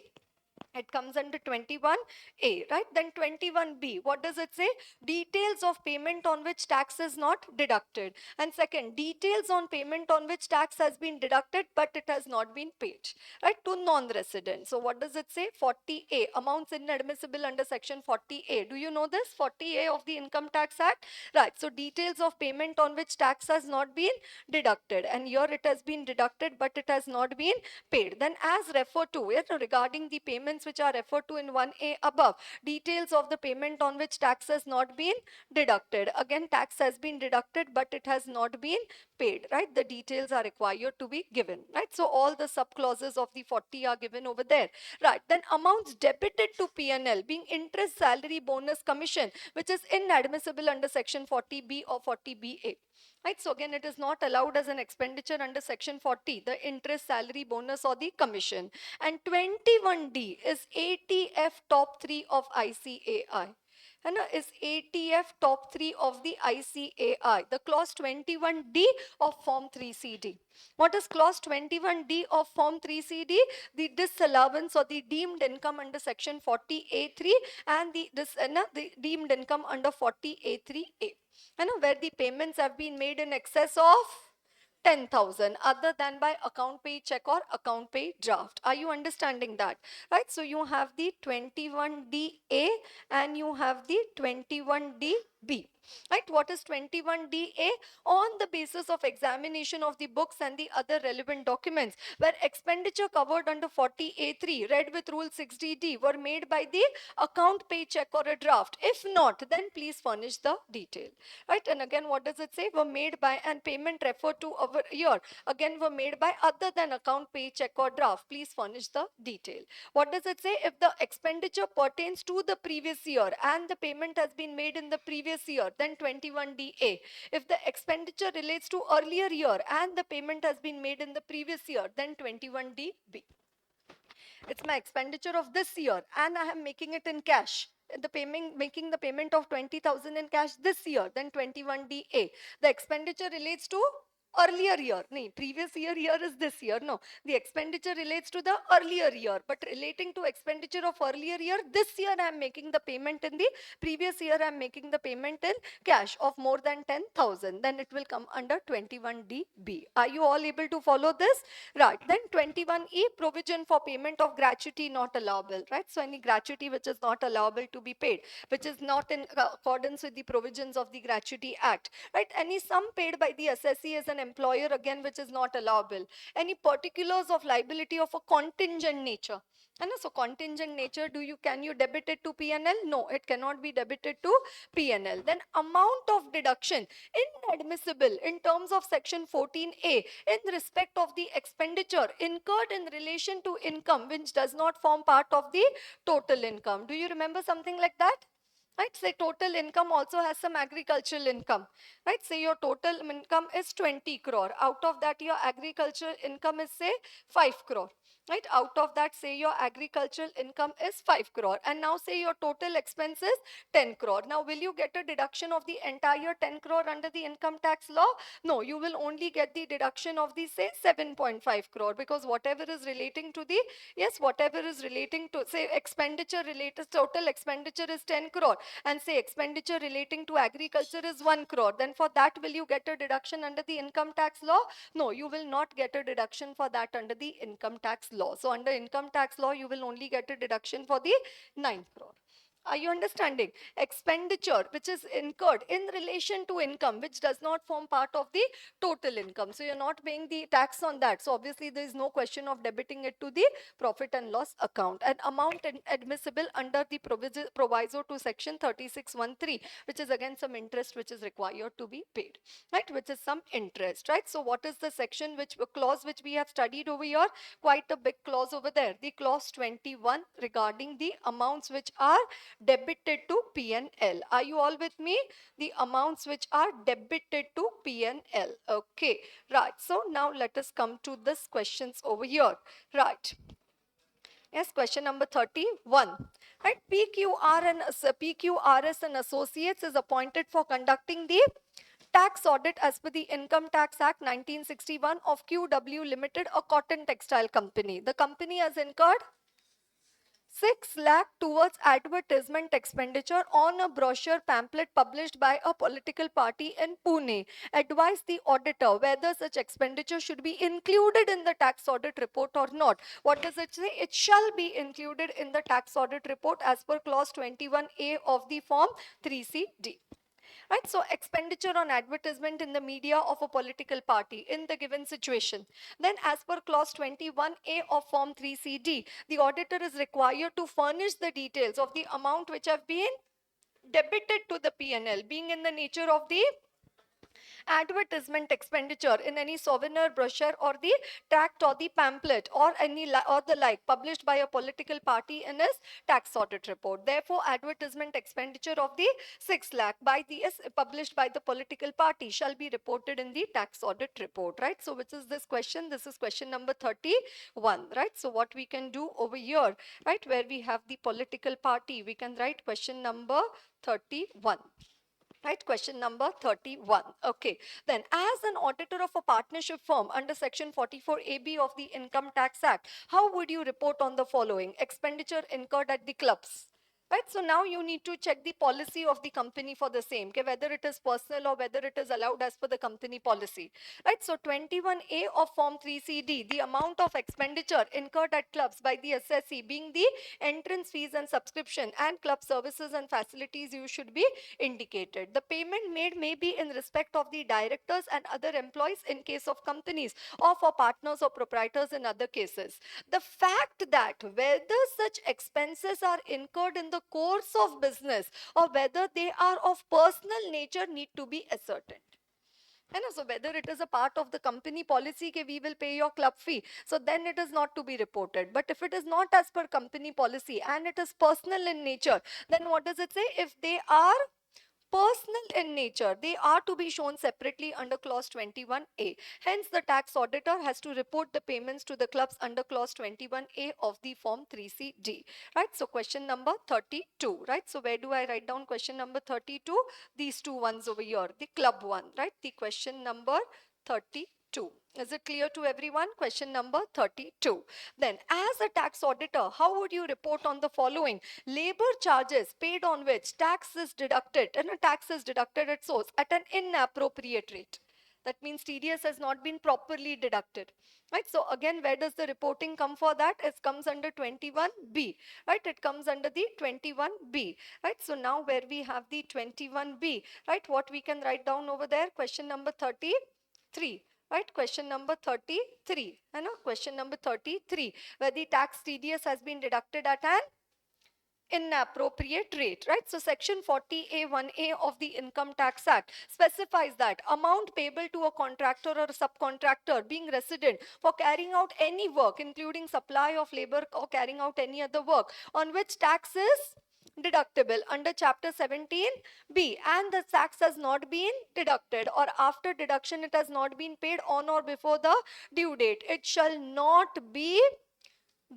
It comes under 21A, right? Then 21B, what does it say? Details of payment on which tax is not deducted. And second, details on payment on which tax has been deducted but it has not been paid, right, to non-resident. So what does it say? 40A, amounts inadmissible under section 40A. Do you know this? 40A of the Income Tax Act, right? So details of payment on which tax has not been deducted, and here it has been deducted but it has not been paid. Then as referred to it, regarding the payments which are referred to in 1A above, details of the payment on which tax has not been deducted. Again, tax has been deducted but it has not been paid, right? The details are required to be given, right? So all the sub clauses of the 40 are given over there, right? Then amounts debited to P&L being interest, salary, bonus, commission, which is inadmissible under section 40B or 40BA. Right, so again, it is not allowed as an expenditure under section 40, the interest, salary, bonus, or the commission. And 21D is ATF top 3 of ICAI. And is ATF top 3 of the ICAI, the clause 21D of form 3CD. What is clause 21D of form 3CD? The disallowance or the deemed income under section 40A3 and the deemed income under 40A3A. Where the payments have been made in excess of 10,000 other than by account pay check or account pay draft. Are you understanding that? Right. So you have the 21DA and you have the 21DB. Right. What is 21DA? On the basis of examination of the books and the other relevant documents where expenditure covered under 40A3 read with rule 6DD were made by the account pay check or a draft. If not, then please furnish the detail. Right. And again, what does it say? Were made by, and payment referred to over here again were made by other than account pay check or draft. Please furnish the detail. What does it say? If the expenditure pertains to the previous year and the payment has been made in the previous year, then 21DA. If the expenditure relates to earlier year and the payment has been made in the previous year, then 21DB. It's my expenditure of this year and I am making it in cash. Making the payment of 20,000 in cash this year, then 21DA. The expenditure relates to earlier year. No, previous year is this year. No, the expenditure relates to the earlier year, but relating to expenditure of earlier year, this year I am making the payment in the previous year I am making the payment in cash of more than 10,000. Then it will come under 21DB. Are you all able to follow this? Right. Then 21E, provision for payment of gratuity not allowable. Right. So any gratuity which is not allowable to be paid, which is not in accordance with the provisions of the Gratuity Act. Right. Any sum paid by the assessee as an employer, again, which is not allowable. Any particulars of liability of a contingent nature. And so contingent nature, can you debit it to P&L? No, it cannot be debited to P&L. Then amount of deduction inadmissible in terms of section 14A in respect of the expenditure incurred in relation to income which does not form part of the total income. Do you remember something like that? Right, say total income also has some agricultural income, right? Say your total income is 20 crore. Out of that, your agricultural income is say 5 crore. right? Out of that, say your agricultural income is 5 crore, and now say your total expense is 10 crore. Now, will you get a deduction of the entire 10 crore under the income tax law? No, you will only get the deduction of the, say, 7.5 crore, because whatever is relating to the, yes, whatever is relating to, say, expenditure related, total expenditure is 10 crore, and say expenditure relating to agriculture is 1 crore, then for that, will you get a deduction under the income tax law? No, you will not get a deduction for that under the income tax law. So under income tax law, you will only get a deduction for the 9 crore. Are you understanding? Expenditure which is incurred in relation to income, which does not form part of the total income. So you're not paying the tax on that. So obviously there is no question of debiting it to the profit and loss account. An amount admissible under the proviso to section 3613, which is again some interest which is required to be paid, right? Which is some interest, right? So what is the section, which clause which we have studied over here? Quite a big clause over there. The clause 21 regarding the amounts which are debited to P&L. Are you all with me? The amounts which are debited to P&L. Okay, right. So now let us come to this questions over here. Right. Yes, question number 31. Right, PQRS and Associates is appointed for conducting the tax audit as per the Income Tax Act 1961 of QW Limited, a cotton textile company. The company has incurred 6 lakh towards advertisement expenditure on a brochure pamphlet published by a political party in Pune. Advise the auditor whether such expenditure should be included in the tax audit report or not. What does it say? It shall be included in the tax audit report as per clause 21A of the form 3CD. Right, so expenditure on advertisement in the media of a political party in the given situation. Then as per clause 21A of form 3CD, the auditor is required to furnish the details of the amount which have been debited to the P&L, being in the nature of the advertisement expenditure in any souvenir brochure or the tract or the pamphlet or any or the like published by a political party in his tax audit report. Therefore, advertisement expenditure of the 6 lakh by the published by the political party shall be reported in the tax audit report, right? So which is this question? This is question number 31, right? So what we can do over here, right, where we have the political party, we can write question number 31. Right, question number 31. Okay, then as an auditor of a partnership firm under section 44AB of the Income Tax Act, how would you report on the following? Expenditure incurred at the clubs. Right, so now you need to check the policy of the company for the same, okay, whether it is personal or whether it is allowed as per the company policy. Right, so 21A of form 3CD, the amount of expenditure incurred at clubs by the assessee being the entrance fees and subscription and club services and facilities you should be indicated. The payment made may be in respect of the directors and other employees in case of companies, or for partners or proprietors in other cases. The fact that whether such expenses are incurred in the course of business or whether they are of personal nature need to be ascertained. And so whether it is a part of the company policy that we will pay your club fee, so then it is not to be reported. But if it is not as per company policy and it is personal in nature, then what does it say? If they are personal in nature, they are to be shown separately under clause 21A. Hence, the tax auditor has to report the payments to the clubs under clause 21A of the form 3CD. Right, so question number 32. Right, so where do I write down question number 32? These two ones over here, the club one, right, the question number 32. Is it clear to everyone? Question number 32. Then, as a tax auditor, how would you report on the following? Labor charges paid on which tax is deducted, and a tax is deducted at source at an inappropriate rate. That means TDS has not been properly deducted. Right, so again, where does the reporting come for that? It comes under 21B. Right, it comes under the 21B. Right, so now where we have the 21B, right, what we can write down over there? Question number 33. Right, question number 33. I know, question number 33, where the tax TDS has been deducted at an inappropriate rate, right? So section 40A1A of the Income Tax Act specifies that amount payable to a contractor or a subcontractor being resident for carrying out any work, including supply of labor or carrying out any other work, on which tax is deductible under chapter 17B, and the tax has not been deducted, or after deduction it has not been paid on or before the due date, it shall not be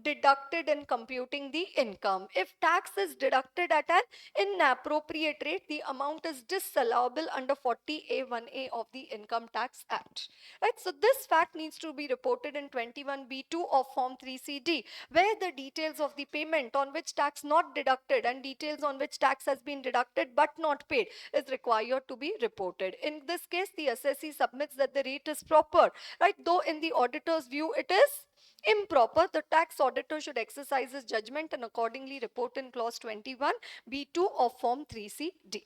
deducted in computing the income. If tax is deducted at an inappropriate rate, the amount is disallowable under 40A1A of the Income Tax Act. Right? So this fact needs to be reported in 21B2 of Form 3CD, where the details of the payment on which tax not deducted and details on which tax has been deducted but not paid is required to be reported. In this case, the assessee submits that the rate is proper, right? Though in the auditor's view, it is improper. The tax auditor should exercise his judgment and accordingly report in clause 21B2 of Form 3CD.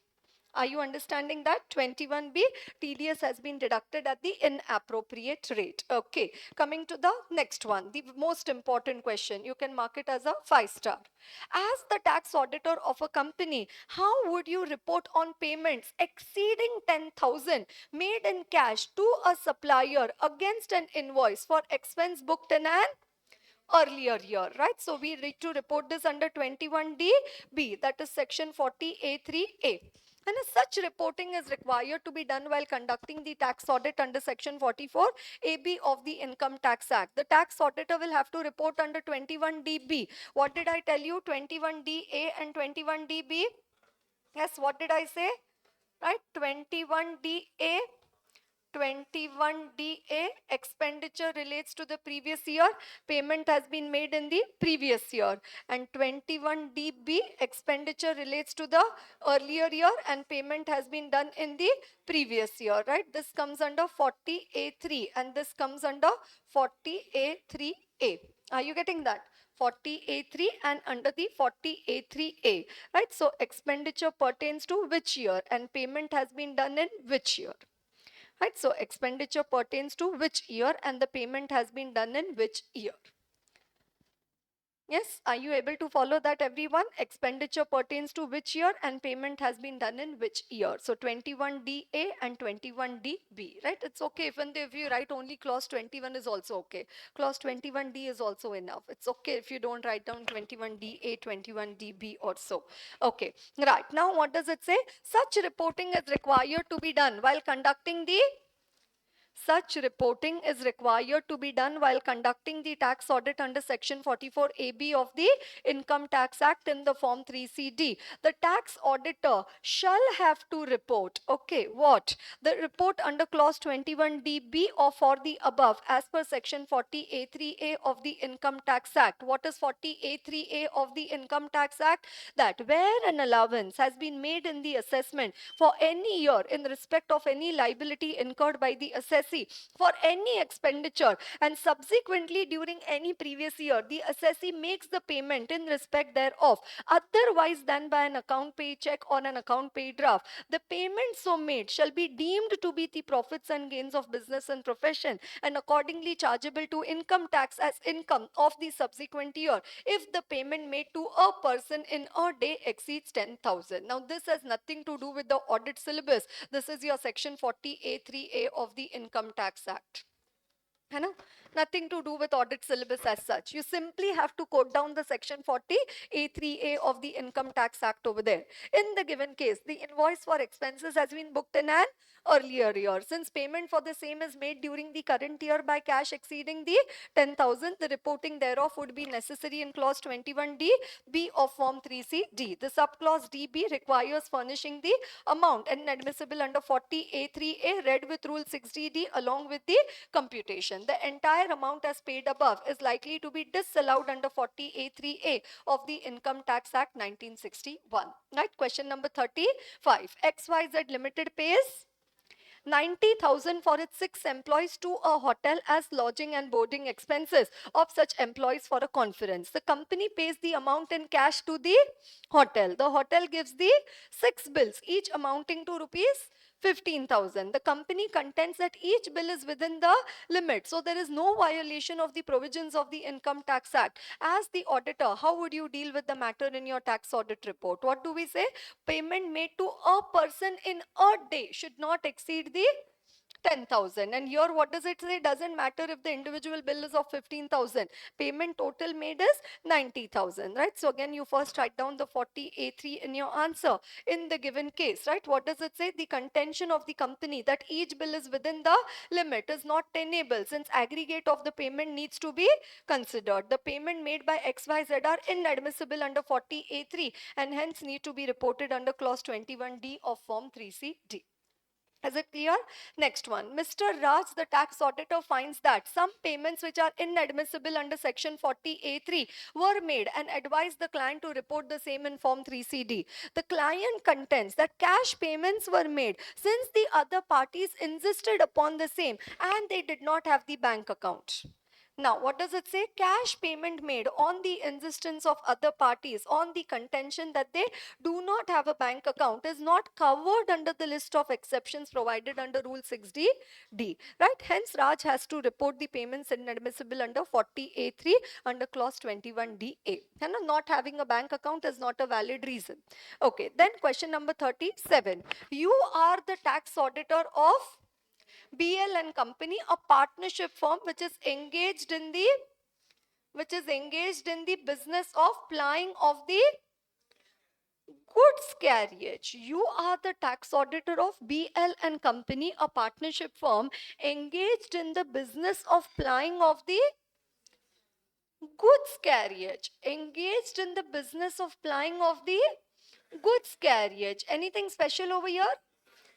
Are you understanding that? 21B, TDS has been deducted at the inappropriate rate. Okay, coming to the next one, the most important question. You can mark it as a 5-star. As the tax auditor of a company, how would you report on payments exceeding 10,000 made in cash to a supplier against an invoice for expense booked in an earlier year, right? So we need to report this under 21DB, that is section 40A3A. And as such reporting is required to be done while conducting the tax audit under section 44AB of the Income Tax Act. The tax auditor will have to report under 21DB. What did I tell you? 21DA and 21DB? Yes, what did I say? Right? 21DA, 21DA, expenditure relates to the previous year, payment has been made in the previous year. And 21DB, expenditure relates to the earlier year and payment has been done in the previous year, right? This comes under 40A3 and this comes under 40A3A. Are you getting that? 40A3 and under the 40A3A, right? So expenditure pertains to which year and payment has been done in which year? Right, so expenditure pertains to which year and the payment has been done in which year? Yes, are you able to follow that, everyone? Expenditure pertains to which year and payment has been done in which year? So 21DA and 21DB, right? It's okay if you write only clause 21 is also okay. Clause 21D is also enough. It's okay if you don't write down 21DA, 21DB or so. Okay, right. Now what does it say? Such reporting is required to be done while conducting the Such reporting is required to be done while conducting the tax audit under section 44AB of the Income Tax Act in the form 3CD. The tax auditor shall have to report, okay, what? The report under clause 21DB or for the above as per section 40A3A of the Income Tax Act. What is 40A3A of the Income Tax Act? That where an allowance has been made in the assessment for any year in respect of any liability incurred by the assessee for any expenditure and subsequently during any previous year, the assessee makes the payment in respect thereof otherwise than by an account pay check or an account pay draft, the payment so made shall be deemed to be the profits and gains of business and profession and accordingly chargeable to income tax as income of the subsequent year if the payment made to a person in a day exceeds 10,000. Now this has nothing to do with the audit syllabus. This is your section 40A3A of the Income Tax Act. है ना? Nothing to do with audit syllabus as such. You simply have to quote down the section 40A3A of the Income Tax Act over there. In the given case, the invoice for expenses has been booked in an earlier year. Since payment for the same is made during the current year by cash exceeding the 10,000, the reporting thereof would be necessary in clause 21D, B of form 3CD. The subclause DB requires furnishing the amount and admissible under 40A3A read with rule 6DD along with the computation. The entire amount as paid above is likely to be disallowed under 40A3A of the Income Tax Act 1961. Right, question number 35. XYZ Limited pays 90,000 for its 6 employees to a hotel as lodging and boarding expenses of such employees for a conference. The company pays the amount in cash to the hotel. The hotel gives the 6 bills, each amounting to rupees 15,000. The company contends that each bill is within the limit. So there is no violation of the provisions of the Income Tax Act. As the auditor, how would you deal with the matter in your tax audit report? What do we say? Payment made to a person in a day should not exceed the 10,000. And here what does it say? Doesn't matter if the individual bill is of 15,000. Payment total made is 90,000, right? So again, you first write down the 40A3 in your answer in the given case, right? What does it say? The contention of the company that each bill is within the limit is not tenable since aggregate of the payment needs to be considered. The payment made by XYZ are inadmissible under 40A3 and hence need to be reported under clause 21D of form 3CD. Is it clear? Next one. Mr. Raj, the tax auditor, finds that some payments which are inadmissible under section 40A3 were made and advised the client to report the same in form 3CD. The client contends that cash payments were made since the other parties insisted upon the same and they did not have the bank account. Now, what does it say? Cash payment made on the insistence of other parties on the contention that they do not have a bank account is not covered under the list of exceptions provided under Rule 6D, right? Hence, Raj has to report the payments inadmissible under 40A3 under clause 21DA. And not having a bank account is not a valid reason. Okay, then question number 37. You are the tax auditor of BL and Company, a partnership firm which is engaged in the business of plying of the goods carriage. You are the tax auditor of BL and Company, a partnership firm engaged in the business of plying of the goods carriage. Engaged in the business of plying of the goods carriage. Anything special over here?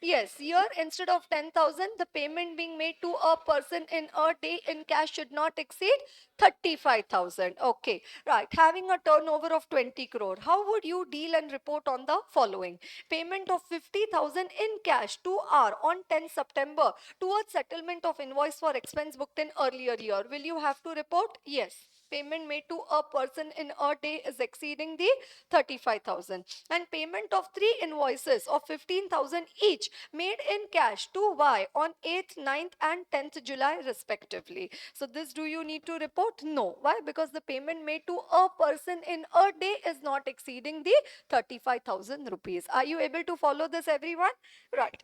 Yes, here instead of 10,000, the payment being made to a person in a day in cash should not exceed 35,000. Okay, right. Having a turnover of 20 crore, how would you deal and report on the following? Payment of 50,000 in cash to R on 10 September towards settlement of invoice for expense booked in earlier year. Will you have to report? Yes. Payment made to a person in a day is exceeding the 35,000. And payment of 3 invoices of 15,000 each made in cash to Y on 8th, 9th and 10th July respectively. So this do you need to report? No. Why? Because the payment made to a person in a day is not exceeding the 35,000 rupees. Are you able to follow this, everyone? Right.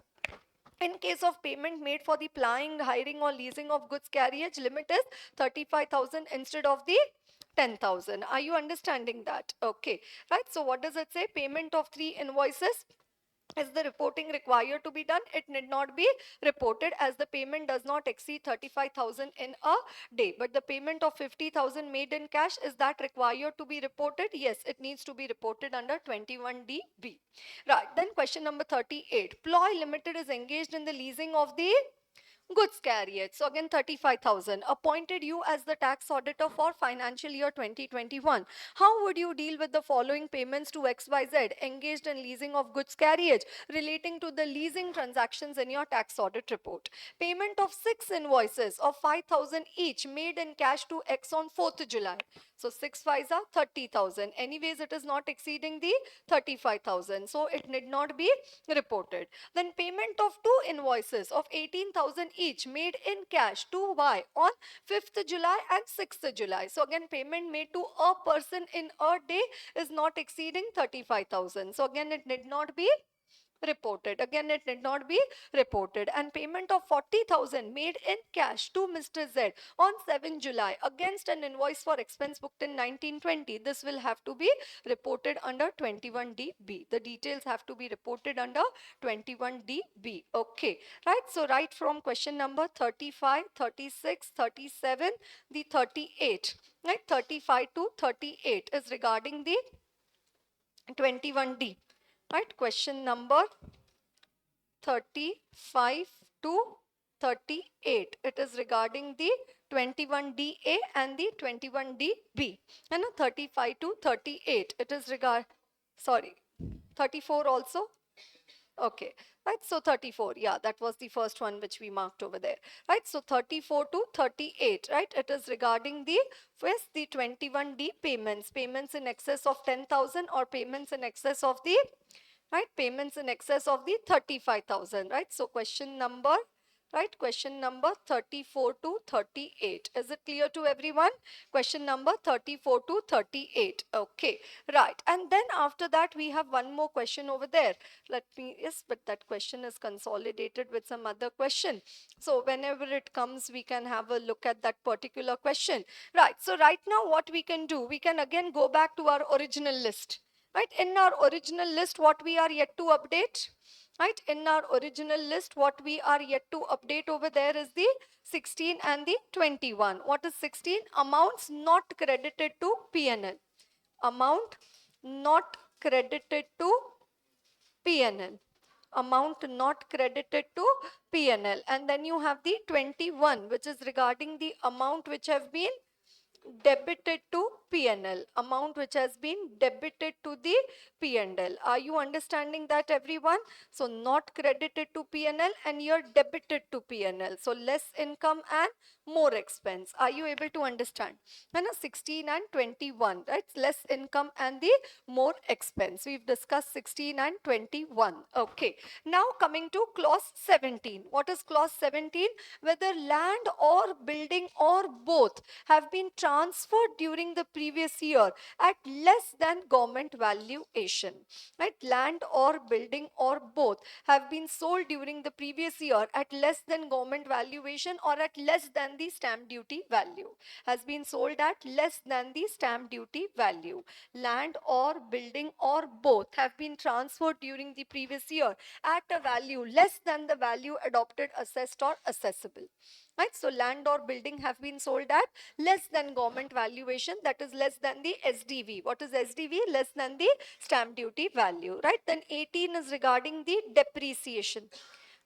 In case of payment made for the plying, hiring or leasing of goods carriage, limit is 35,000 instead of the 10,000. Are you understanding that? Okay, right. So what does it say? Payment of 3 invoices. Is the reporting required to be done? It need not be reported as the payment does not exceed 35,000 in a day. But the payment of 50,000 made in cash, is that required to be reported? Yes, it needs to be reported under 21DB. Right, then question number 38. Ploy Limited is engaged in the leasing of the goods carriage. So again 35,000. Appointed you as the tax auditor for financial year 2021. How would you deal with the following payments to XYZ engaged in leasing of goods carriage relating to the leasing transactions in your tax audit report? Payment of 6 invoices of 5,000 each made in cash to X on 4th July. So 6 5s are 30,000. Anyways, it is not exceeding the 35,000. So it need not be reported. Then payment of 2 invoices of 18,000 each made in cash to Y on 5th July and 6th July. So again, payment made to a person in a day is not exceeding 35,000. So again, it need not be reported. Again, it did not be reported. And payment of 40,000 made in cash to Mr. Z on 7 July against an invoice for expense booked in 1920. This will have to be reported under 21DB. The details have to be reported under 21DB. Okay, right. So right from question number 35, 36, 37, the 38, right, 35 to 38 is regarding the 21D. Right, question number 35 to 38. It is regarding the 21DA and the 21DB. And 35 to 38. It is sorry, 34 also. Okay, right. So 34, yeah, that was the first one which we marked over there, right? So 34 to 38, right? It is regarding the first the 21D payments in excess of 10,000 or payments in excess of the, right, payments in excess of the 35,000, right? So question number Right, question number 34 to 38. Is it clear to everyone? Question number 34 to 38. Okay, right. And then after that, we have one more question over there. Let me, yes, but that question is consolidated with some other question. So whenever it comes, we can have a look at that particular question. Right, so right now what we can do, we can again go back to our original list. Right, in our original list, what we are yet to update? Right, in our original list, what we are yet to update over there is the 16 and the 21. What is 16? Amounts not credited to PNL. Amount not credited to PNL. Amount not credited to PNL. And then you have the 21, which is regarding the amount which have been debited to PNL, amount which has been debited to the PNL. Are you understanding that, everyone? So not credited to PNL and you're debited to PNL. So less income and more expense. Are you able to understand? And 16 and 21, right? Less income and the more expense. We've discussed 16 and 21. Okay. Now coming to clause 17. What is clause 17? Whether land or building or both have been transferred during the previous year at less than government valuation. Right? Land or building or both have been sold during the previous year at less than government valuation or at less than the stamp duty value. Has been sold at less than the stamp duty value. Land or building or both have been transferred during the previous year at a value less than the value adopted, assessed or assessable. Right, so land or building have been sold at less than government valuation, that is less than the SDV. What is SDV? Less than the stamp duty value. Right, then 18 is regarding the depreciation.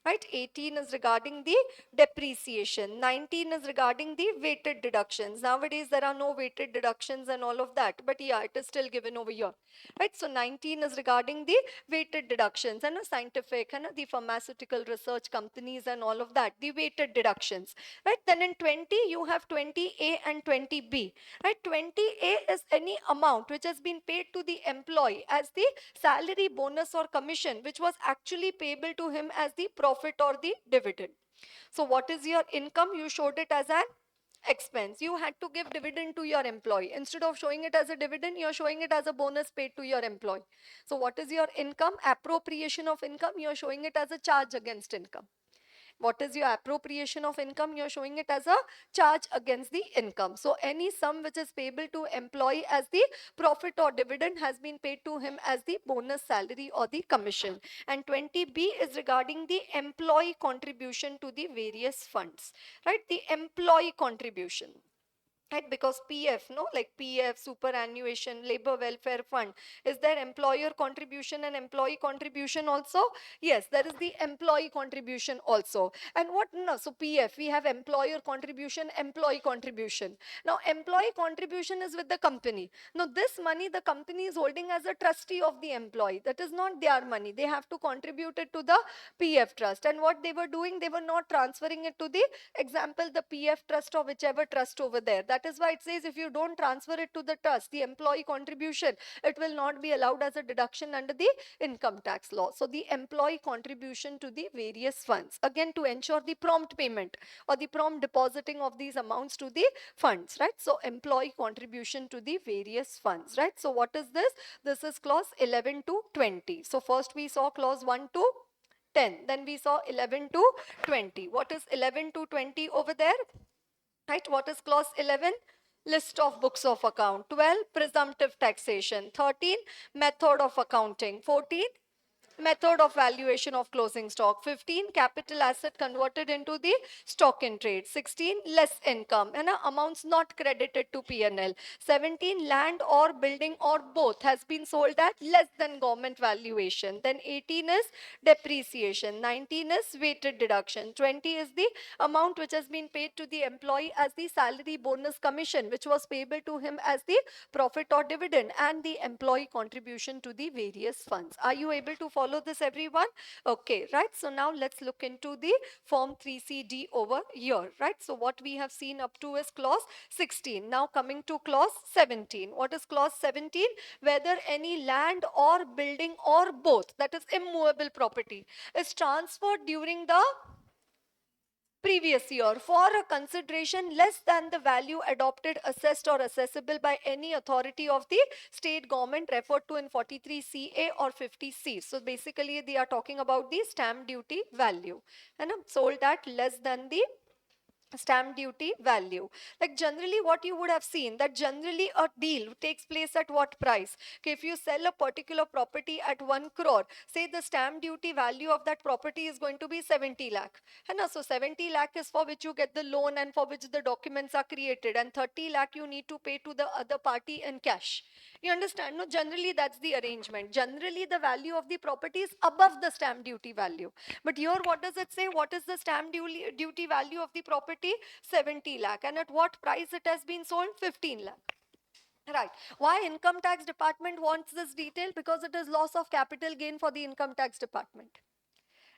Right, 18 is regarding the depreciation. 19 is regarding the weighted deductions. Nowadays there are no weighted deductions and all of that, but yeah, it is still given over here. Right, so 19 is regarding the weighted deductions and scientific and the pharmaceutical research companies and all of that, the weighted deductions. Right, then in 20 you have 20A and 20B. Right, 20A is any amount which has been paid to the employee as the salary, bonus or commission, which was actually payable to him as the profit or the dividend. So what is your income? You showed it as an expense. You had to give dividend to your employee. Instead of showing it as a dividend, you're showing it as a bonus paid to your employee. So what is your income? Appropriation of income, you're showing it as a charge against income. What is your appropriation of income? You're showing it as a charge against the income. So any sum which is payable to employee as the profit or dividend has been paid to him as the bonus, salary or the commission. And 20B is regarding the employee contribution to the various funds. Right, the employee contribution. Right, because PF, no, like PF, superannuation, labor welfare fund, is there employer contribution and employee contribution also? Yes, there is the employee contribution also. And what, no, so PF, we have employer contribution, employee contribution. Now employee contribution is with the company. Now this money the company is holding as a trustee of the employee. That is not their money. They have to contribute it to the PF trust. And what they were doing, they were not transferring it to the, example, the PF trust or whichever trust over there. That is why it says if you don't transfer it to the trust, the employee contribution, it will not be allowed as a deduction under the income tax law. So the employee contribution to the various funds, again to ensure the prompt payment or the prompt depositing of these amounts to the funds, right? So employee contribution to the various funds, right? So what is this? This is clause 11 to 20. So first we saw clause 1 to 10, then we saw 11 to 20. What is 11 to 20 over there? Right, what is clause 11? List of books of account. 12, presumptive taxation. 13, method of accounting. 14, method of valuation of closing stock. 15, capital asset converted into the stock in trade. 16, less income and amounts not credited to PNL. 17, land or building or both has been sold at less than government valuation. Then 18 is depreciation. 19 is weighted deduction. 20 is the amount which has been paid to the employee as the salary, bonus, commission, which was payable to him as the profit or dividend, and the employee contribution to the various funds. Are you able to follow this, everyone? Okay, right. So now let's look into the form 3CD over here, right? So what we have seen up to is clause 16. Now coming to clause 17. What is clause 17? Whether any land or building or both, that is immovable property, is transferred during the previous year for a consideration less than the value adopted, assessed or assessable by any authority of the state government referred to in 43CA or 50C. So basically they are talking about the stamp duty value and sold at less than the stamp duty value. Like generally what you would have seen that generally a deal takes place at what price? Okay, if you sell a particular property at 1 crore, say the stamp duty value of that property is going to be 70 lakh. And so 70 lakh is for which you get the loan and for which the documents are created, and 30 lakh you need to pay to the other party in cash. You understand? No, generally that's the arrangement. Generally the value of the property is above the stamp duty value. But here what does it say? What is the stamp duty value of the property? 70 lakh. And at what price it has been sold? 15 lakh. Right. Why income tax department wants this detail? Because it is loss of capital gain for the income tax department.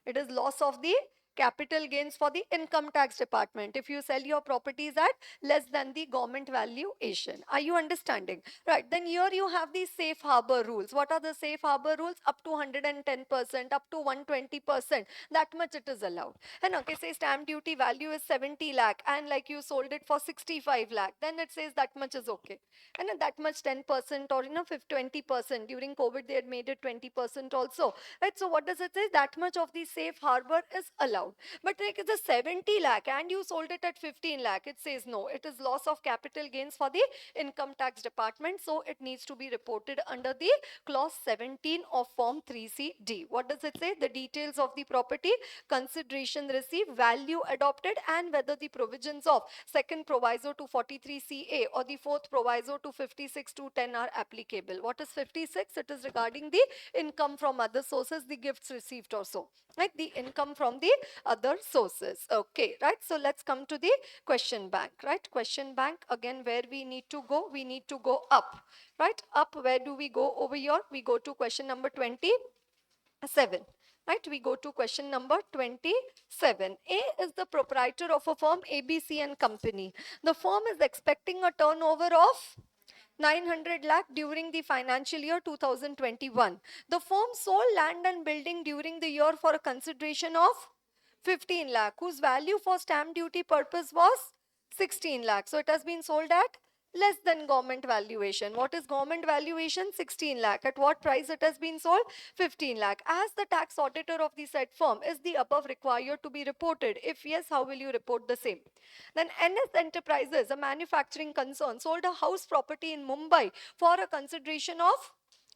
It is loss of the capital gains for the income tax department if you sell your properties at less than the government valuation. Are you understanding? Right. Then here you have the safe harbor rules. What are the safe harbor rules? Up to 110%, up to 120%. That much it is allowed. And okay, say stamp duty value is 70 lakh and like you sold it for 65 lakh. Then it says that much is okay. And that much 10% or 20%. During COVID they had made it 20% also. Right. So what does it say? That much of the safe harbor is allowed. But like it's a 70 lakh and you sold it at 15 lakh, it says no, it is loss of capital gains for the income tax department. So it needs to be reported under the clause 17 of form 3CD. What does it say? The details of the property, consideration received, value adopted, and whether the provisions of second proviso to 43CA or the fourth proviso to 56 to 10 are applicable. What is 56? It is regarding the income from other sources, the gifts received also, like the income from the other sources. Okay, right? So let's come to the question bank, right? Question bank, again, where we need to go? We need to go up, right? Up, where do we go over here? We go to question number 27. Right, we go to question number 27. A is the proprietor of a firm ABC and Company. The firm is expecting a turnover of 900 lakh during the financial year 2021. The firm sold land and building during the year for a consideration of 15 lakh, whose value for stamp duty purpose was 16 lakh. So it has been sold at less than government valuation. What is government valuation? 16 lakh. At what price it has been sold? 15 lakh. As the tax auditor of the said firm, is the above required to be reported? If yes, how will you report the same? Then NS Enterprises, a manufacturing concern, sold a house property in Mumbai for a consideration of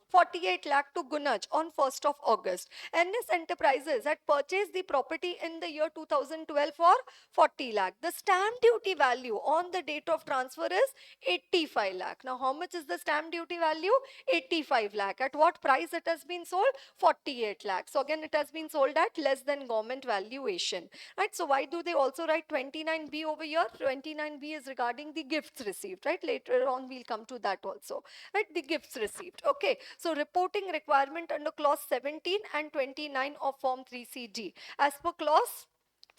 48 lakh to Gunaj on 1st of August. NS Enterprises had purchased the property in the year 2012 for 40 lakh. The stamp duty value on the date of transfer is 85 lakh. Now, how much is the stamp duty value? 85 lakh. At what price it has been sold? 48 lakh. So again, it has been sold at less than government valuation. Right? So why do they also write 29B over here? 29B is regarding the gifts received. Right? Later on, we'll come to that also. Right? The gifts received. Okay. So reporting requirement under clause 17 and 29 of form 3CD. As per clause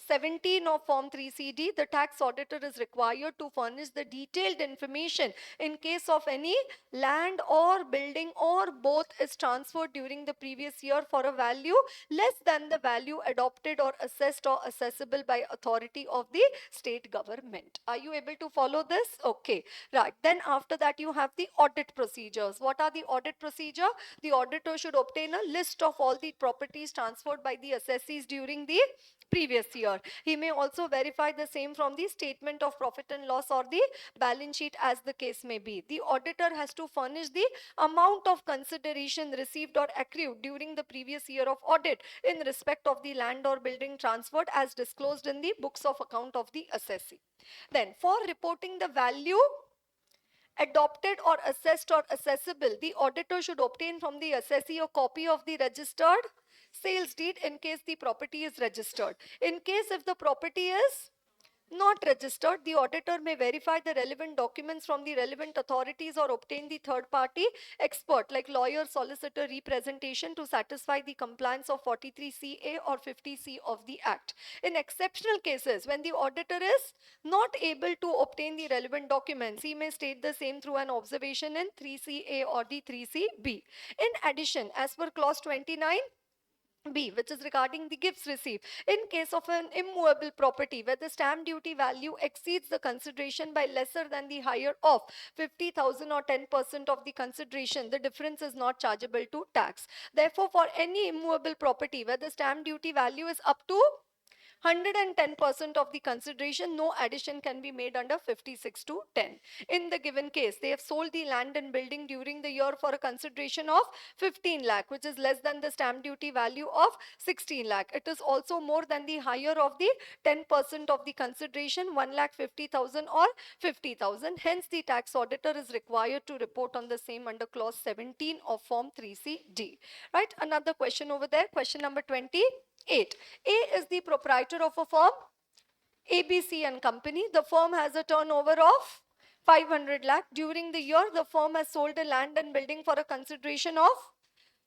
17 of form 3CD, the tax auditor is required to furnish the detailed information in case of any land or building or both is transferred during the previous year for a value less than the value adopted or assessed or assessable by authority of the state government. Are you able to follow this? Okay, right. Then after that you have the audit procedures. What are the audit procedure? The auditor should obtain a list of all the properties transferred by the assessees during the previous year. He may also verify the same from the statement of profit and loss or the balance sheet as the case may be. The auditor has to furnish the amount of consideration received or accrued during the previous year of audit in respect of the land or building transferred as disclosed in the books of account of the assessee. Then for reporting the value adopted or assessed or assessable, the auditor should obtain from the assessee a copy of the registered sales deed in case the property is registered. In case if the property is not registered, the auditor may verify the relevant documents from the relevant authorities or obtain the third party expert like lawyer, solicitor representation to satisfy the compliance of 43CA or 50C of the Act. In exceptional cases, when the auditor is not able to obtain the relevant documents, he may state the same through an observation in 3CA or the 3CB. In addition, as per clause 29, B, which is regarding the gifts received. In case of an immovable property where the stamp duty value exceeds the consideration by lesser than the higher of 50,000 or 10% of the consideration, the difference is not chargeable to tax. Therefore, for any immovable property where the stamp duty value is up to 110% of the consideration, no addition can be made under 56 to 10. In the given case, they have sold the land and building during the year for a consideration of 15 lakh, which is less than the stamp duty value of 16 lakh. It is also more than the higher of the 10% of the consideration, 1,50,000 or 50,000. Hence, the tax auditor is required to report on the same under clause 17 of form 3CD. Right? Another question over there, question number 28. A is the proprietor of a firm, ABC and Company. The firm has a turnover of 500 lakh. During the year, the firm has sold a land and building for a consideration of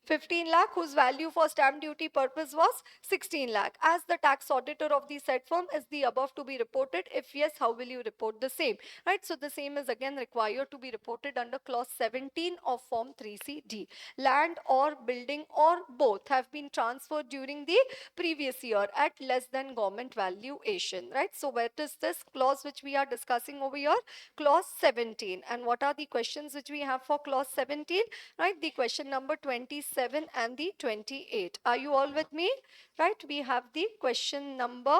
15 lakh, whose value for stamp duty purpose was 16 lakh. As the tax auditor of the said firm, is the above to be reported? If yes, how will you report the same? Right, so the same is again required to be reported under clause 17 of form 3CD. Land or building or both have been transferred during the previous year at less than government valuation. Right, so what is this clause which we are discussing over here? Clause 17. And what are the questions which we have for clause 17? Right, the question number 27 and the 28. Are you all with me? Right, we have the question number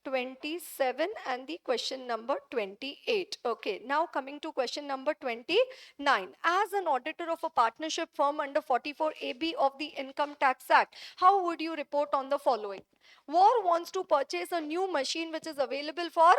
27 and the question number 28. Okay, now coming to question number 29. As an auditor of a partnership firm under 44AB of the Income Tax Act, how would you report on the following? War wants to purchase a new machine which is available for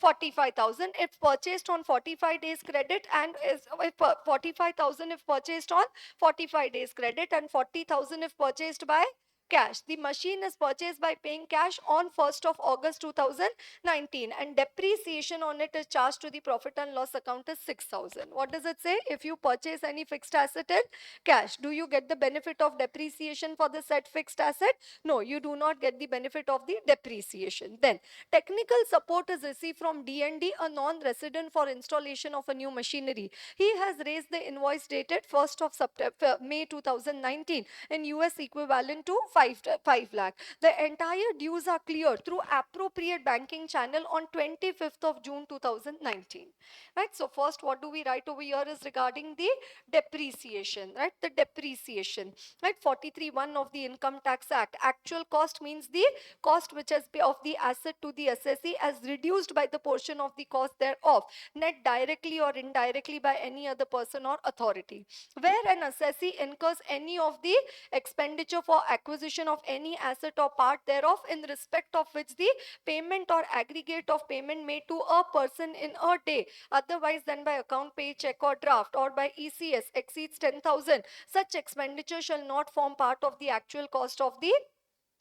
45,000 if purchased on 45 days credit, and is if 45,000 if purchased on 45 days credit, and 40,000 if purchased by cash. The machine is purchased by paying cash on 1st of August 2019, and depreciation on it is charged to the profit and loss account is 6,000. What does it say? If you purchase any fixed asset in cash, do you get the benefit of depreciation for the said fixed asset? No, you do not get the benefit of the depreciation. Then technical support is received from D&D, a non-resident, for installation of a new machinery. He has raised the invoice dated 1st of September, May 2019 in US equivalent to 5 lakh. The entire dues are cleared through appropriate banking channel on 25th of June 2019. Right, so first what do we write over here is regarding the depreciation. Right, the depreciation. Right, 43(1) of the Income Tax Act. Actual cost means the cost which has been of the asset to the assessee as reduced by the portion of the cost thereof, net directly or indirectly by any other person or authority. Where an assessee incurs any of the expenditure for acquisition of any asset or part thereof in respect of which the payment or aggregate of payment made to a person in a day otherwise than by account, pay, check or draft or by ECS exceeds 10,000, such expenditure shall not form part of the actual cost of the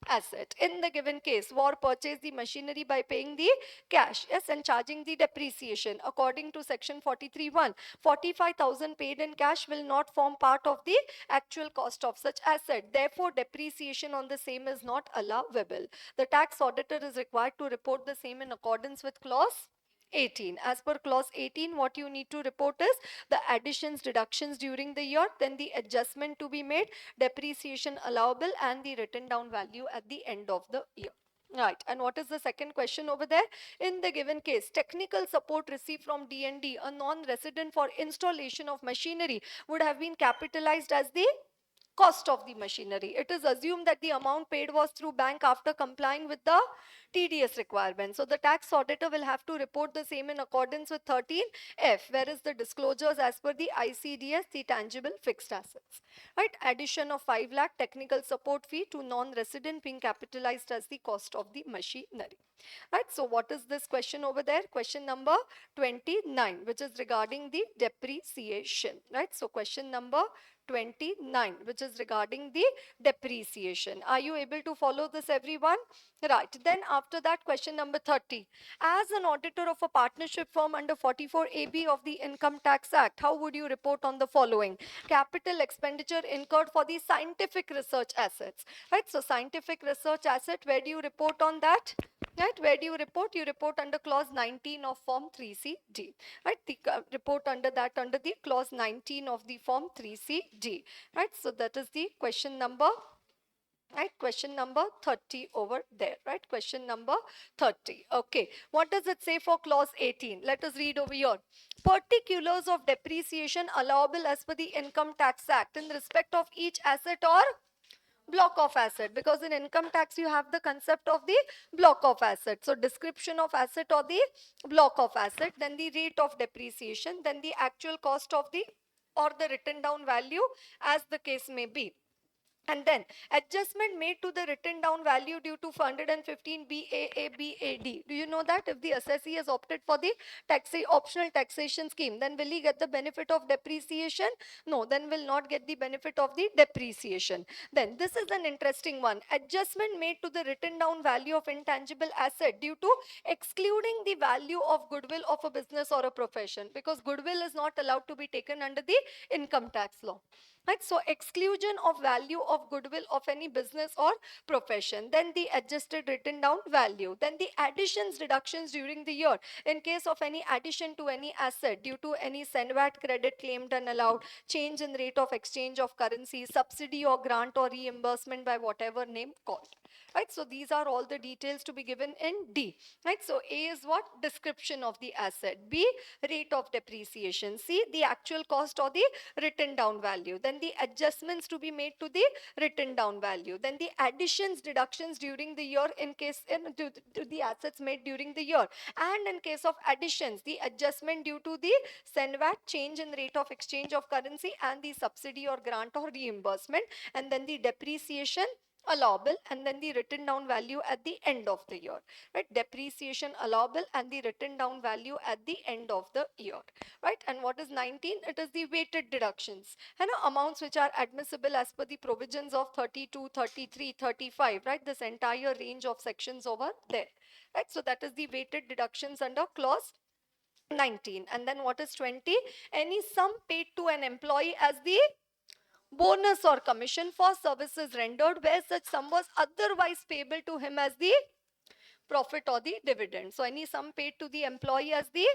asset. In the given case, war purchased the machinery by paying the cash, yes, and charging the depreciation. According to section 43(1), 45,000 paid in cash will not form part of the actual cost of such asset. Therefore, depreciation on the same is not allowable. The tax auditor is required to report the same in accordance with clause 18. As per clause 18, what you need to report is the additions, deductions during the year, then the adjustment to be made, depreciation allowable, and the written down value at the end of the year. Right, and what is the second question over there? In the given case, technical support received from D&D, a non-resident, for installation of machinery would have been capitalized as the cost of the machinery. It is assumed that the amount paid was through bank after complying with the TDS requirement. So the tax auditor will have to report the same in accordance with 13F, whereas the disclosures as per the ICDS, the tangible fixed assets. Right, addition of 5 lakh technical support fee to non-resident being capitalized as the cost of the machinery. Right, so what is this question over there? Question number 29, which is regarding the depreciation. Right, so question number 29, which is regarding the depreciation. Are you able to follow this, everyone? Right, then after that, question number 30. As an auditor of a partnership firm under 44AB of the Income Tax Act, how would you report on the following? Capital expenditure incurred for the scientific research assets. Right, so scientific research asset, where do you report on that? Right, where do you report? You report under clause 19 of form 3CD. Right, the report under that under the clause 19 of the form 3CD. Right, so that is the question number Right, question number 30 over there, right? Question number 30. Okay, what does it say for clause 18? Let us read over here. Particulars of depreciation allowable as per the Income Tax Act in respect of each asset or block of asset, because in income tax you have the concept of the block of asset. So description of asset or the block of asset, then the rate of depreciation, then the actual cost of the or the written down value as the case may be. And then adjustment made to the written down value due to 115 BAA-BAD. Do you know that if the assessee has opted for the optional taxation scheme, then will he get the benefit of depreciation? No, then will not get the benefit of the depreciation. Then this is an interesting one. Adjustment made to the written down value of intangible asset due to excluding the value of goodwill of a business or a profession, because goodwill is not allowed to be taken under the income tax law. Right, so exclusion of value of goodwill of any business or profession, then the adjusted written down value, then the additions deductions during the year in case of any addition to any asset due to any SENVAT credit claimed and allowed, change in rate of exchange of currency, subsidy or grant or reimbursement by whatever name called. Right, so these are all the details to be given in D. Right, so A is what? Description of the asset. B, rate of depreciation. C, the actual cost or the written down value. Then the adjustments to be made to the written down value. Then the additions, deductions during the year in case to the assets made during the year. And in case of additions, the adjustment due to the SENVAT, change in rate of exchange of currency, and the subsidy or grant or reimbursement. And then the depreciation allowable, and then the written down value at the end of the year. Right, depreciation allowable and the written down value at the end of the year. Right, and what is 19? It is the weighted deductions and amounts which are admissible as per the provisions of 32, 33, 35. Right, this entire range of sections over there. Right, so that is the weighted deductions under clause 19. And then what is 20? Any sum paid to an employee as the bonus or commission for services rendered where such sum was otherwise payable to him as the profit or the dividend. So any sum paid to the employee as the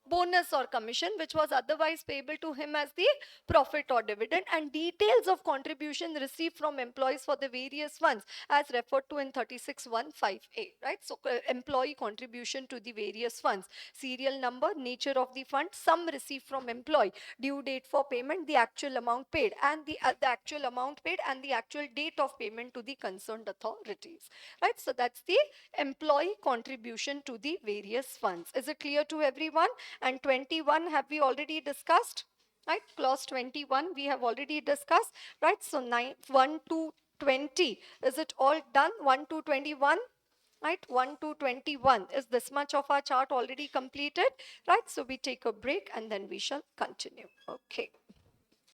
bonus or commission which was otherwise payable to him as the profit or dividend, and details of contribution received from employees for the various funds as referred to in 3615A. Right, so employee contribution to the various funds, serial number, nature of the fund, sum received from employee, due date for payment, the actual amount paid, and the actual amount paid and the actual date of payment to the concerned authorities. Right, so that's the employee contribution to the various funds. Is it clear to everyone? And 21 have we already discussed? Right, clause 21 we have already discussed. Right, so 1 to 20, is it all done? 1 to 21. Right, 1 to 21, is this much of our chart already completed? Right, so we take a break and then we shall continue. Okay.